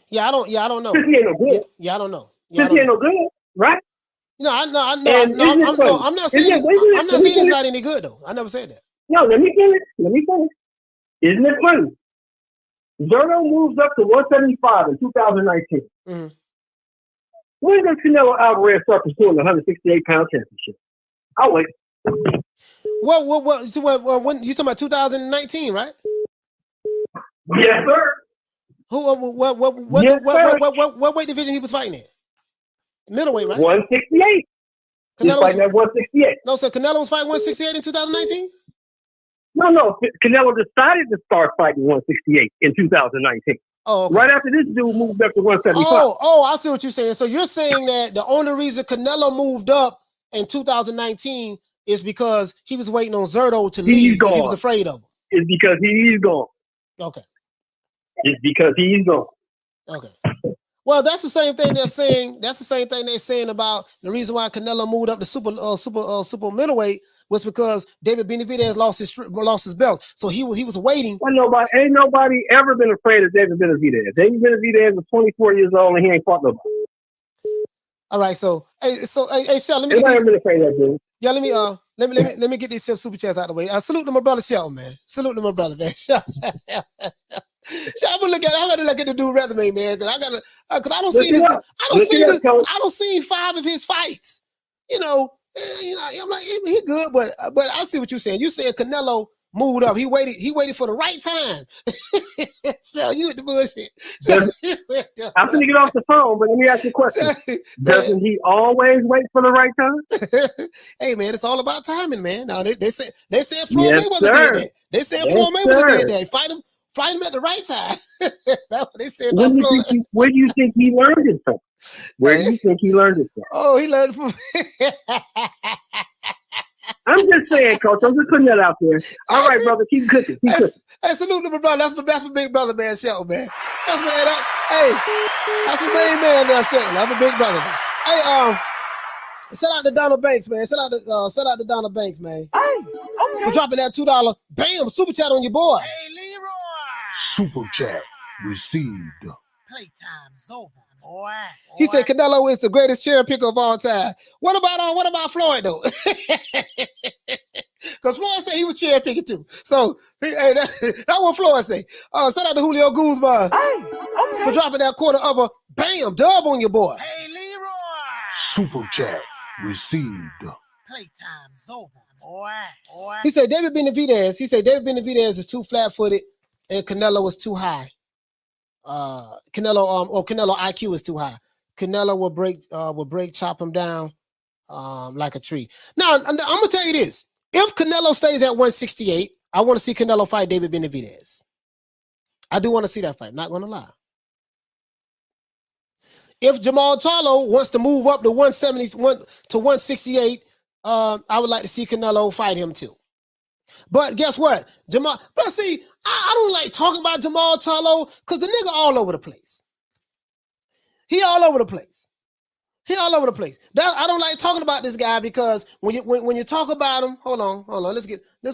Yeah, I don't know. Since he ain't no good. Yeah, I don't know. Since he ain't no good, right? No, I'm not saying he's not any good though. I never said that. No, let me finish. Isn't it funny? Zerdo moves up to 175 in 2019. Mm-hmm. When does Canelo Alvarez start pursuing the 168-pound championship? I'll wait. When you talking about 2019, right? Yes, sir. What weight division he was fighting in? Middleweight, right? 168. He was fighting at 168. No, so Canelo was fighting 168 in 2019? No. Canelo decided to start fighting 168 in 2019. Oh, okay. Right after this dude moved up to 175. Oh, I see what you're saying. So you're saying that the only reason Canelo moved up in 2019 is because he was waiting on Zerdo to leave because he was afraid of him. It's because he's gone. Okay. It's because he's gone. Okay. Well, that's the same thing they're saying. That's the same thing they're saying about the reason why Canelo moved up to super middleweight was because David Benavidez lost his belt. So he was waiting. Well, ain't nobody ever been afraid of David Benavidez. David Benavidez is 24 years old and he ain't fought nobody. All right, so hey, Shell, let me Anybody ever been afraid of that, dude? yeah, let me get these super chats out of the way. Salute to my brother Shelton, man. Salute to my brother, man. I'm gonna look at the dude resume, man, because I don't see this. I don't see 5 of his fights. I'm like he good, but I see what you're saying. You said Canelo moved up. He waited for the right time. So you with the bullshit. I'm gonna get off the phone, but let me ask you a question. Doesn't he always wait for the right time? Hey man, it's all about timing, man. Now they said Floyd Mayweather did that. They said Floyd Yes, Mayweather sir. did that. Fight him at the right time. That's what they said Where about do Floyd. you think he learned it from? Where do you think he learned it from? Oh, he learned from. I'm just saying, Coach. I'm just putting that out there. All right, brother. Keep cooking. Keep cooking. Hey, salute to my brother. That's my big brother, man. Shelton, man. That's my main man there, Shelton. I'm a big brother, man. Hey, shout out to Donald Banks, man. Shout out to Donald Banks, man. Hey, okay. For dropping that $2, bam, super chat on your boy. Hey, Leroy. Super chat received. Playtime's over, boy. He said Canelo is the greatest cherry picker of all time. What about Floyd though? Because Floyd said he was cherry picking too. So that's what Floyd say. Shout out to Julio Guzman for dropping that quarter of a bam dub on your boy. Hey, Leroy. Super chat received. Playtime's over, boy. He said David Benavidez. Is too flat-footed, and Canelo is too high. Canelo IQ is too high. Canelo will break, chop him down like a tree. Now, I'm gonna tell you this: if Canelo stays at 168, I want to see Canelo fight David Benavidez. I do want to see that fight. Not gonna lie. If Jamal Charlo wants to move up to 171 to 168, I would like to see Canelo fight him too. But guess what? I don't like talking about Jamal Charlo because the nigga all over the place. He all over the place. I don't like talking about this guy because when you talk about him, hold on. Let's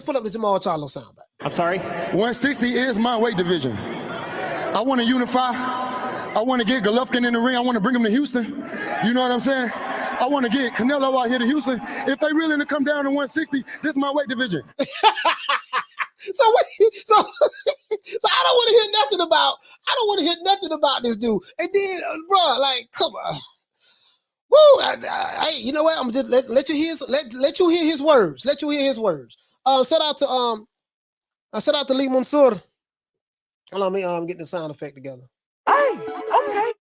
pull up the Jamal Charlo soundbite. I'm sorry? 160 is my weight division. I want to unify. I want to get Golovkin in the ring. I want to bring him to Houston. You know what I'm saying? I want to get Canelo out here to Houston. If they really to come down to 160, this is my weight division. So I don't want to hear nothing about this dude. And then, bro, like, come on. Woo! You know what? I'm just let you hear his words. Shout out to Lee Mansour. Hold on, me get the sound effect together. Hey, okay.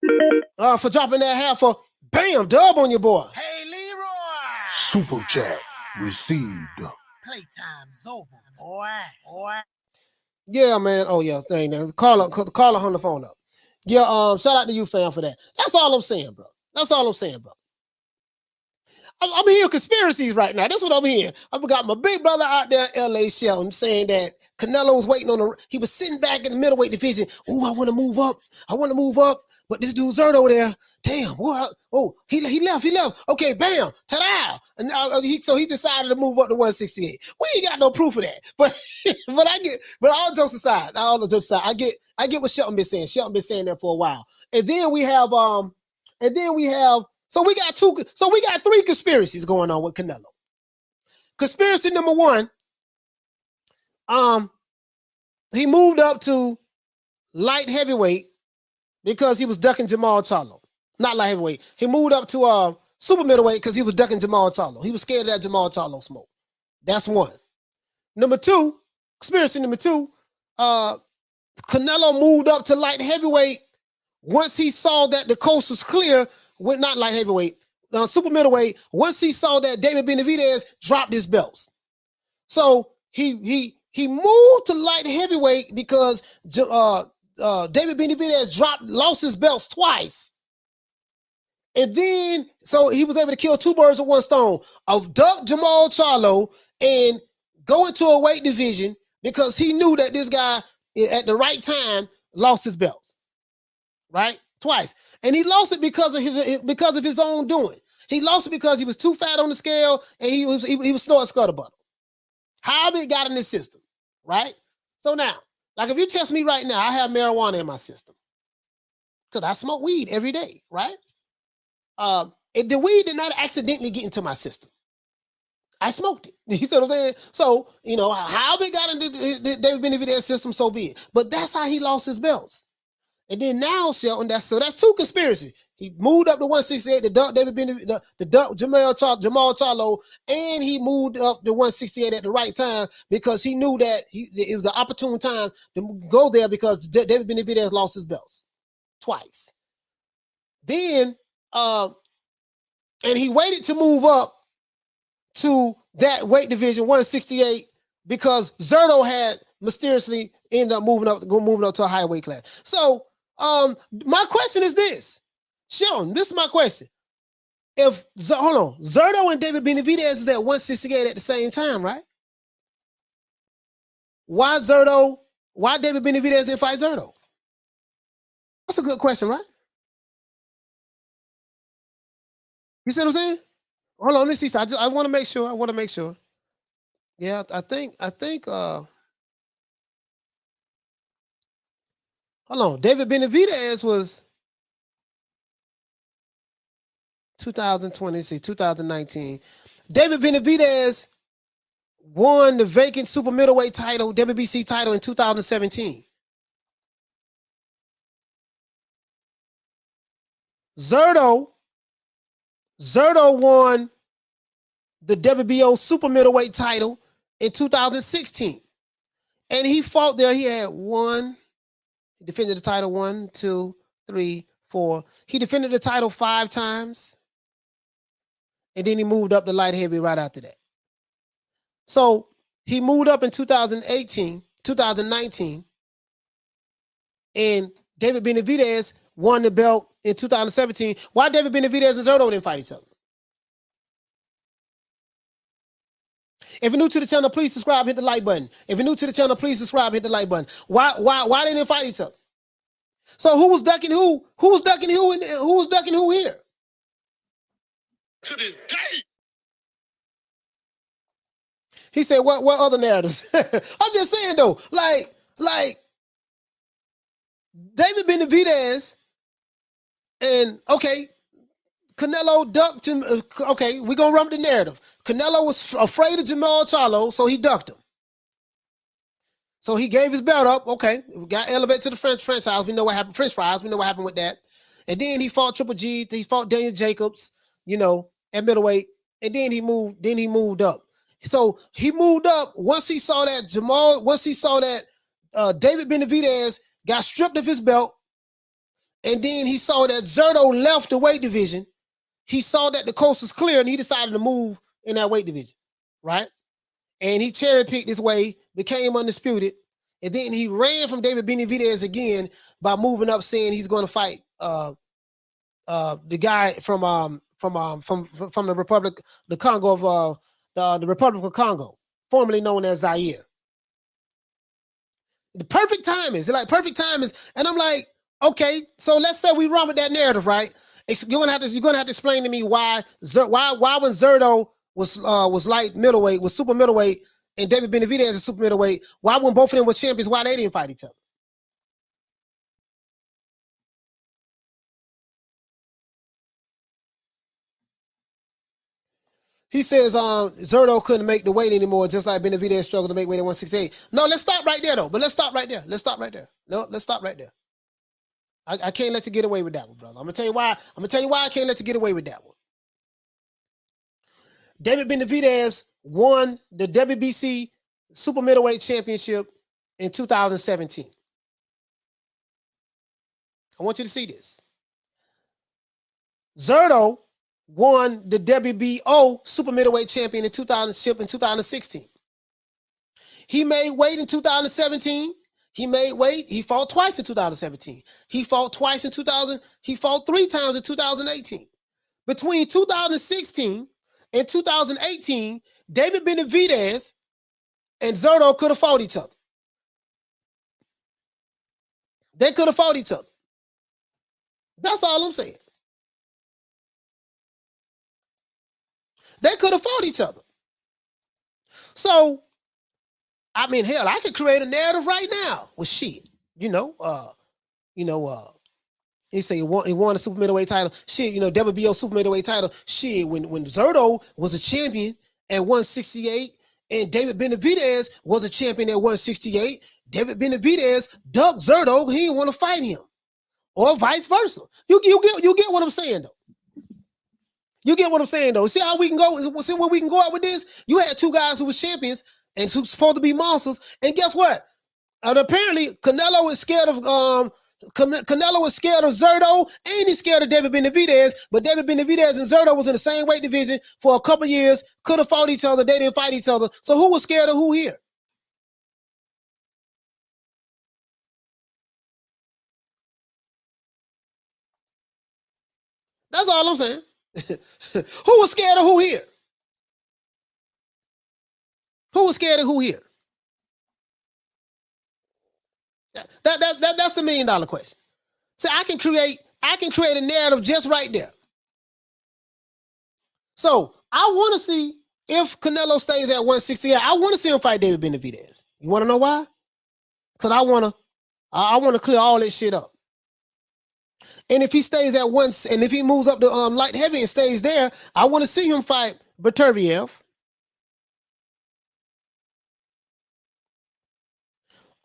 For dropping that half for bam dub on your boy. Hey, Leroy. Super chat received. Playtime's over, boy. Yeah, man. Oh yeah, thing. Call on the phone up. Yeah, shout out to you, fam, for that. That's all I'm saying, bro. I'm hearing conspiracies right now. That's what I'm hearing. I've got my big brother out there in LA Shelton saying that Canelo was waiting he was sitting back in the middleweight division. Oh, I want to move up. But this dude Zerd over there, damn, what? Oh, he left. Okay, bam, ta-da. And he decided to move up to 168. We ain't got no proof of that. But all jokes aside, I get what Shelton been saying. Shelton been saying that for a while. And then we have so we got 3 conspiracies going on with Canelo. Conspiracy number 1, he moved up to light heavyweight because he was ducking Jamal Charlo. Not light heavyweight. He moved up to super middleweight because he was ducking Jamal Charlo. He was scared of that Jamal Charlo smoke. That's 1. Number 2, conspiracy number 2, Canelo moved up to light heavyweight once he saw that the coast was clear. Not light heavyweight, super middleweight. Once he saw that David Benavidez dropped his belts, so he moved to light heavyweight because David Benavidez lost his belts twice, and then so he was able to kill 2 birds with 1 stone of duck Jamal Charlo and go into a weight division because he knew that this guy at the right time lost his belts, right? Twice. And he lost it because of his own doing. He lost it because he was too fat on the scale and he was snorting scuttlebutt. However it got in his system, right? So now, like if you test me right now, I have marijuana in my system because I smoke weed every day, right? The weed did not accidentally get into my system. I smoked it. You see what I'm saying? So, you know, how they got into David Benavidez's system, so be it. But that's how he lost his belts. And then now, Shelton, that's two conspiracies. He moved up to 168 to dunk David Benavidez, the dunk Jamal Charlo, and he moved up to 168 at the right time because he knew that it was an opportune time to go there because David Benavidez lost his belts twice. Then, and he waited to move up to that weight division, 168, because Zerto had mysteriously ended up moving up to a higher weight class. So, my question is this, Sean, this is my question. Zerto and David Benavidez is at 168 at the same time, right? Why David Benavidez didn't fight Zerto? That's a good question, right? You see what I'm saying? Hold on, let me see. I want to make sure. Yeah, I think, hold on. David Benavidez was 2019. David Benavidez won the vacant super middleweight title, WBC title in 2017. Zerto won the WBO super middleweight title in 2016. And he fought there. He had he defended the title 1, 2, 3, 4. He defended the title 5 times. And then he moved up to light heavy right after that. So he moved up in 2019, and David Benavidez won the belt in 2017. Why David Benavidez and Zerto didn't fight each other? If you're new to the channel, please subscribe, hit the like button. If you're new to the channel, please subscribe, hit the like button. Why they didn't fight each other? So who was ducking who? Who was ducking who? And who was ducking who here? To this day. He said, "What other narratives?" I'm just saying though, like David Benavidez and Canelo ducked him. Okay, we're gonna run the narrative. Canelo was afraid of Jamal Charlo, so he ducked him. So he gave his belt up. Okay, we got elevated to the franchise. We know what happened. French fries. We know what happened with that. And then he fought Triple G. He fought Daniel Jacobs. You know, at middleweight. And then he moved up. So he moved up once he saw that David Benavidez got stripped of his belt. And then he saw that Zerto left the weight division. He saw that the coast was clear and he decided to move in that weight division, right? And he cherry-picked his way, became undisputed, and then he ran from David Benavidez again by moving up, saying he's going to fight the guy from the Republic, the Congo of the Republic of Congo, formerly known as Zaire. The perfect time is, and I'm like, okay, so let's say we run with that narrative, right? You're gonna have to explain to me why when Zerto was light middleweight, was super middleweight, and David Benavidez is super middleweight, why when both of them were champions, why they didn't fight each other? He says Zerto couldn't make the weight anymore, just like Benavidez struggled to make weight at 168. No, let's stop right there though. But let's stop right there. No, let's stop right there. I can't let you get away with that one, brother. I'm gonna tell you why I can't let you get away with that one. David Benavidez won the WBC Super Middleweight Championship in 2017. I want you to see this. Zerto won the WBO Super Middleweight Champion in 2016. He made weight in 2017. He made weight. He fought twice in 2017. He fought twice in 2000. He fought 3 times in 2018. Between 2016 and 2018, David Benavidez and Zerto could have fought each other. They could have fought each other. That's all I'm saying. They could have fought each other. So, I mean, hell, I could create a narrative right now with shit. He said he won the super middleweight title. Shit, you know, WBO super middleweight title. Shit, when Zerto was a champion at 168 and David Benavidez was a champion at 168, David Benavidez ducked Zerto. He didn't want to fight him, or vice versa. You get what I'm saying though. You get what I'm saying though. See how we can go. See where we can go out with this. You had two guys who was champions and who's supposed to be monsters, and guess what? And apparently Canelo is scared of Canelo is scared of Zerto, and he's scared of David Benavidez. But David Benavidez and Zerto was in the same weight division for a couple years. Could have fought each other. They didn't fight each other. So who was scared of who here? That's all I'm saying. Who was scared of who here? Who was scared of who here? That's the $1 million question. So I can create a narrative just right there. So I want to see if Canelo stays at 168. I want to see him fight David Benavidez. You want to know why? Because I want to clear all this shit up. And if he stays at once, and if he moves up to light heavy and stays there, I want to see him fight Beterbiev.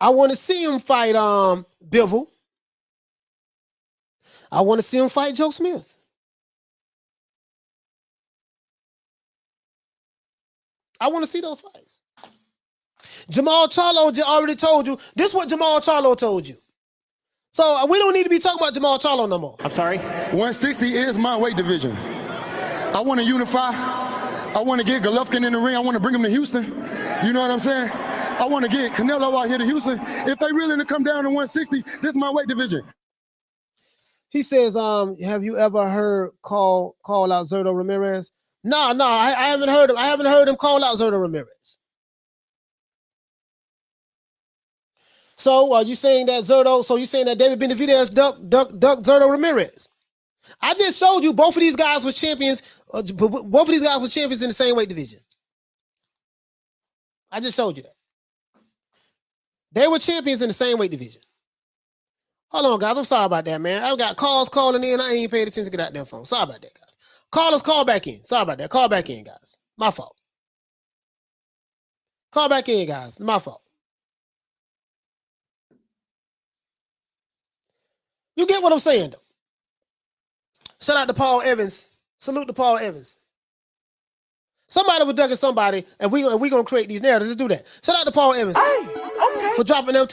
I want to see him fight Bivol. I want to see him fight Joe Smith. I want to see those fights. Jamal Charlo already told you. This is what Jamal Charlo told you. So we don't need to be talking about Jamal Charlo no more. I'm sorry? 160 is my weight division. I want to unify. I want to get Golovkin in the ring. I want to bring him to Houston. You know what I'm saying? I want to get Canelo out here to Houston. If they really to come down to 160, this is my weight division. He says, have you ever heard call out Zerto Ramirez? No, I haven't heard him. I haven't heard him call out Zerto Ramirez. So are you saying that Zerto? So you saying that David Benavidez ducked Zerto Ramirez? I just showed you both of these guys were champions. Both of these guys were champions in the same weight division. I just showed you that. They were champions in the same weight division. Hold on, guys. I'm sorry about that, man. I've got calls calling in. I ain't even paid attention to get out that phone. Sorry about that, guys. Callers, call back in. Sorry about that. Call back in, guys. My fault. Call back in, guys. My fault. You get what I'm saying, though. Shout out to Paul Evans. Salute to Paul Evans. Somebody was ducking somebody, and we gonna create these narratives to do that. Shout out to Paul Evans. Hey, okay. For dropping them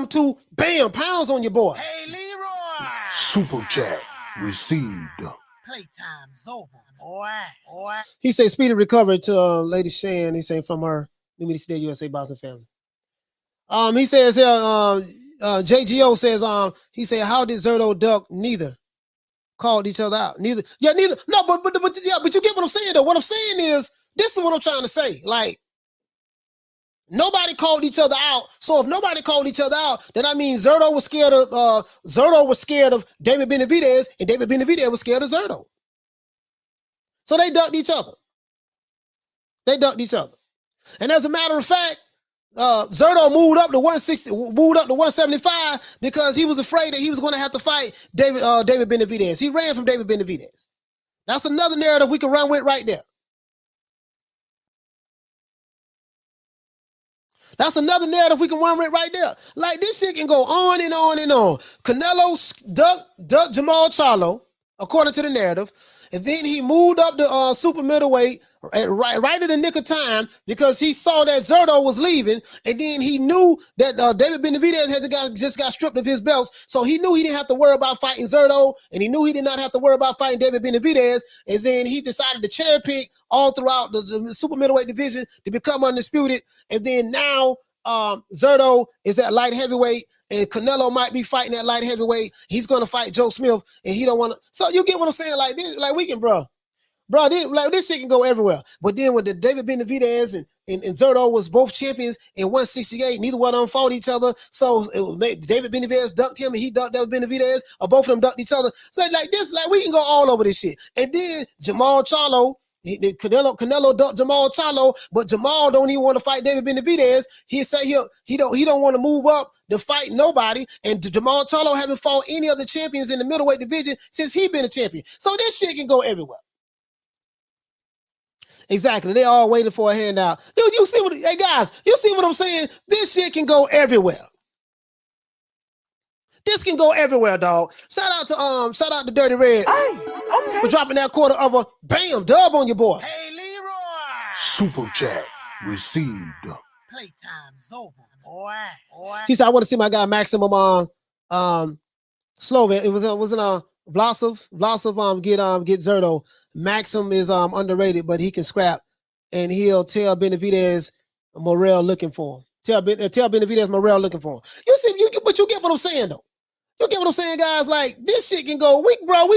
two bam pounds on your boy. Hey, Leroy. Super chat received. Playtime's over, boy. He said speedy recovery to Lady Shan. He saying from her New Media Today USA boxing family. He says here, JGO says he said, how did Zerto duck? Neither. Called each other out. Neither. No, but you get what I'm saying though. What I'm saying is, this is what I'm trying to say. Like, nobody called each other out. So if nobody called each other out, then I mean Zerto was scared of David Benavidez, and David Benavidez was scared of Zerto. So they ducked each other. And as a matter of fact, Zerto moved up to 175 because he was afraid that he was going to have to fight David Benavidez. He ran from David Benavidez. That's another narrative we can run with right there. That's another narrative we can run with right there. Like, this shit can go on and on and on. Canelo ducked Jamal Charlo, according to the narrative, and then he moved up to super middleweight right in the nick of time because he saw that Zerto was leaving, and then he knew that David Benavidez just got stripped of his belts, so he knew he didn't have to worry about fighting Zerto, and he knew he did not have to worry about fighting David Benavidez, and then he decided to cherry pick all throughout the super middleweight division to become undisputed, and then now Zerto is at light heavyweight, and Canelo might be fighting at light heavyweight. He's going to fight Joe Smith, and he don't want to. So you get what I'm saying? Like this, like we can, bro, this shit can go everywhere. But then with the David Benavidez and Zerto was both champions in 168, neither one of them fought each other. So David Benavidez ducked him, and he ducked David Benavidez, or both of them ducked each other. So like this, like we can go all over this shit. And then Jamal Charlo, Canelo ducked Jamal Charlo, but Jamal don't even want to fight David Benavidez. He say he don't want to move up to fight nobody. And Jamal Charlo haven't fought any other champions in the middleweight division since he been a champion. So this shit can go everywhere. Exactly. They all waiting for a handout. Dude, you see what? Hey guys, you see what I'm saying? This shit can go everywhere. This can go everywhere, dog. Shout out to Dirty Red for dropping that quarter of a bam dub on your boy. Hey, Leroy. Super chat received. Playtime's over, boy. He said, I want to see my guy Maximum Slovin. It was in Vlasov get Zerto. Maxim is underrated, but he can scrap, and he'll tell Benavidez Morel looking for him. Tell Benavidez Morel looking for him. You see, but you get what I'm saying though. You get what I'm saying, guys? Like, this shit can go weak, bro.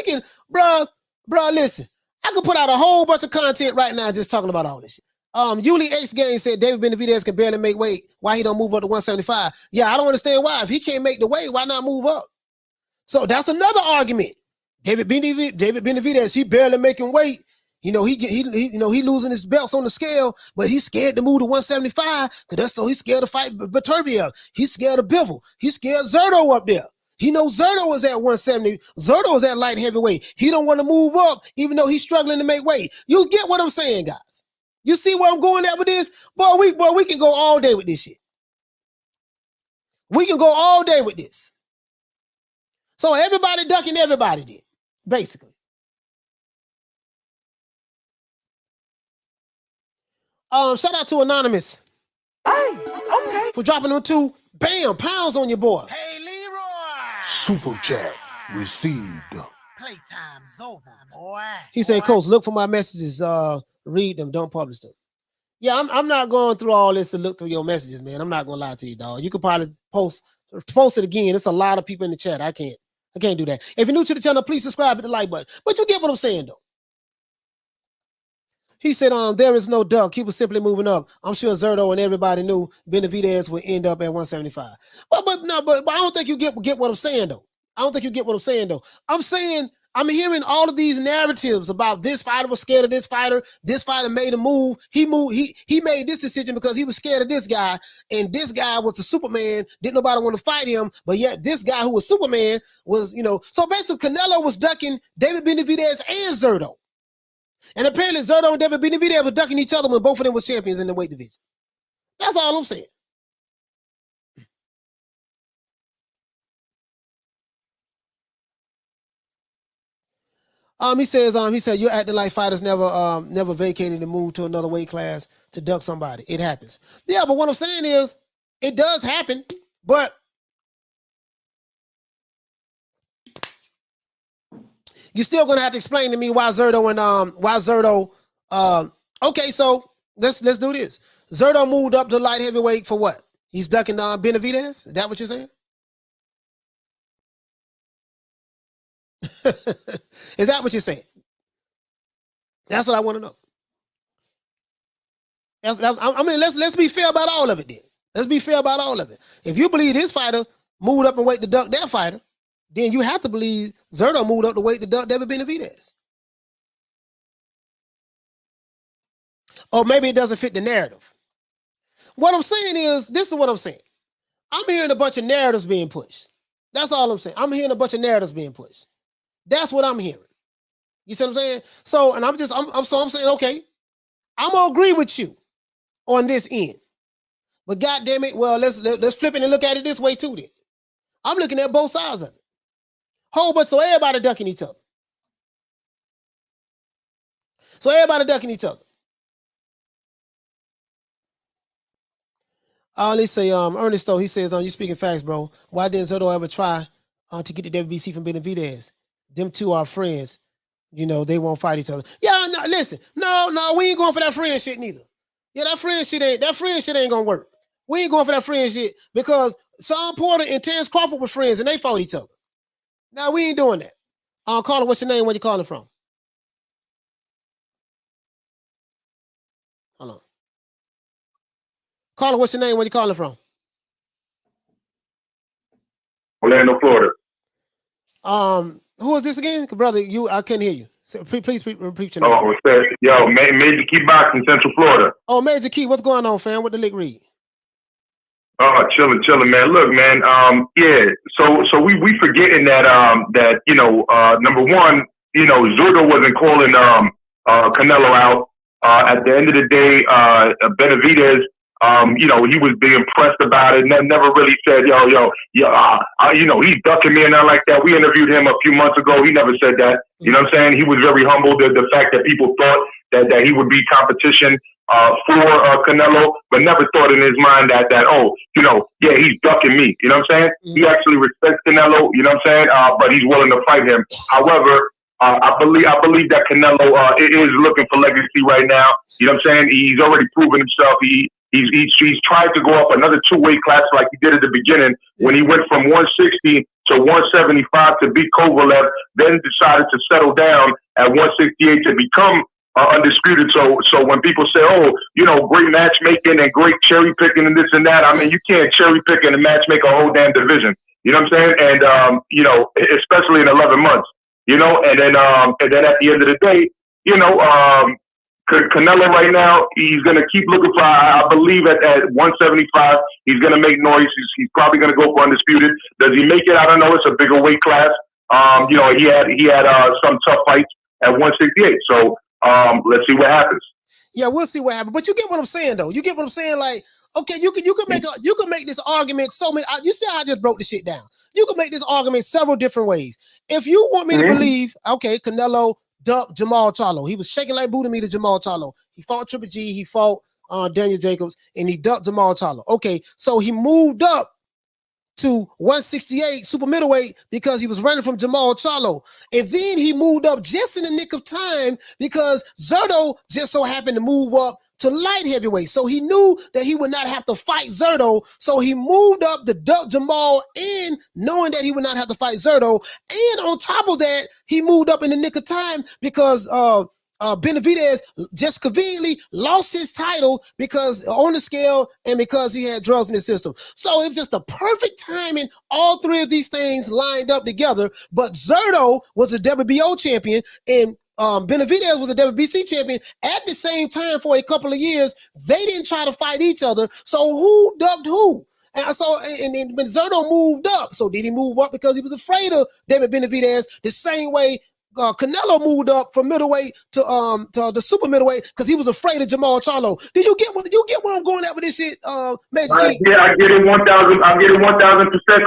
Listen. I could put out a whole bunch of content right now just talking about all this shit. Yuli X Game said David Benavidez can barely make weight. Why he don't move up to 175? Yeah, I don't understand why. If he can't make the weight, why not move up? So that's another argument. David Benavidez, he barely making weight. He losing his belts on the scale, but he's scared to move to 175 because he's scared to fight Beterbiev. He's scared of Bivol. He's scared of Zerto up there. He knows Zerto is at 170. Zerto is at light heavyweight. He don't want to move up, even though he's struggling to make weight. You get what I'm saying, guys? You see where I'm going at with this? Boy, we can go all day with this shit. We can go all day with this. So everybody ducking everybody did, basically. Shout out to Anonymous. Hey, okay. For dropping them 2 pounds on your boy. Hey, Leroy. Super chat received. Playtime's over, boy. He said, Coach, look for my messages. Read them, don't publish them. Yeah, I'm not going through all this to look through your messages, man. I'm not gonna lie to you, dog. You could probably post it again. It's a lot of people in the chat. I can't do that. If you're new to the channel, please subscribe, hit the like button. But you get what I'm saying, though. He said, there is no duck. He was simply moving up. I'm sure Zerto and everybody knew Benavidez would end up at 175. But I don't think you get what I'm saying, though. I don't think you get what I'm saying, though. I'm saying I'm hearing all of these narratives about this fighter was scared of this fighter made a move. He made this decision because he was scared of this guy, and this guy was a Superman. Didn't nobody want to fight him, but yet this guy who was Superman was, so basically Canelo was ducking David Benavidez and Zerto. And apparently Zerto and David Benavidez were ducking each other when both of them were champions in the weight division. That's all I'm saying. He said you're acting like fighters never vacated and moved to another weight class to duck somebody. It happens. Yeah, but what I'm saying is it does happen, but you're still gonna have to explain to me why Zerto. Okay, so let's do this. Zerto moved up to light heavyweight for what? He's ducking Benavidez? Is that what you're saying? Is that what you're saying? That's what I want to know. Let's be fair about all of it then. Let's be fair about all of it. If you believe this fighter moved up and weight to duck that fighter, then you have to believe Zerto moved up to weight to duck David Benavidez. Or maybe it doesn't fit the narrative. What I'm saying is, this is what I'm saying. I'm hearing a bunch of narratives being pushed. That's all I'm saying. I'm hearing a bunch of narratives being pushed. That's what I'm hearing. You see what I'm saying? So, and I'm saying, okay, I'm gonna agree with you on this end. But goddamn it, well, let's flip it and look at it this way too then. I'm looking at both sides of it. Whole bunch, so everybody ducking each other. Let's say, Ernest though, he says, you speaking facts, bro. Why didn't Zerto ever try to get the WBC from Benavidez? Them two are friends. They won't fight each other. Yeah, no, listen. No, we ain't going for that friend shit neither. Yeah, that friend shit ain't gonna work. We ain't going for that friend shit because Sean Porter and Terrence Crawford were friends and they fought each other. No, we ain't doing that. Caller, what's your name? Where you calling from? Hold on. Caller, what's your name? Where you calling from? Orlando, Florida. Who is this again? Brother, I couldn't hear you. So, please repeat your name. Oh, yo, Major Key Boxing, Central Florida. Oh, Major Key, what's going on, fam? What the lick read? Oh, chilling, man. Look, man. Yeah. So we forgetting that number one, Zurdo wasn't calling Canelo out. At the end of the day, Benavidez, he was being pressed about it. Never really said, he's ducking me and not like that. We interviewed him a few months ago. He never said that. You know what I'm saying? He was very humble. The fact that people thought that he would be competition for Canelo, but never thought in his mind that he's ducking me. You know what I'm saying? He actually respects Canelo. You know what I'm saying? But he's willing to fight him. However, I believe that Canelo is looking for legacy right now. You know what I'm saying? He's already proven himself. He's tried to go up another 2-weight class like he did at the beginning when he went from 160 to 175 to beat Kovalev, then decided to settle down at 168 to become undisputed. So when people say, great matchmaking and great cherry picking and this and that, I mean, you can't cherry pick and matchmake a whole damn division. You know what I'm saying? And especially in 11 months. And then at the end of the day, Canelo right now, he's going to keep looking for, I believe at 175, he's going to make noise. He's probably going to go for undisputed. Does he make it? I don't know. It's a bigger weight class. He had some tough fights at 168. So let's see what happens. Yeah, we'll see what happens. But you get what I'm saying, though. You get what I'm saying? Like, okay, you can make this argument so many. You see how I just broke the shit down. You can make this argument several different ways. If you want me to believe, okay, Canelo ducked Jamal Charlo. He was shaking like Buddha me to Jamal Charlo. He fought Triple G. He fought Daniel Jacobs, and he ducked Jamal Charlo. Okay, so he moved up to 168 super middleweight because he was running from Jamal Charlo. And then he moved up just in the nick of time because Zurdo just so happened to move up to light heavyweight. So he knew that he would not have to fight Zurdo. So he moved up to duck Jamal and knowing that he would not have to fight Zurdo. And on top of that, he moved up in the nick of time because Benavidez just conveniently lost his title because on the scale and because he had drugs in his system. So it was just the perfect timing. All three of these things lined up together. But Zurdo was a WBO champion and Benavidez was a WBC champion at the same time for a couple of years. They didn't try to fight each other. So who ducked who? And so, and when Zurdo moved up, so did he move up because he was afraid of David Benavidez the same way Canelo moved up from middleweight to the super middleweight because he was afraid of Jamal Charlo. Did you get what I'm going at with this shit, Major Key? Yeah, I get it 1,000%,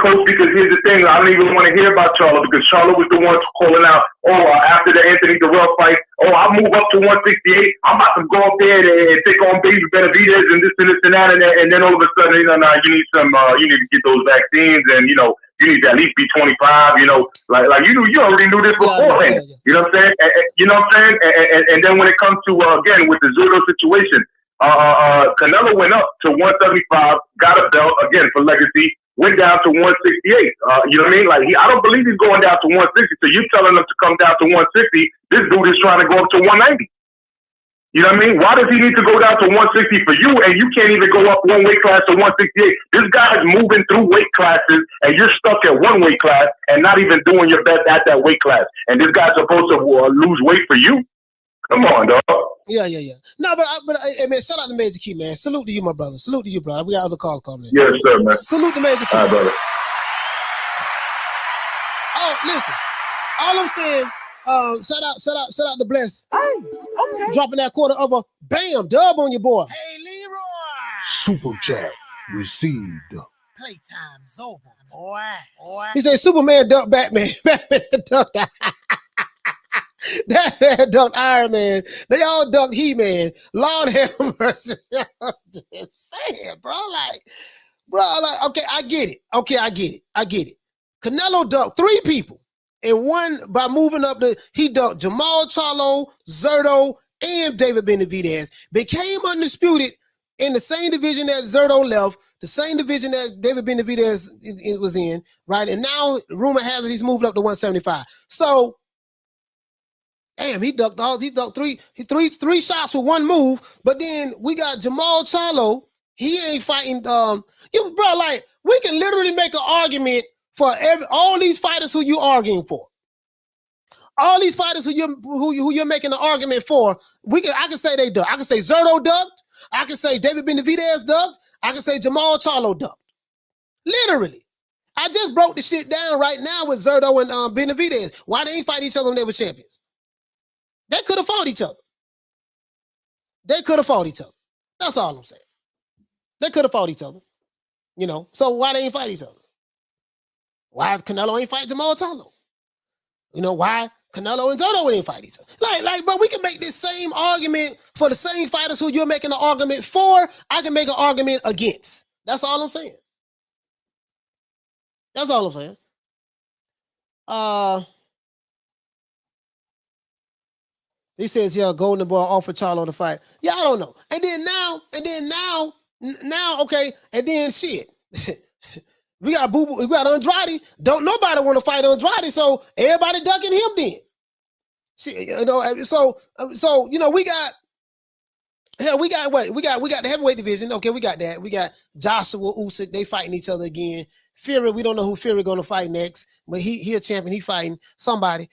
Coach. Because here's the thing, I don't even want to hear about Charlo because Charlo was the one calling out. After the Anthony Durrell fight, I'll move up to 168. I'm about to go up there and take on Baby Benavidez and this and this and that, and then all of a sudden, you need to get those vaccines and you need to at least be 25, you already knew this beforehand. Yeah. You know what I'm saying? You know what I'm saying? And then when it comes to, again, with the Zurdo situation, Canelo went up to 175, got a belt, again, for legacy, went down to 168. You know what I mean? Like, I don't believe he's going down to 160. So you telling him to come down to 160, this dude is trying to go up to 190. You know what I mean? Why does he need to go down to 160 for you and you can't even go up one weight class to 168? This guy is moving through weight classes and you're stuck at one weight class and not even doing your best at that weight class. And this guy's supposed to lose weight for you? Come on, dog. Yeah. No, but man, shout out to Major Key, man. Salute to you, my brother. Salute to you, brother. We got other calls coming in. Yes, sir, man. Salute to Major Key. All right, brother. Oh, listen. All I'm saying, shout out to Bless. Hey, okay. Dropping that quarter of a bam dub on your boy. Hey, Leroy. Super chat received. Playtime's over, boy. He said Superman ducked Batman. Batman ducked that man ducked Iron Man. They all ducked He-Man. Lord have mercy. I'm just saying, bro. Okay, I get it. Canelo ducked 3 people. And one by moving up he ducked Jamal Charlo, Zurdo, and David Benavidez. Became undisputed in the same division that Zurdo left, the same division that David Benavidez was in, right? And now rumor has it he's moved up to 175. So, damn, he ducked three shots with one move. But then we got Jamal Charlo. He ain't fighting. We can literally make an argument for all these fighters who you arguing for. all these fighters who you're making an argument for, I can say they ducked. I can say Zerto ducked. I can say David Benavidez ducked. I can say Jamal Charlo ducked. Literally. I just broke the shit down right now with Zerto and Benavidez. Why they ain't fight each other when they were champions? They could have fought each other. They could have fought each other. That's all I'm saying. They could have fought each other. You know, so why they ain't fight each other? Why Canelo ain't fight Jamal Charlo? You know, why Canelo and Zerto ain't fight each other? Like, but we can make this same argument for the same fighters who you're making an argument for. I can make an argument against. That's all I'm saying. That's all I'm saying. He says, yeah, Golden Boy offered Charlo to fight. Yeah, I don't know. And then now, okay, and then shit. we got Andrade. Don't nobody want to fight Andrade, so everybody ducking him then. Shit, you know, so you know, we got what? We got the heavyweight division. Okay, we got that. We got Joshua, Usyk, they fighting each other again. Fury, we don't know who Fury gonna fight next, but he a champion. He fighting somebody.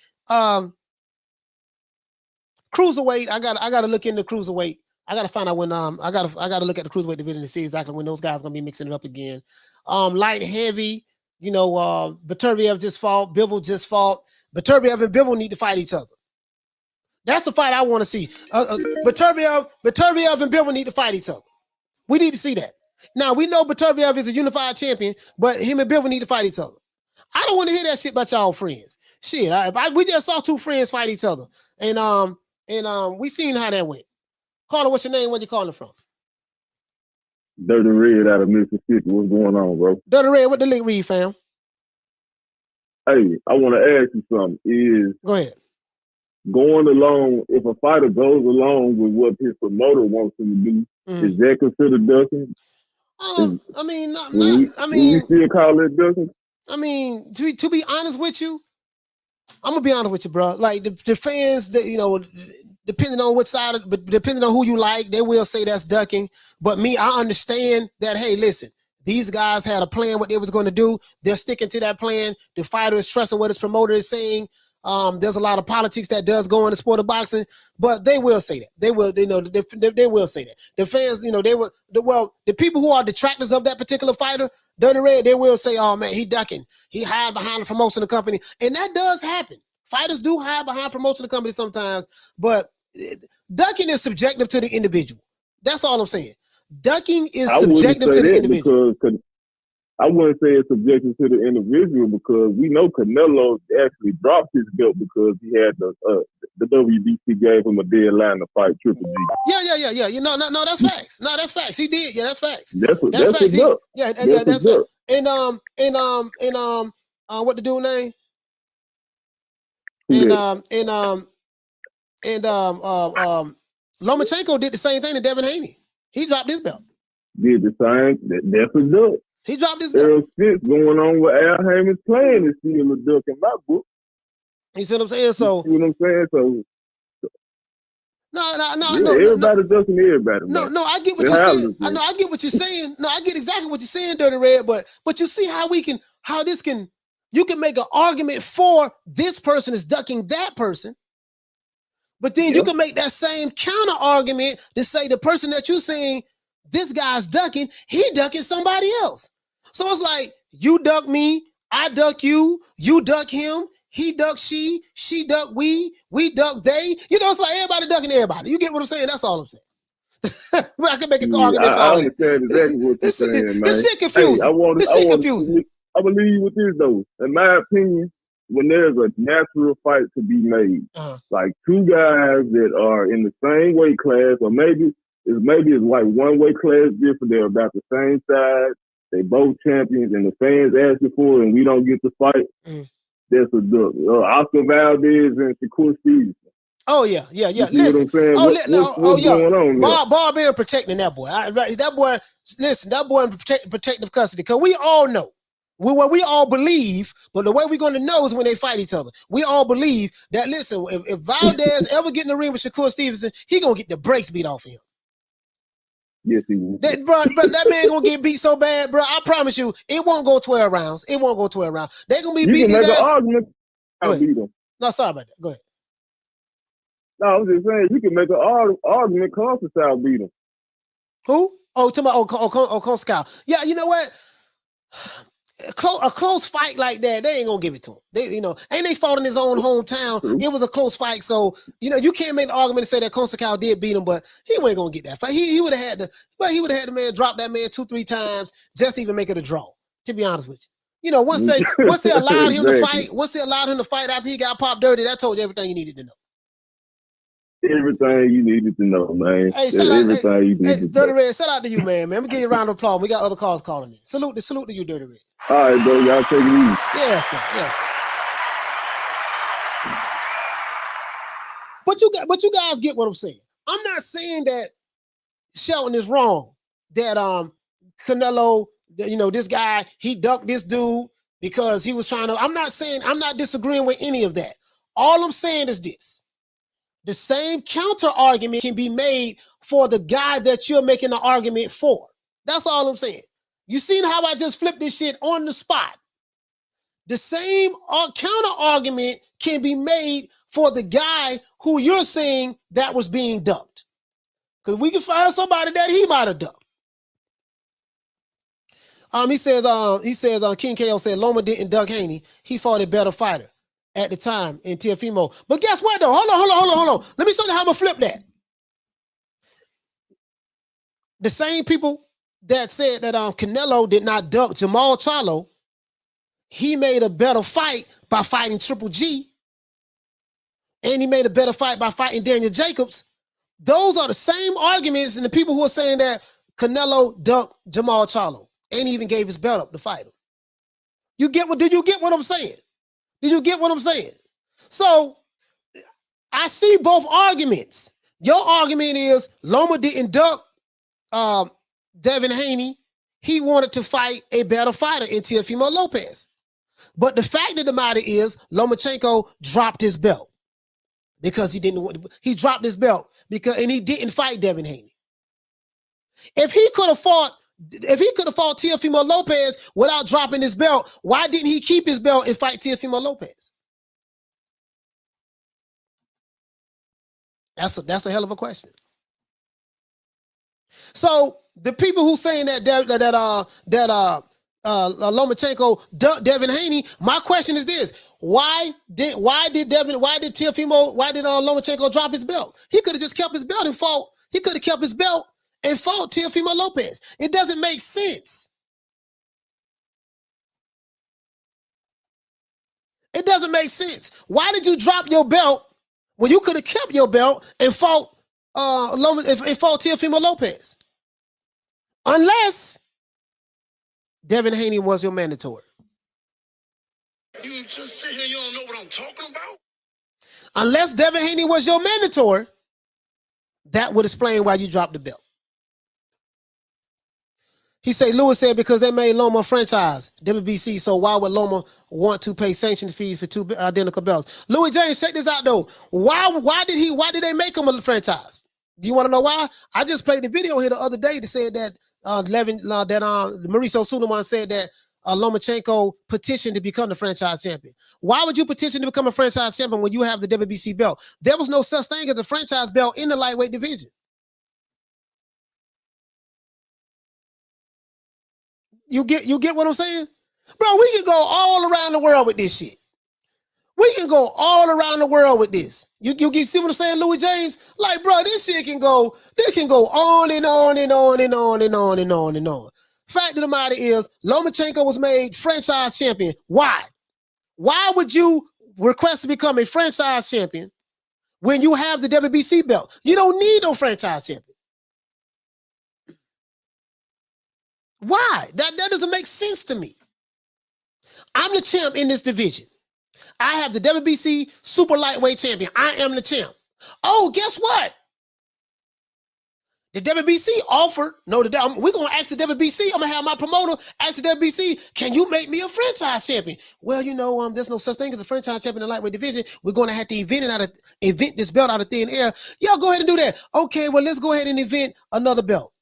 Cruiserweight, I gotta look into cruiserweight. I gotta find out when I gotta look at the cruiserweight division to see exactly when those guys gonna be mixing it up again. Light heavy, you know, Beterbiev just fought, Bivol just fought. Beterbiev and Bivol need to fight each other. That's the fight I want to see. Beterbiev and Bivol need to fight each other. We need to see that. Now we know Beterbiev is a unified champion, but him and Bivol need to fight each other. I don't want to hear that shit about y'all friends. Shit, we just saw two friends fight each other, and we seen how that went. Carla, what's your name? Where you calling from? Dirty Red out of Mississippi. What's going on, bro? Dirty Red, what the link read, fam? Hey, I want to ask you something. Go ahead. Going along, if a fighter goes along with what his promoter wants him to do, is that considered ducking? I mean, you still call it ducking? I mean, to be honest with you, I'm gonna be honest with you, bro. Like the fans, that you know, depending on which side, but depending on who you like, they will say that's ducking. But me, I understand that. Hey, listen, these guys had a plan, what they was going to do. They're sticking to that plan. The fighter is trusting what his promoter is saying. There's a lot of politics that does go in the sport of boxing, but they will say that. They will, you know, they will say that. The fans, you know, the people who are detractors of that particular fighter, Dirty Red, they will say, oh man, he ducking. He hide behind the promotion of the company. And that does happen. Fighters do hide behind promotion of the company sometimes, but ducking is subjective to the individual. That's all I'm saying. Ducking is subjective to the individual. I wouldn't say it's subjective to the individual because we know Canelo actually dropped his belt because he had the WBC gave him a deadline to fight Triple G. Yeah. You know, no, that's facts. No, that's facts. He did. Yeah, that's facts. That's facts. That's facts. And what the dude name? Lomachenko did the same thing to Devin Haney. He dropped his belt. Did the same. That's a duck. He dropped his belt. There's shit going on with Al Heyman's plan is still a duck in my book. You see what I'm saying? So you see what I'm saying? So no. Everybody ducking everybody. No, I get what you're saying. I get what you're saying. No, I get exactly what you're saying, Dirty Red. But you see you can make an argument for this person is ducking that person. But then you can make that same counter argument to say the person that you're saying this guy's ducking, he ducking somebody else. So it's like you duck me, I duck you, you duck him, he duck she duck we duck they. You know, it's like everybody ducking everybody. You get what I'm saying? That's all I'm saying. I can make an argument for I all understand exactly what you're saying, man. This shit confusing. I believe with this though. In my opinion, when there's a natural fight to be made, like two guys that are in the same weight class, or maybe it's like one weight class different, they're about the same size, they both champions, and the fans asking for it, and we don't get to fight. That's a duck. Oscar Valdez and Shakur Stevenson. Oh yeah. Listen, what's going on there? Bob Bear protecting that boy. That boy in protective custody, because we all know. We all believe, but the way we're going to know is when they fight each other. We all believe that, listen, if Valdez ever get in the ring with Shakur Stevenson, he going to get the brakes beat off of him. Yes, he will. But that man going to get beat so bad, bro. I promise you, it won't go 12 rounds. It won't go 12 rounds. They're going to be beating his ass. Argument. I'll beat him. No, sorry about that. Go ahead. No, I was just saying you can make an argument Constantine beat him. Who? Oh, talking about Constantine. Yeah, you know what? A close fight like that, they ain't gonna give it to him. Ain't they fought in his own hometown? It was a close fight, so you can't make the argument and say that Constantine did beat him, but he wasn't gonna get that fight. He would have had the man drop that man 2-3 times just to even make it a draw. To be honest with you, once they allowed him to fight, after he got popped dirty, that told you everything you needed to know. Everything you needed to know, man. Hey, Shout out to you, man. Let me give you a round of applause. We got other calls calling in. Salute to you, Dirty Red. All right, bro. Y'all take it easy. Yes, sir. Yes, sir. But you guys get what I'm saying. I'm not saying that Shelton is wrong. That Canelo, this guy, he ducked this dude because he was trying to. I'm not disagreeing with any of that. All I'm saying is this. The same counter argument can be made for the guy that you're making the argument for. That's all I'm saying. You seen how I just flipped this shit on the spot? The same counter argument can be made for the guy who you're saying that was being ducked. Because we can find somebody that he might have ducked. He says King KO said Loma didn't duck Haney. He fought a better fighter at the time in Teofimo. But guess what though? Hold on. Let me show you how I'm gonna flip that. The same people that said that Canelo did not duck Jamal Charlo, he made a better fight by fighting Triple G. And he made a better fight by fighting Daniel Jacobs. Those are the same arguments and the people who are saying that Canelo ducked Jamal Charlo and even gave his belt up to fight him. Did you get what I'm saying? Did you get what I'm saying? So I see both arguments. Your argument is Loma didn't duck Devin Haney. He wanted to fight a better fighter in Teofimo Lopez. But the fact of the matter is Lomachenko dropped his belt because he dropped his belt and he didn't fight Devin Haney. If he could have fought Teofimo Lopez without dropping his belt, why didn't he keep his belt and fight Teofimo Lopez? That's a hell of a question. So the people who saying that Lomachenko ducked Devin Haney, my question is this: why did Lomachenko drop his belt? He could have just kept his belt and fought. He could have kept his belt and fought Teofimo Lopez. It doesn't make sense. It doesn't make sense. Why did you drop your belt when you could have kept your belt and fought Teofimo Lopez? Unless Devin Haney was your mandatory. You just sit here, you don't know what I'm talking about? Unless Devin Haney was your mandatory, that would explain why you dropped the belt. He said, Lewis said, because they made Loma franchise, WBC, so why would Loma want to pay sanction fees for two identical belts? Louis James, check this out though. Why did they make him a franchise? Do you want to know why? I just played the video here the other day that said that Mauricio Suleiman said that Lomachenko petitioned to become the franchise champion. Why would you petition to become a franchise champion when you have the WBC belt? There was no such thing as a franchise belt in the lightweight division. You get what I'm saying? Bro, we can go all around the world with this shit. We can go all around the world with this. You see what I'm saying, Louis James? Like, bro, this shit can go on and on and on and on and on and on and on. Fact of the matter is, Lomachenko was made franchise champion. Why? Why would you request to become a franchise champion when you have the WBC belt? You don't need no franchise champion. Why? That doesn't make sense to me. I'm the champ in this division. I have the WBC super lightweight champion. I am the champ. Oh, guess what? The WBC offered, we're going to ask the WBC, I'm going to have my promoter ask the WBC, can you make me a franchise champion? Well, there's no such thing as a franchise champion in the lightweight division. We're going to have to invent this belt out of thin air. Y'all go ahead and do that. Okay, well, let's go ahead and invent another belt.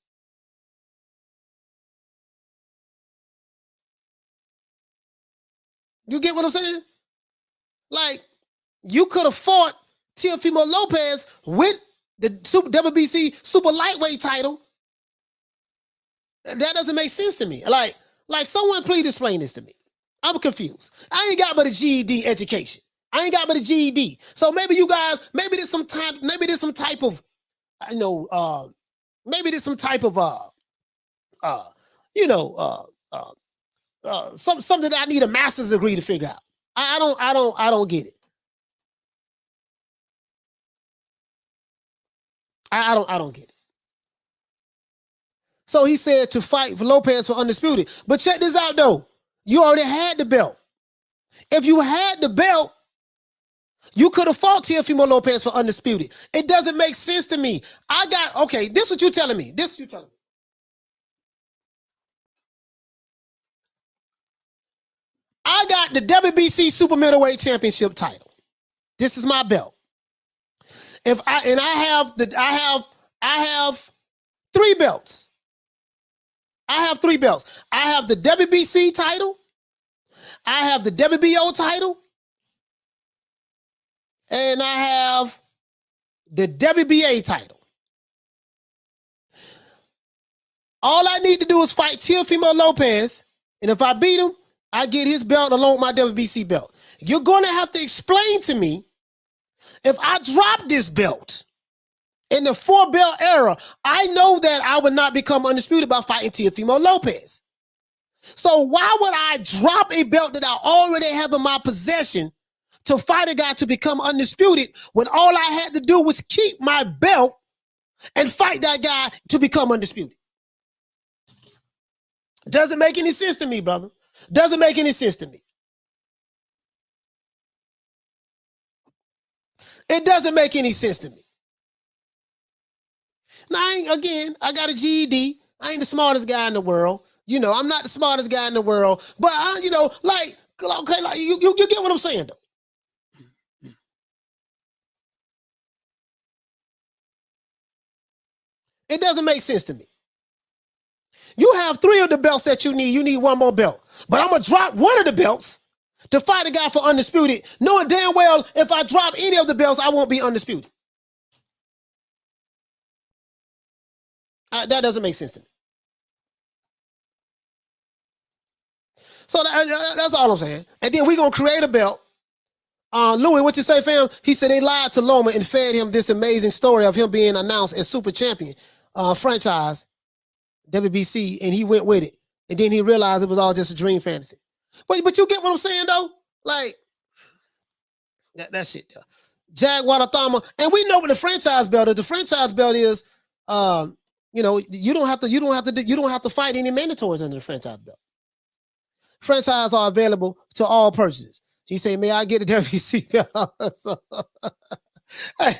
You get what I'm saying? Like, you could have fought Teofimo Lopez with the WBC super lightweight title. That doesn't make sense to me. Like someone please explain this to me. I'm confused. I ain't got but a GED education. I ain't got but a GED. So maybe you guys, maybe there's some type of, maybe there's some type of something that I need a master's degree to figure out. I don't get it. I don't get it. So he said to fight for Lopez for undisputed. But check this out though. You already had the belt. If you had the belt, you could have fought Teofimo Lopez for undisputed. It doesn't make sense to me. This is what you're telling me. I got the WBC Super Middleweight Championship title. This is my belt. I have 3 belts. I have 3 belts. I have the WBC title. I have the WBO title. And I have the WBA title. All I need to do is fight Teofimo Lopez. And if I beat him, I get his belt along with my WBC belt. You're going to have to explain to me, if I drop this belt in the 4-belt era, I know that I would not become undisputed by fighting Teofimo Lopez. So why would I drop a belt that I already have in my possession to fight a guy to become undisputed when all I had to do was keep my belt and fight that guy to become undisputed? Doesn't make any sense to me, brother. Doesn't make any sense to me. It doesn't make any sense to me. Now, I got a GED. I ain't the smartest guy in the world. I'm not the smartest guy in the world. But, you get what I'm saying, though. It doesn't make sense to me. You have 3 of the belts that you need. You need 1 more belt. But I'm going to drop 1 of the belts to fight a guy for undisputed, knowing damn well if I drop any of the belts, I won't be undisputed. That doesn't make sense to me. So that's all I'm saying. And then we're going to create a belt. Louis, what you say, fam? He said they lied to Loma and fed him this amazing story of him being announced as super champion franchise, WBC, and he went with it. And then he realized it was all just a dream fantasy. But you get what I'm saying, though? Like, that shit, though. Jaguar Thama. And we know what the franchise belt is. The franchise belt is, you don't have to fight any mandatories under the franchise belt. Franchise are available to all purchases. He said, may I get a WBC belt? So, hey.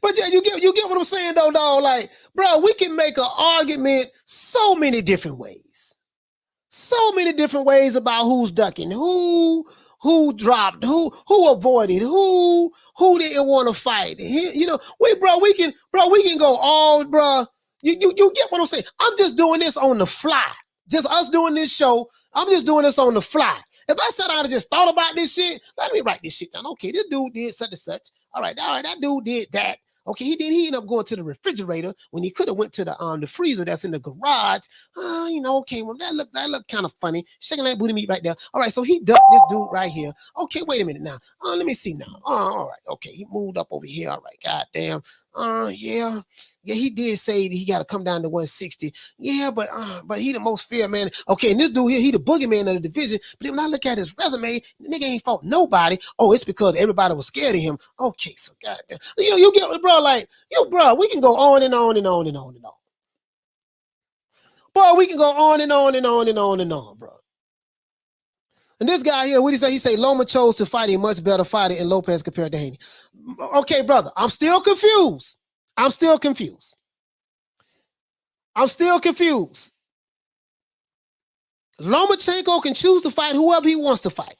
But yeah, you get what I'm saying, though, dog. Like, bro, we can make an argument so many different ways. So many different ways about who's ducking, who dropped, who avoided, who didn't want to fight. We can go all, bro. You get what I'm saying? I'm just doing this on the fly. Just us doing this show. I'm just doing this on the fly. If I sat down and just thought about this shit, let me write this shit down. Okay, this dude did such and such. All right, that dude did that. Okay, he ended up going to the refrigerator when he could have went to the freezer that's in the garage. Okay, well, that looked kind of funny. Shaking that booty meat right there. All right, so he ducked this dude right here. Okay, wait a minute now. Let me see now. All right, okay, he moved up over here. All right, goddamn. Yeah, he did say that he got to come down to 160. Yeah, but he the most fair man. Okay, and this dude here, he the Boogie Man of the division. But then when I look at his resume, the nigga ain't fought nobody. Oh, it's because everybody was scared of him. Okay, so goddamn. You get it, bro. Like, bro, we can go on and on and on and on and on. Boy, we can go on and on and on and on and on, bro. And this guy here, what he say? He say Loma chose to fight a much better fighter in Lopez compared to Haney. Okay, brother, I'm still confused. Lomachenko can choose to fight whoever he wants to fight.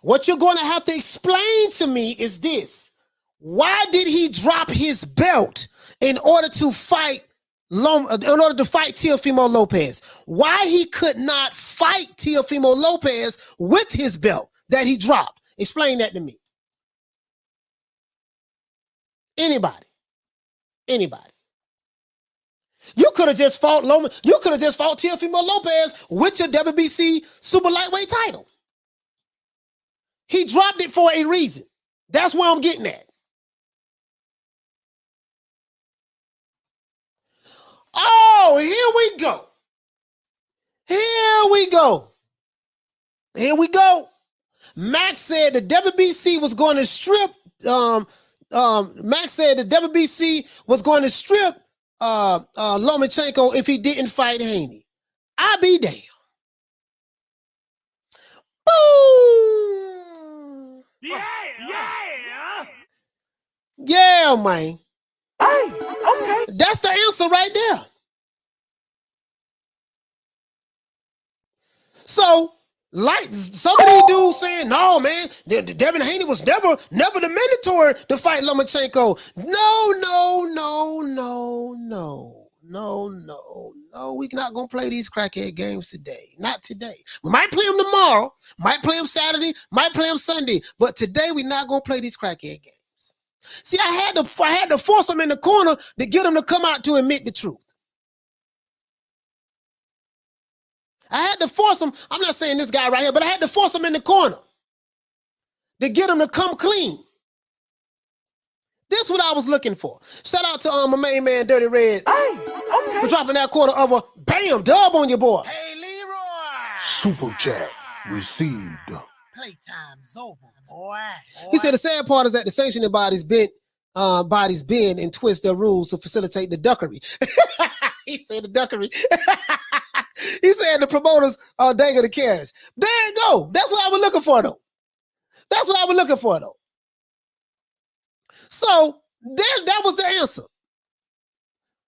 What you're going to have to explain to me is this. Why did he drop his belt in order to fight in order to fight Teofimo Lopez. Why he could not fight Teofimo Lopez with his belt that he dropped? Explain that to me. Anybody. You could have just fought You could have just fought Teofimo Lopez with your WBC super lightweight title. He dropped it for a reason. That's where I'm getting at. Oh, here we go. Max said the WBC was going to strip. Max said the WBC was going to strip Lomachenko if he didn't fight Haney. I be damn. Boom. Yeah, man. Hey, okay. That's the answer right there. So, like some of these dudes saying, no, man, Devin Haney was never the mandatory to fight Lomachenko. No. We're not going to play these crackhead games today. Not today. We might play them tomorrow, might play them Saturday, might play them Sunday, but today we're not going to play these crackhead games. See, I had to force him in the corner to get him to come out to admit the truth. I had to force him. I'm not saying this guy right here, but I had to force him in the corner to get him to come clean. This is what I was looking for. Shout out to my main man, Dirty Red, for dropping that quarter of a bam dub on your boy. Hey, Leroy. Super chat received. Playtime's over, boy. He said the sad part is that the sanctioning bodies bend and twist their rules to facilitate the duckery. He said the duckery. He said the promoters are dangling the carrots. There you go. That's what I was looking for, though. So that was the answer.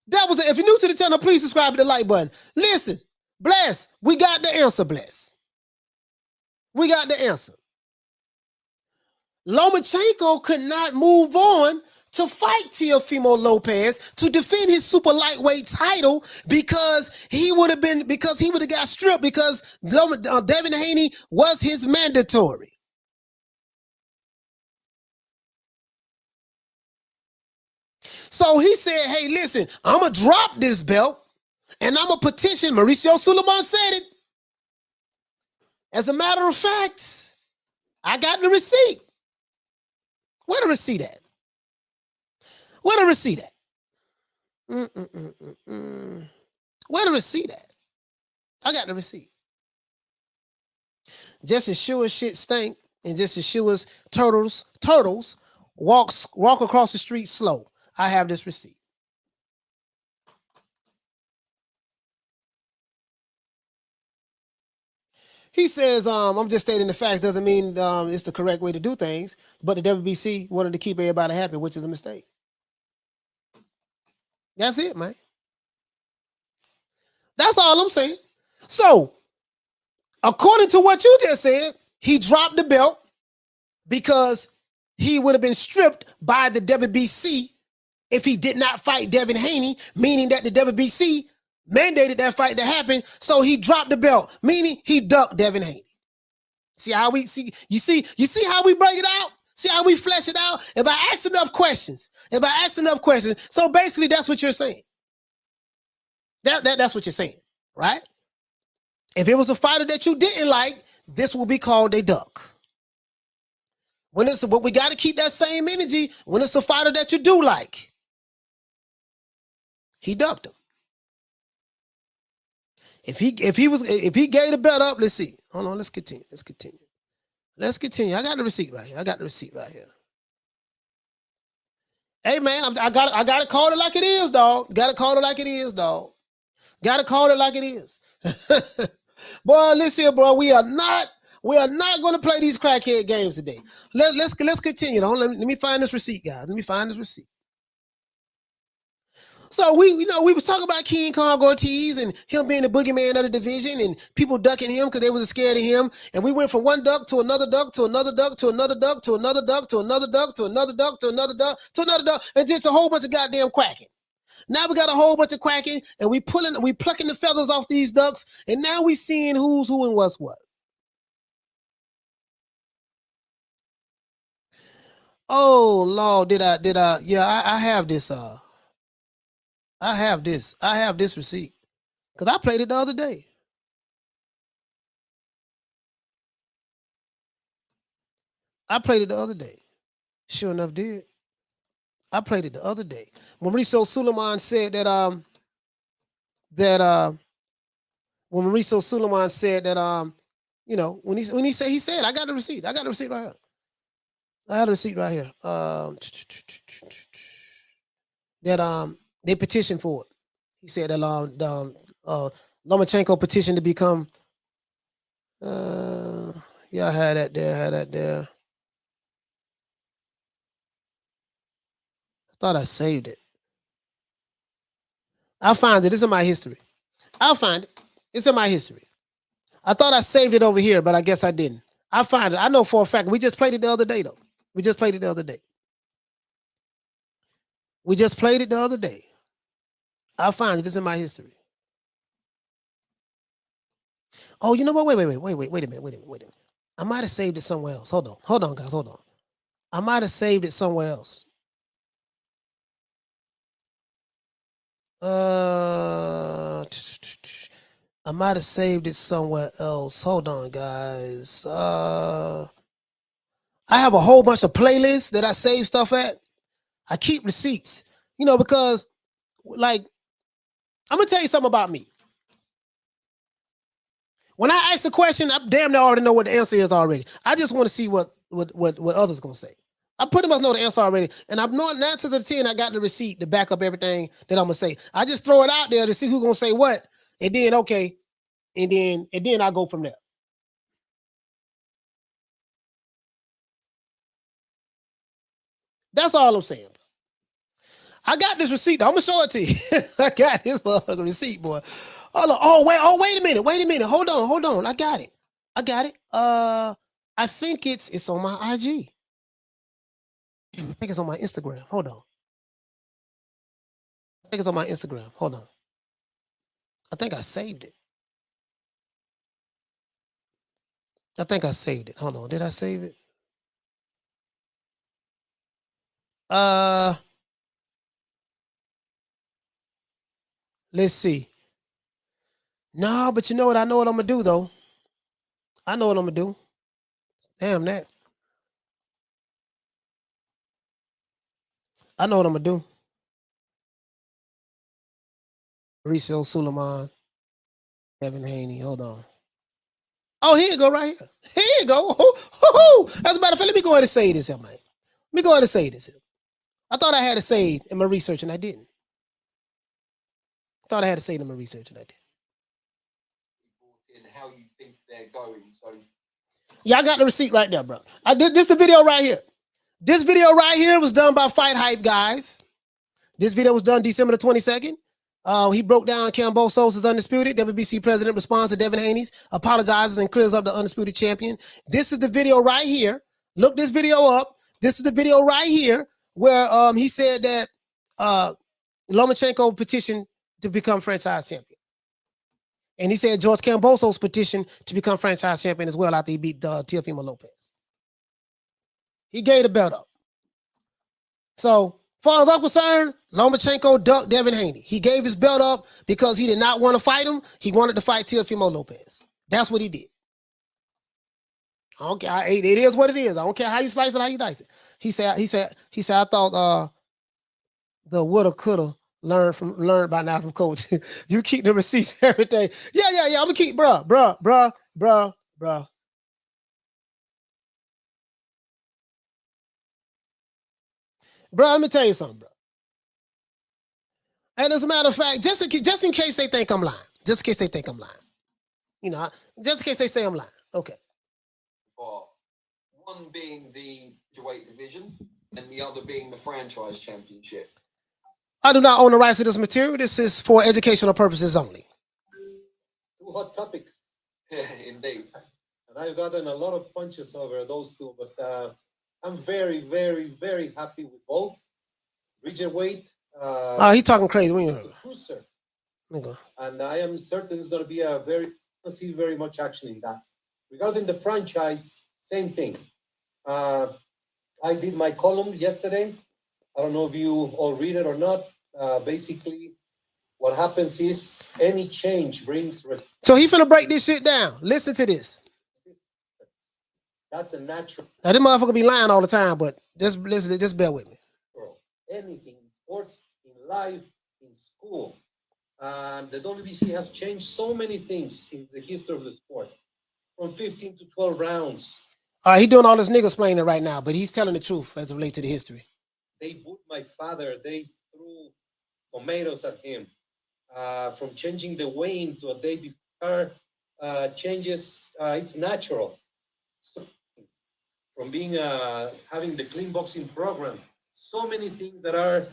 If you're new to the channel, please subscribe to the like button. Listen, Bless, we got the answer, Bless. We got the answer. Lomachenko could not move on to fight Teofimo Lopez to defend his super lightweight title because he would have got stripped because Devin Haney was his mandatory. So he said, hey, listen, I'm going to drop this belt and I'm going to petition. Mauricio Suleiman said it. As a matter of fact, I got the receipt. Where the receipt at? Where the receipt at? Where the receipt at? I got the receipt. Just as sure as shit stink and just as sure as turtles walk across the street slow, I have this receipt. He says, I'm just stating the facts. Doesn't mean it's the correct way to do things, but the WBC wanted to keep everybody happy, which is a mistake. That's it, man. That's all I'm saying. So, according to what you just said, he dropped the belt because he would have been stripped by the WBC if he did not fight Devin Haney, meaning that the WBC mandated that fight to happen, so he dropped the belt, meaning he ducked Devin Haney. See how we see? You see how we break it out? See how we flesh it out? If I ask enough questions, so basically that's what you're saying. That's what you're saying, right? If it was a fighter that you didn't like, this will be called a duck. But we got to keep that same energy when it's a fighter that you do like. He ducked him. If he gave the belt up, let's see. Hold on, let's continue. I got the receipt right here. Hey man, I gotta call it like it is, dog. Gotta call it like it is. Boy, listen here, bro. We are not going to play these crackhead games today. Let's continue. Let me find this receipt, guys. So we was talking about King Kong Ortiz and him being the boogeyman of the division and people ducking him because they was scared of him. And we went from one duck to another duck to another duck to another duck to another duck to another duck to another duck to another duck to another duck, and just a whole bunch of goddamn quacking. Now we got a whole bunch of cracking, and we plucking the feathers off these ducks, and now we seeing who's who and what's what. Oh Lord, yeah, I have this. I have this receipt because I played it the other day. I played it the other day. Sure enough, did. I played it the other day. Mauricio Suleiman said that when Mauricio Suleiman said that you know, when he said I got the receipt. I got the receipt right here. I have the receipt right here. That they petitioned for it. He said that Lomachenko petitioned to become yeah, I had that there. I thought I saved it. I'll find it. It's in my history. I'll find it. It's in my history. I thought I saved it over here, but I guess I didn't. I'll find it. I know for a fact. We just played it the other day, though. We just played it the other day. I'll find it. It's in my history. Oh, you know what? Wait a minute. I might have saved it somewhere else. Hold on, guys. Hold on. I might have saved it somewhere else. I might have saved it somewhere else. Hold on, guys. I have a whole bunch of playlists that I save stuff at. I keep receipts, you know, because like, I'm gonna tell you something about me. When I ask a question, I damn near already know what the answer is already. I just want to see what others gonna say. I pretty much know the answer already, and I'm knowing 9 to the 10. I got the receipt to back up everything that I'm gonna say. I just throw it out there to see who's gonna say what, and then okay, and then I go from there. That's all I'm saying. I got this receipt. I'm gonna show it to you. I got this motherfucking receipt, boy. Hold on. Oh, wait a minute. Hold on. I got it. I think it's on my IG. I think it's on my Instagram. Hold on. I think it's on my Instagram. Hold on. I think I saved it. Hold on. Did I save it? Let's see. No, but you know what? I know what I'm gonna do though. I know what I'm gonna do. Damn that. I know what I'm gonna do. Mauricio Suleiman, Kevin Haney. Hold on. Oh, here you go, right here. Here you go. As a matter of fact, let me go ahead and say this here, man. I thought I had it saved in my research, and I didn't. Thought I had to say it in my research, and I did. How you think they're going? So yeah, I got the receipt right there, bro. I did this. The video right here. This video right here was done by Fight Hype guys. This video was done December the 22nd. He broke down Kambosos is undisputed. WBC president responds to Devin Haney's, apologizes and clears up the undisputed champion. This is the video right here. Look this video up. This is the video right here where he said that Lomachenko petitioned to become franchise champion. And he said George Kambosos petitioned to become franchise champion as well after he beat Teofimo Lopez. He gave the belt up. So, far as I'm concerned, Lomachenko ducked Devin Haney. He gave his belt up because he did not want to fight him. He wanted to fight Teofimo Lopez. That's what he did. I don't care. It is what it is. I don't care how you slice it, how you dice it. He said, I thought the woulda, coulda learned by now from coach. You keep the receipts every day. Yeah. I'm gonna keep, bruh. Bruh, let me tell you something, bro. And as a matter of fact, just in case they think I'm lying, you know, just in case they say I'm lying. Okay. For one being the weight division and the other being the franchise championship. I do not own the rights to this material. This is for educational purposes only. Two hot topics. Yeah, indeed. And I've gotten a lot of punches over those two, but I'm very, very, very happy with both. Bridgerweight He talking crazy. We ain't Cruiser. Nigga. And I am certain it's going to be see very much action in that. Regarding the franchise, same thing. I did my column yesterday. I don't know if you all read it or not. Basically, what happens is any change brings. So he finna break this shit down. Listen to this. That's a natural. Now this motherfucker be lying all the time, but just listen. Just bear with me. Anything in sports, in life, in school. The WBC has changed so many things in the history of the sport, from 15 to 12 rounds. He doing all this nigga explaining right now, but he's telling the truth as it relates to the history. They booed my father. They threw tomatoes at him. From changing the weigh-in to a day before changes, it's natural. So, from being having the clean boxing program, so many things that are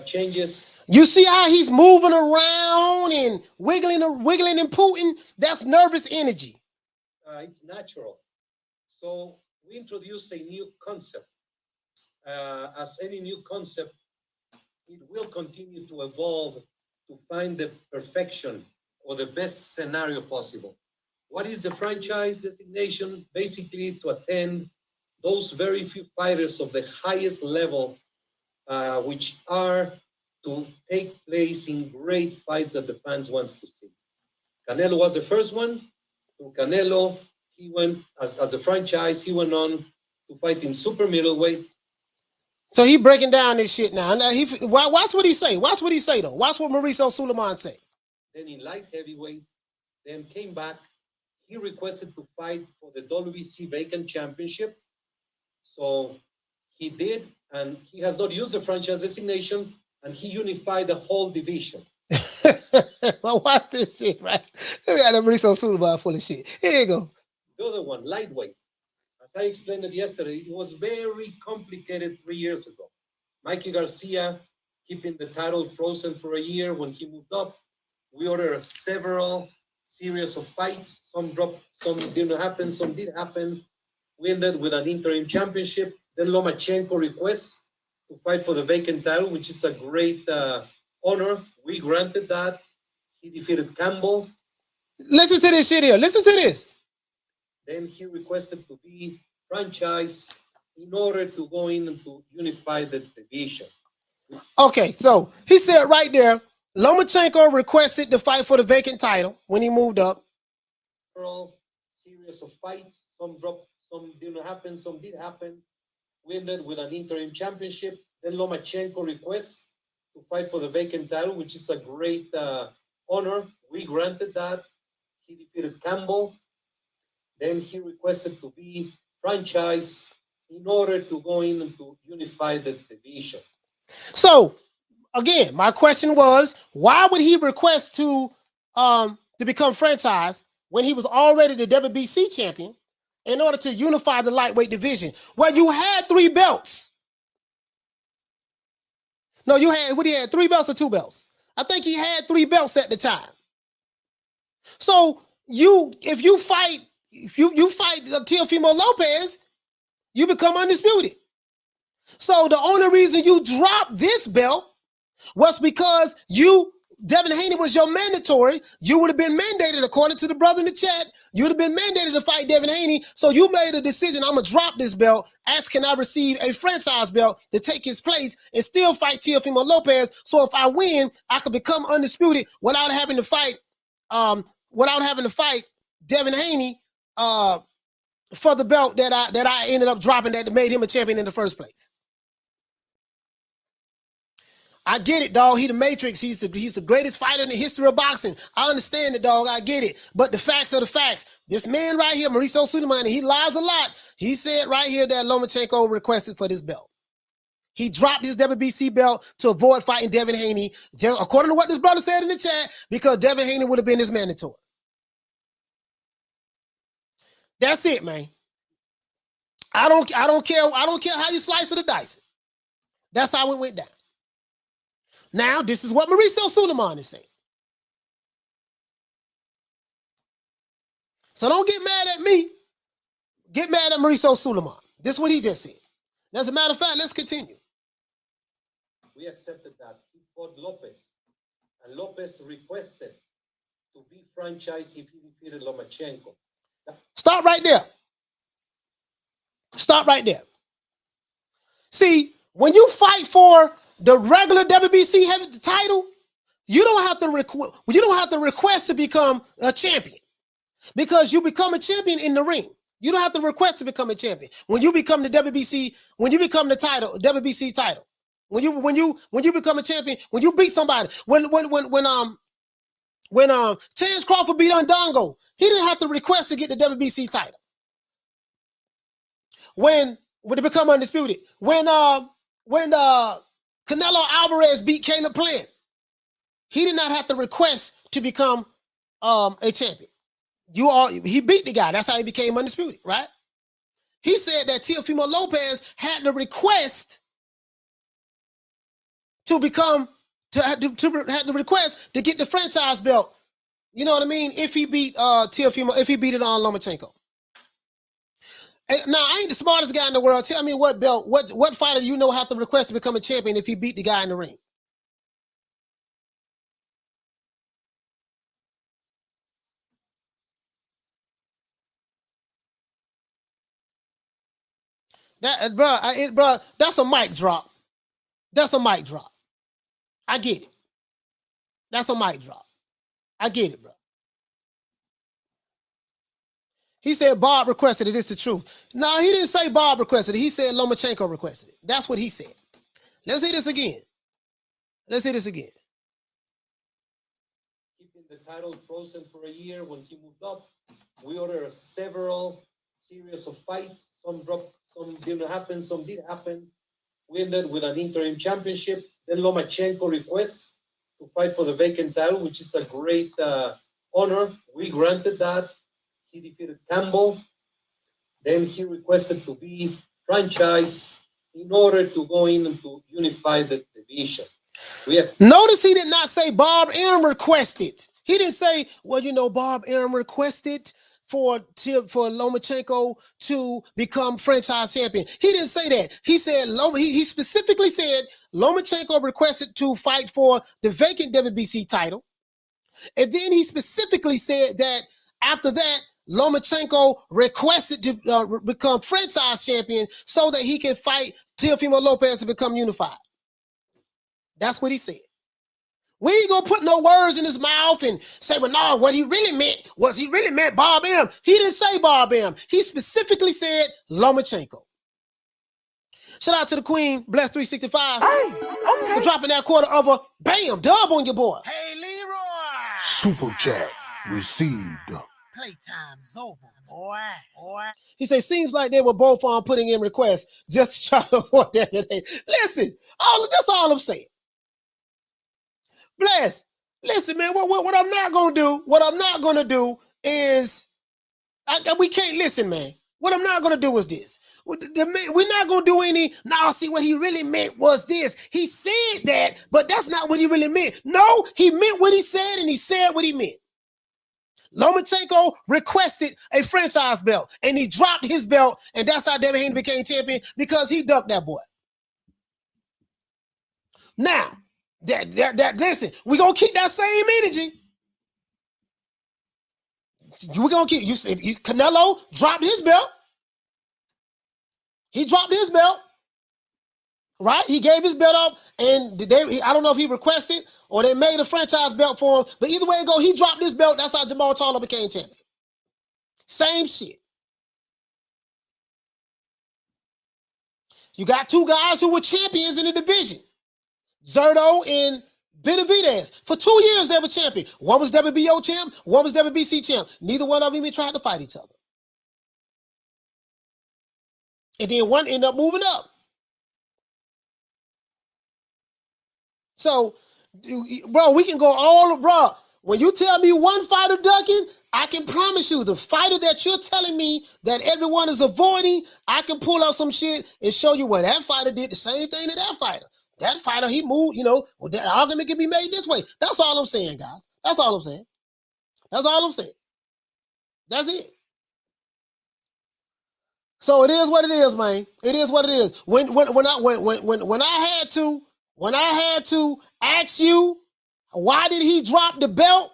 changes. You see how he's moving around and wiggling and pooting? That's nervous energy. It's natural. So we introduce a new concept. As any new concept, it will continue to evolve to find the perfection or the best scenario possible. What is the franchise designation? Basically, to attend those very few fighters of the highest level, which are to take place in great fights that the fans want to see. Canelo was the first one. To Canelo, he went as a franchise. He went on to fight in super middleweight. So he breaking down this shit now. Now watch what he say. Watch what he say though. Watch what Mauricio Suleiman say. Then in light heavyweight, then came back. He requested to fight for the WBC vacant championship. So he did, and he has not used the franchise designation, and he unified the whole division. Well, watch this shit, right? Look at Mauricio Suleiman full of shit. Here you go. The other one, lightweight. As I explained it yesterday, it was very complicated 3 years ago. Mikey Garcia keeping the title frozen for a year. When he moved up, we ordered several series of fights. Some dropped, some didn't happen, some did happen. We ended with an interim championship. Then Lomachenko requests to fight for the vacant title, which is a great honor. We granted that. He defeated Campbell. Listen to this shit here. Listen to this. Then he requested to be franchised in order to go in and to unify the division. Okay, so he said right there, Lomachenko requested to fight for the vacant title when he moved up. Series of fights. Some dropped, some didn't happen, some did happen. We ended with an interim championship. Then Lomachenko requests to fight for the vacant title, which is a great honor. We granted that. He defeated Campbell. Then he requested to be franchised in order to go in and to unify the division. So, again, my question was, why would he request to become franchised when he was already the WBC champion in order to unify the lightweight division? Well, you had 3 belts. No, he had 3 belts or 2 belts? I think he had 3 belts at the time. So if you fight Teofimo Lopez, you become undisputed. So the only reason you dropped this belt was because Devin Haney was your mandatory. You would have been mandated, according to the brother in the chat, you would have been mandated to fight Devin Haney. So you made a decision, I'm going to drop this belt. Can I receive a franchise belt to take his place and still fight Teofimo Lopez? So if I win, I could become undisputed without having to fight Devin Haney for the belt that I ended up dropping that made him a champion in the first place. I get it, dog. He the Matrix. He's the greatest fighter in the history of boxing. I understand it, dog. I get it. But the facts are the facts. This man right here, Mauricio Suleiman, he lies a lot. He said right here that Lomachenko requested for this belt. He dropped his WBC belt to avoid fighting Devin Haney, according to what this brother said in the chat, because Devin Haney would have been his mandatory. That's it, man. I don't care how you slice it or dice it. That's how it went down. Now, this is what Mauricio Suleiman is saying. So don't get mad at me. Get mad at Mauricio Suleiman. This is what he just said. As a matter of fact, let's continue. we accepted that. He fought Lopez, and Lopez requested to be franchised if he defeated Lomachenko. Stop right there. Stop right there. See, when you fight for the regular WBC heavy title, you don't have to request to become a champion, because you become a champion in the ring. You don't have to request to become a champion. When you become the WBC, when you become the title, WBC title, when you become a champion, when you beat somebody, when Terence Crawford beat Undongo, he didn't have to request to get the WBC title. When it become undisputed, when Canelo Alvarez beat Caleb Plant, he did not have to request to become a champion. He beat the guy. That's how he became undisputed, right? He said that Teofimo Lopez had to request to become had to request to get the franchise belt. You know what I mean? If he beat Teofimo, if he beat it on Lomachenko. Now, I ain't the smartest guy in the world. Tell me what belt, what fighter you know have to request to become a champion if he beat the guy in the ring. Bro, that's a mic drop. That's a mic drop. I get it. That's a mic drop. I get it, bro. He said Bob requested it. It's the truth. No, he didn't say Bob requested it. He said Lomachenko requested it. That's what he said. Let's hear this again. Let's hear this again. Keeping the title frozen for a year when he moved up. We ordered several series of fights. Some dropped, some didn't happen, some did happen. We ended with an interim championship. Then Lomachenko requests to fight for the vacant title, which is a great honor. We granted that. He defeated Campbell. Then he requested to be franchised in order to go in and to unify the division. Notice he did not say Bob Arum requested. He didn't say, well, you know, Bob Arum requested for Lomachenko to become franchise champion. He didn't say that. He said he specifically said Lomachenko requested to fight for the vacant WBC title. And then he specifically said that after that, Lomachenko requested to become franchise champion so that he can fight Teofimo Lopez to become unified. That's what he said. We ain't gonna put no words in his mouth and say, well, no, what he really meant was he really meant Bob Arum. He didn't say Bob Arum. He specifically said Lomachenko. Shout out to the Queen, Bless 365, for dropping that quarter of a bam dub on your boy. Hey, Leroy. Super chat received. Playtime's over, boy. He said, seems like they were both on putting in requests just to try to avoid that. Listen, that's all I'm saying. Bless, listen, man, what I'm not going to do is, we can't listen, man. What I'm not going to do is this. We're not going to do any, now see what he really meant was this. He said that, but that's not what he really meant. No, he meant what he said, and he said what he meant. Lomachenko requested a franchise belt, and he dropped his belt, and that's how David Haney became champion, because he ducked that boy. Now, listen, we're going to keep that same energy. We're going to keep, Canelo dropped his belt. He dropped his belt, right? He gave his belt up, and I don't know if he requested or they made a franchise belt for him, but either way it go, he dropped his belt. That's how Jamal Charlo became champion. Same shit. You got two guys who were champions in the division, Zerto and Benavidez. For 2 years, they were champion. One was WBO champ, one was WBC champ. Neither one of them even tried to fight each other. And then one ended up moving up. So, bro, we can go bro. When you tell me one fighter ducking, I can promise you the fighter that you're telling me that everyone is avoiding, I can pull out some shit and show you what that fighter did the same thing to that fighter. That fighter, he moved, well, that argument can be made this way. That's all I'm saying, guys. That's all I'm saying. That's all I'm saying. That's it. So it is what it is, man. It is what it is. When I had to when I had to ask you, why did he drop the belt?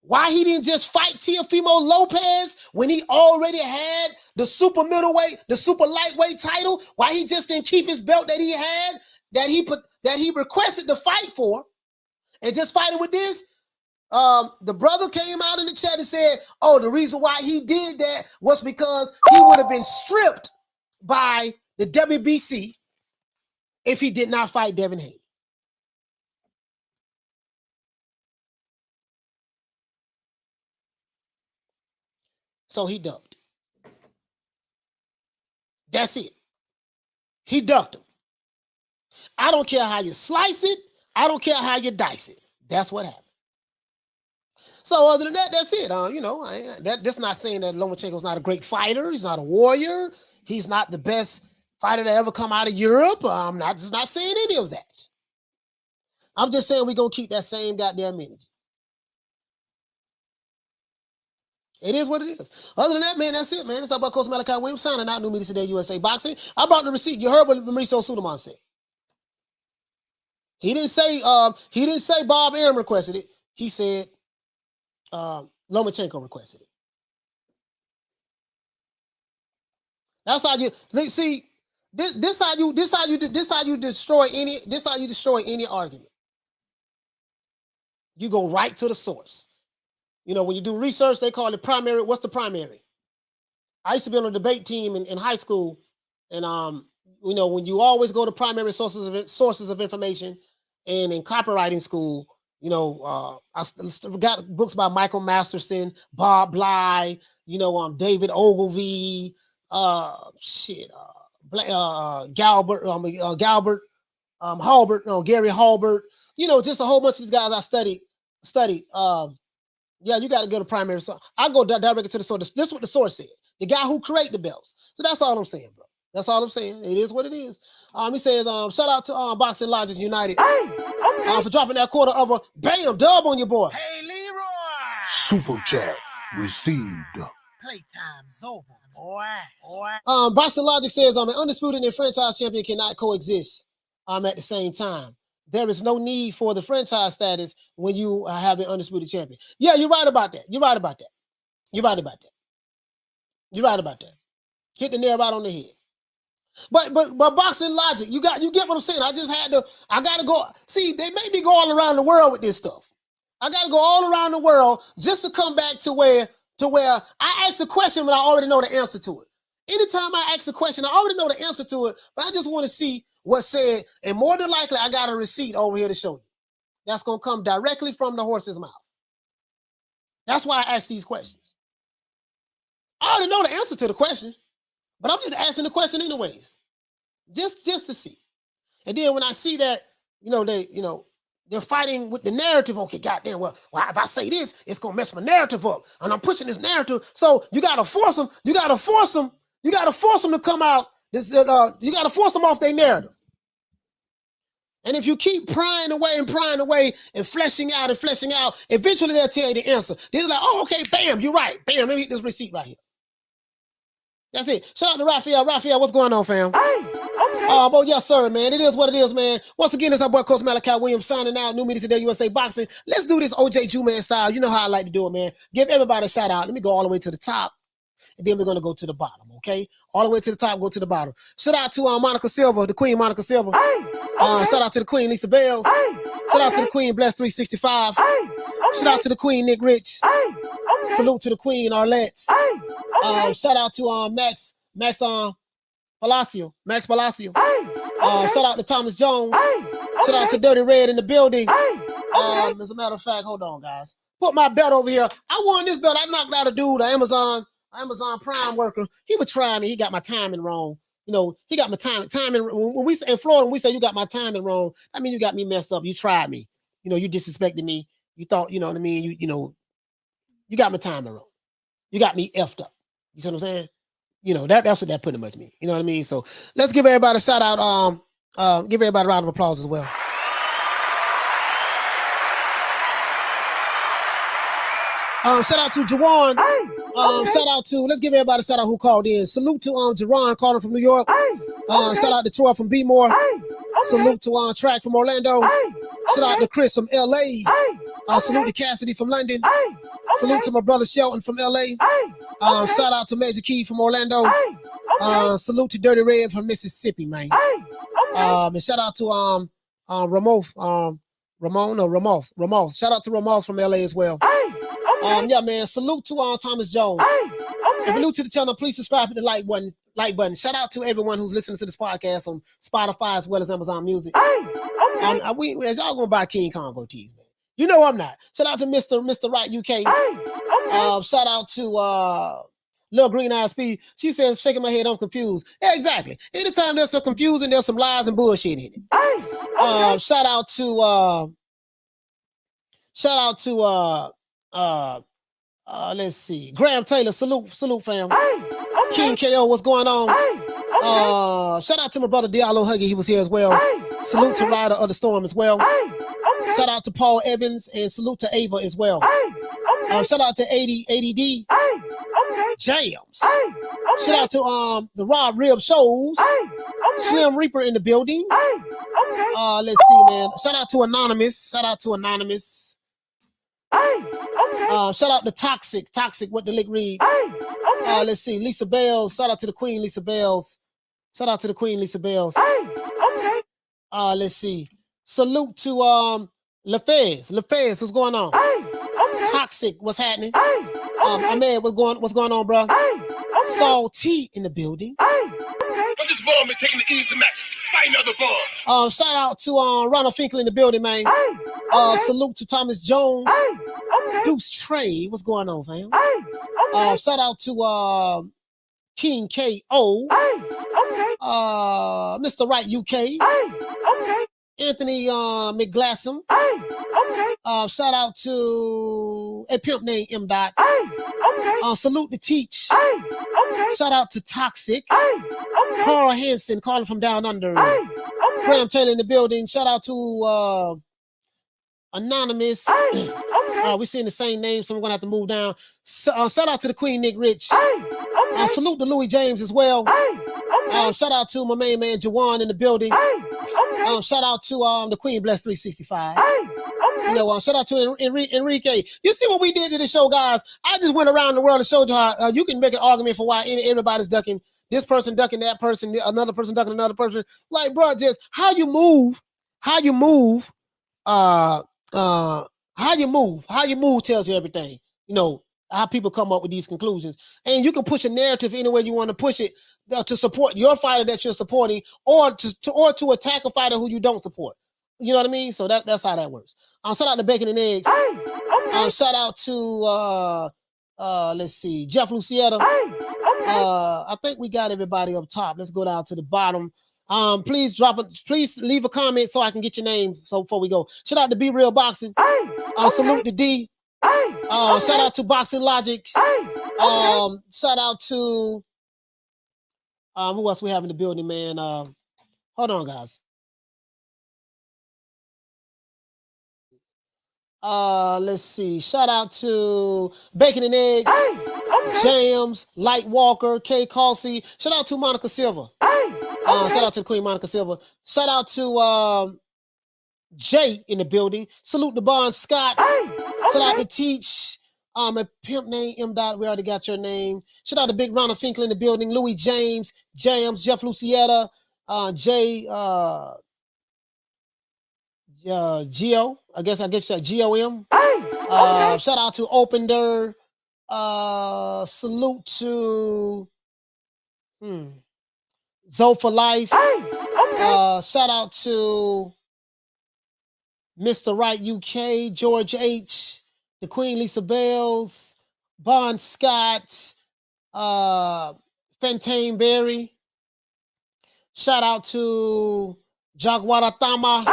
Why he didn't just fight Teofimo Lopez when he already had the super middleweight, the super lightweight title? Why he just didn't keep his belt that he had, that he requested to fight for, and just fight it with this? The brother came out in the chat and said, oh, the reason why he did that was because he would have been stripped by the WBC if he did not fight Devin Haney. So he ducked. That's it. He ducked him. I don't care how you slice it. I don't care how you dice it. That's what happened. So other than that, that's it. That's not saying that Lomachenko's not a great fighter. He's not a warrior. He's not the best fighter to ever come out of Europe. I'm not saying any of that. I'm just saying we're going to keep that same goddamn energy. It is what it is. Other than that, man, that's it, man. It's all about Coach Malachi Williams signing out. New media today, USA Boxing. I brought the receipt. You heard what Mauricio Suleiman said. He didn't say Bob Arum requested it. He said Lomachenko requested it. That's how you see. This how you destroy any argument. You go right to the source. When you do research, they call it primary. What's the primary? I used to be on a debate team in high school, and when you always go to primary sources of information, and in copywriting school, I got books by Michael Masterson, Bob Bly, David Ogilvy, Galbert, Halbert, Gary Halbert, just a whole bunch of these guys I studied. Yeah, you got to go to primary source. I go directly to the source. This is what the source said. The guy who created the belts. So that's all I'm saying, bro. That's all I'm saying. It is what it is. He says, shout out to Boxing Logic United for dropping that quarter of a bam dub on your boy. Hey, Leroy! Super chat received. Playtime's over, boy. Boxing Logic says, an undisputed and franchise champion cannot coexist at the same time. There is no need for the franchise status when you have an undisputed champion. Yeah, you're right about that. Hit the nail right on the head. But Boxing Logic, you get what I'm saying. I gotta go. See, they make me go all around the world with this stuff. I gotta go all around the world just to come back to where I ask a question, but I already know the answer to it. Anytime I ask a question, I already know the answer to it, but I just want to see what's said. And more than likely, I got a receipt over here to show you. That's going to come directly from the horse's mouth. That's why I ask these questions. I already know the answer to the question, but I'm just asking the question anyways, just to see. And then when I see that, they're fighting with the narrative. Okay, goddamn, well, if I say this, it's going to mess my narrative up. And I'm pushing this narrative. So you got to force them. You got to force them to come out. You got to force them off their narrative. And if you keep prying away and fleshing out, eventually they'll tell you the answer. They're like, oh, okay, bam, you're right. Bam, let me hit this receipt right here. That's it. Shout out to Raphael. Raphael, what's going on, fam? Hey, okay. But yes, sir, man. It is what it is, man. Once again, it's our boy, Coach Malachi Williams, signing out. New media today, USA Boxing. Let's do this OJ Ju-Man style. You know how I like to do it, man. Give everybody a shout out. Let me go all the way to the top. And then we're going to go to the bottom, okay? All the way to the top, go to the bottom. Shout out to Monica Silva, the Queen Monica Silva. Hey, okay. Shout out to the Queen Lisa Bells. Hey, okay. Shout out to the Queen Bless 365. Hey, okay. Shout out to the Queen Nick Rich. Hey, okay. Salute to the Queen Arlette. Hey, okay. Shout out to Max Palacio. Hey, okay. Shout out to Thomas Jones. Hey, okay. Shout out to Dirty Red in the building. Hey, okay. As a matter of fact, hold on, guys. Put my belt over here. I won this belt. I knocked out a dude, an Amazon Prime worker. He would try me. He got my timing wrong. He got my timing. When we say in Florida, when we say you got my timing wrong, I mean you got me messed up. You tried me. You disrespected me. You thought, you know what I mean? You got my timing wrong. You got me effed up. You see what I'm saying? That's what that pretty much means. You know what I mean? So let's give everybody a shout out. Give everybody a round of applause as well. Shout out to Jawan. Hey, okay. Let's give everybody a shout out who called in. Salute to Jawan calling from New York. Hey, okay. Shout out to Troy from B-More. Hey, Salute to Track from Orlando. Shout out to Chris from LA. Salute to Cassidy from London. Salute to my brother Shelton from LA. Shout out to Major Key from Orlando. Salute to Dirty Red from Mississippi, man. And shout out to Ramon. Shout out to Ramon from LA as well. Yeah, man. Salute to Thomas Jones. If you're new to the channel, please subscribe to the like button. Shout out to everyone who's listening to this podcast on Spotify as well as Amazon Music. As y'all gonna buy King Kong Ortiz, man. You know I'm not. Shout out to Mr. Right UK. Shout out to Lil Green Eyed Speed. She says, shaking my head, I'm confused. Yeah, exactly. Anytime there's some confusion, there's some lies and bullshit in it. Shout out to let's see, Graham Taylor. Salute fam. King KO, what's going on? Shout out to my brother Diallo Huggy, he was here as well. Salute to Rider of the Storm as well. Shout out to Paul Evans and salute to Ava as well. Shout out to ADD Jams. Shout out to the Rob Rib Shows. Slim Reaper in the building. Let's see, man. Shout out to Anonymous. Shout out to Toxic with the lick read. Let's see, Lisa Bells. Shout out to the Queen Lisa Bells. Let's see. Salute to LaFez. LaFez, what's going on? Toxic, what's happening? Ahmed, what's going on, bro? Saul T in the building. What's this ball man taking the easy matches? Fight another ball. Shout out to Ronald Finkel in the building, man. Salute to Thomas Jones. Deuce Trey, what's going on, fam? Shout out to King KO. Mr. Right UK. Anthony McGlassam. Shout out to a pimp named M. Dot. Salute to Teach. Shout out to Toxic. Carl Hansen calling from down under. Graham Taylor in the building. Shout out to Anonymous. We're seeing the same name, so we're gonna have to move down. Shout out to the Queen Nick Rich. Salute to Louis James as well. Shout out to my main man Jawan in the building. Shout out to the Queen Bless 365. You know, shout out to Enrique. You see what we did to the show, guys? I just went around the world and showed you how you can make an argument for why everybody's ducking. This person ducking that person, another person ducking another person. Like, bro, just how you move tells you everything. You know, how people come up with these conclusions. And you can push a narrative any way you want to push it to support your fighter that you're supporting or to attack a fighter who you don't support. You know what I mean? So that's how that works. Shout out to Bacon and Eggs. Shout out to let's see, Jeff Lucietta. I think we got everybody up top. Let's go down to the bottom. Please leave a comment so I can get your name. So before we go, shout out to Be Real Boxing. Salute to D. Shout out to Boxing Logic. Shout out to who else we have in the building, man? Hold on, guys. Let's see. Shout out to Bacon and Eggs, Jams, Light Walker, K. Causey. Shout out to Monica Silva. Shout out to the Queen Monica Silva. Shout out to Jay in the building. Salute to Bon Scott. Shout out to Teach. A pimp name M. Dot. We already got your name. Shout out to Big Ronald Finkel in the building. Louis James, Jams, Jeff Lucietta, Jay. Geo, I guess you said GOM. Shout out to Opender. Salute to Zoe for Life. Shout out to Mr. Right UK, George H, the Queen Lisa Bells, Bon Scott, Fentane Berry. Shout out to Jaguara Tama.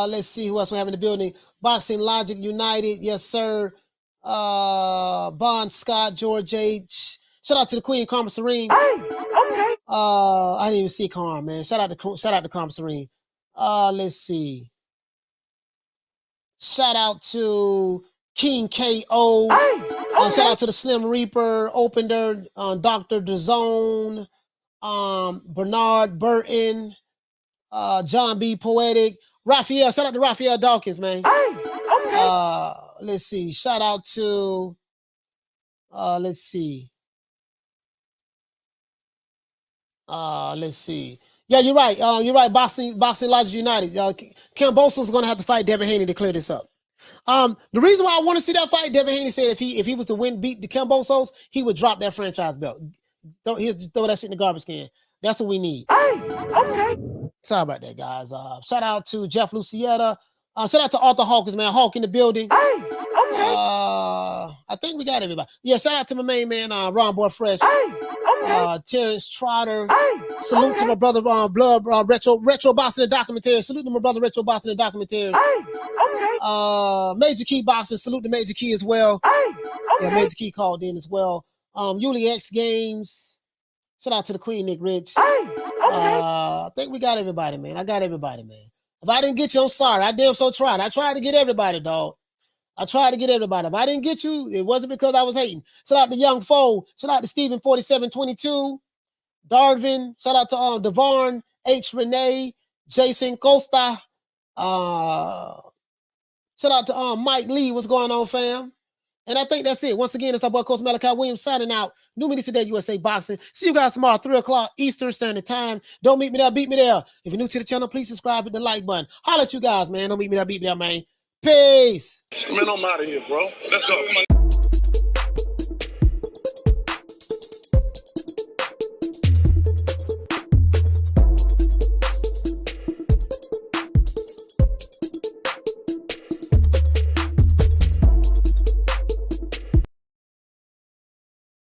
Let's see who else we have in the building. Boxing Logic United, yes sir. Bon Scott, George H. Shout out to the Queen Karma Serene. I didn't even see Karma, man. Shout out to Karma Serene. Let's see. Shout out to King KO. Shout out to the Slim Reaper, Opender, Dr. DeZone, Bernard Burton. John B. Poetic. Raphael, shout out to Raphael Dawkins, man. Let's see. Shout out to let's see. Yeah, you're right. You're right. Boxing Logic United. Camboso's gonna have to fight Devin Haney to clear this up. The reason why I want to see that fight, Devin Haney said if he was to beat the Cambosos, he would drop that franchise belt. Throw that shit in the garbage can. That's what we need. Okay. Sorry about that, guys. Shout out to Jeff Lucietta. Shout out to Arthur Hawkins, man. Hawk in the building. Okay. I think we got everybody. Yeah, shout out to my main man, Ron Boy Fresh. Terrence Trotter. Salute to my brother Blood Retro Boxing and Documentary. Salute to my brother Retro Boxing and Documentary. Major Key Boxing. Salute to Major Key as well. Yeah, Major Key called in as well. Yuli X Games. Shout out to the Queen, Nick Rich. I think we got everybody, man. I got everybody, man. If I didn't get you, I'm sorry. I damn so tried. I tried to get everybody, dog. I tried to get everybody. If I didn't get you, it wasn't because I was hating. Shout out to Young Foe. Shout out to Steven 4722. Darvin. Shout out to Devon H. Renee. Jason Costa. Shout out to Mike Lee. What's going on, fam? And I think that's it. Once again, it's our boy Coach Malachi Williams signing out. New Media Today, USA Boxing. See you guys tomorrow, 3 o'clock Eastern Standard Time. Don't meet me there, beat me there. If you're new to the channel, please subscribe, hit the like button. Holla at you guys, man. Don't meet me there, beat me there, man. Peace. Man, I'm out of here, bro. Let's go. Come on.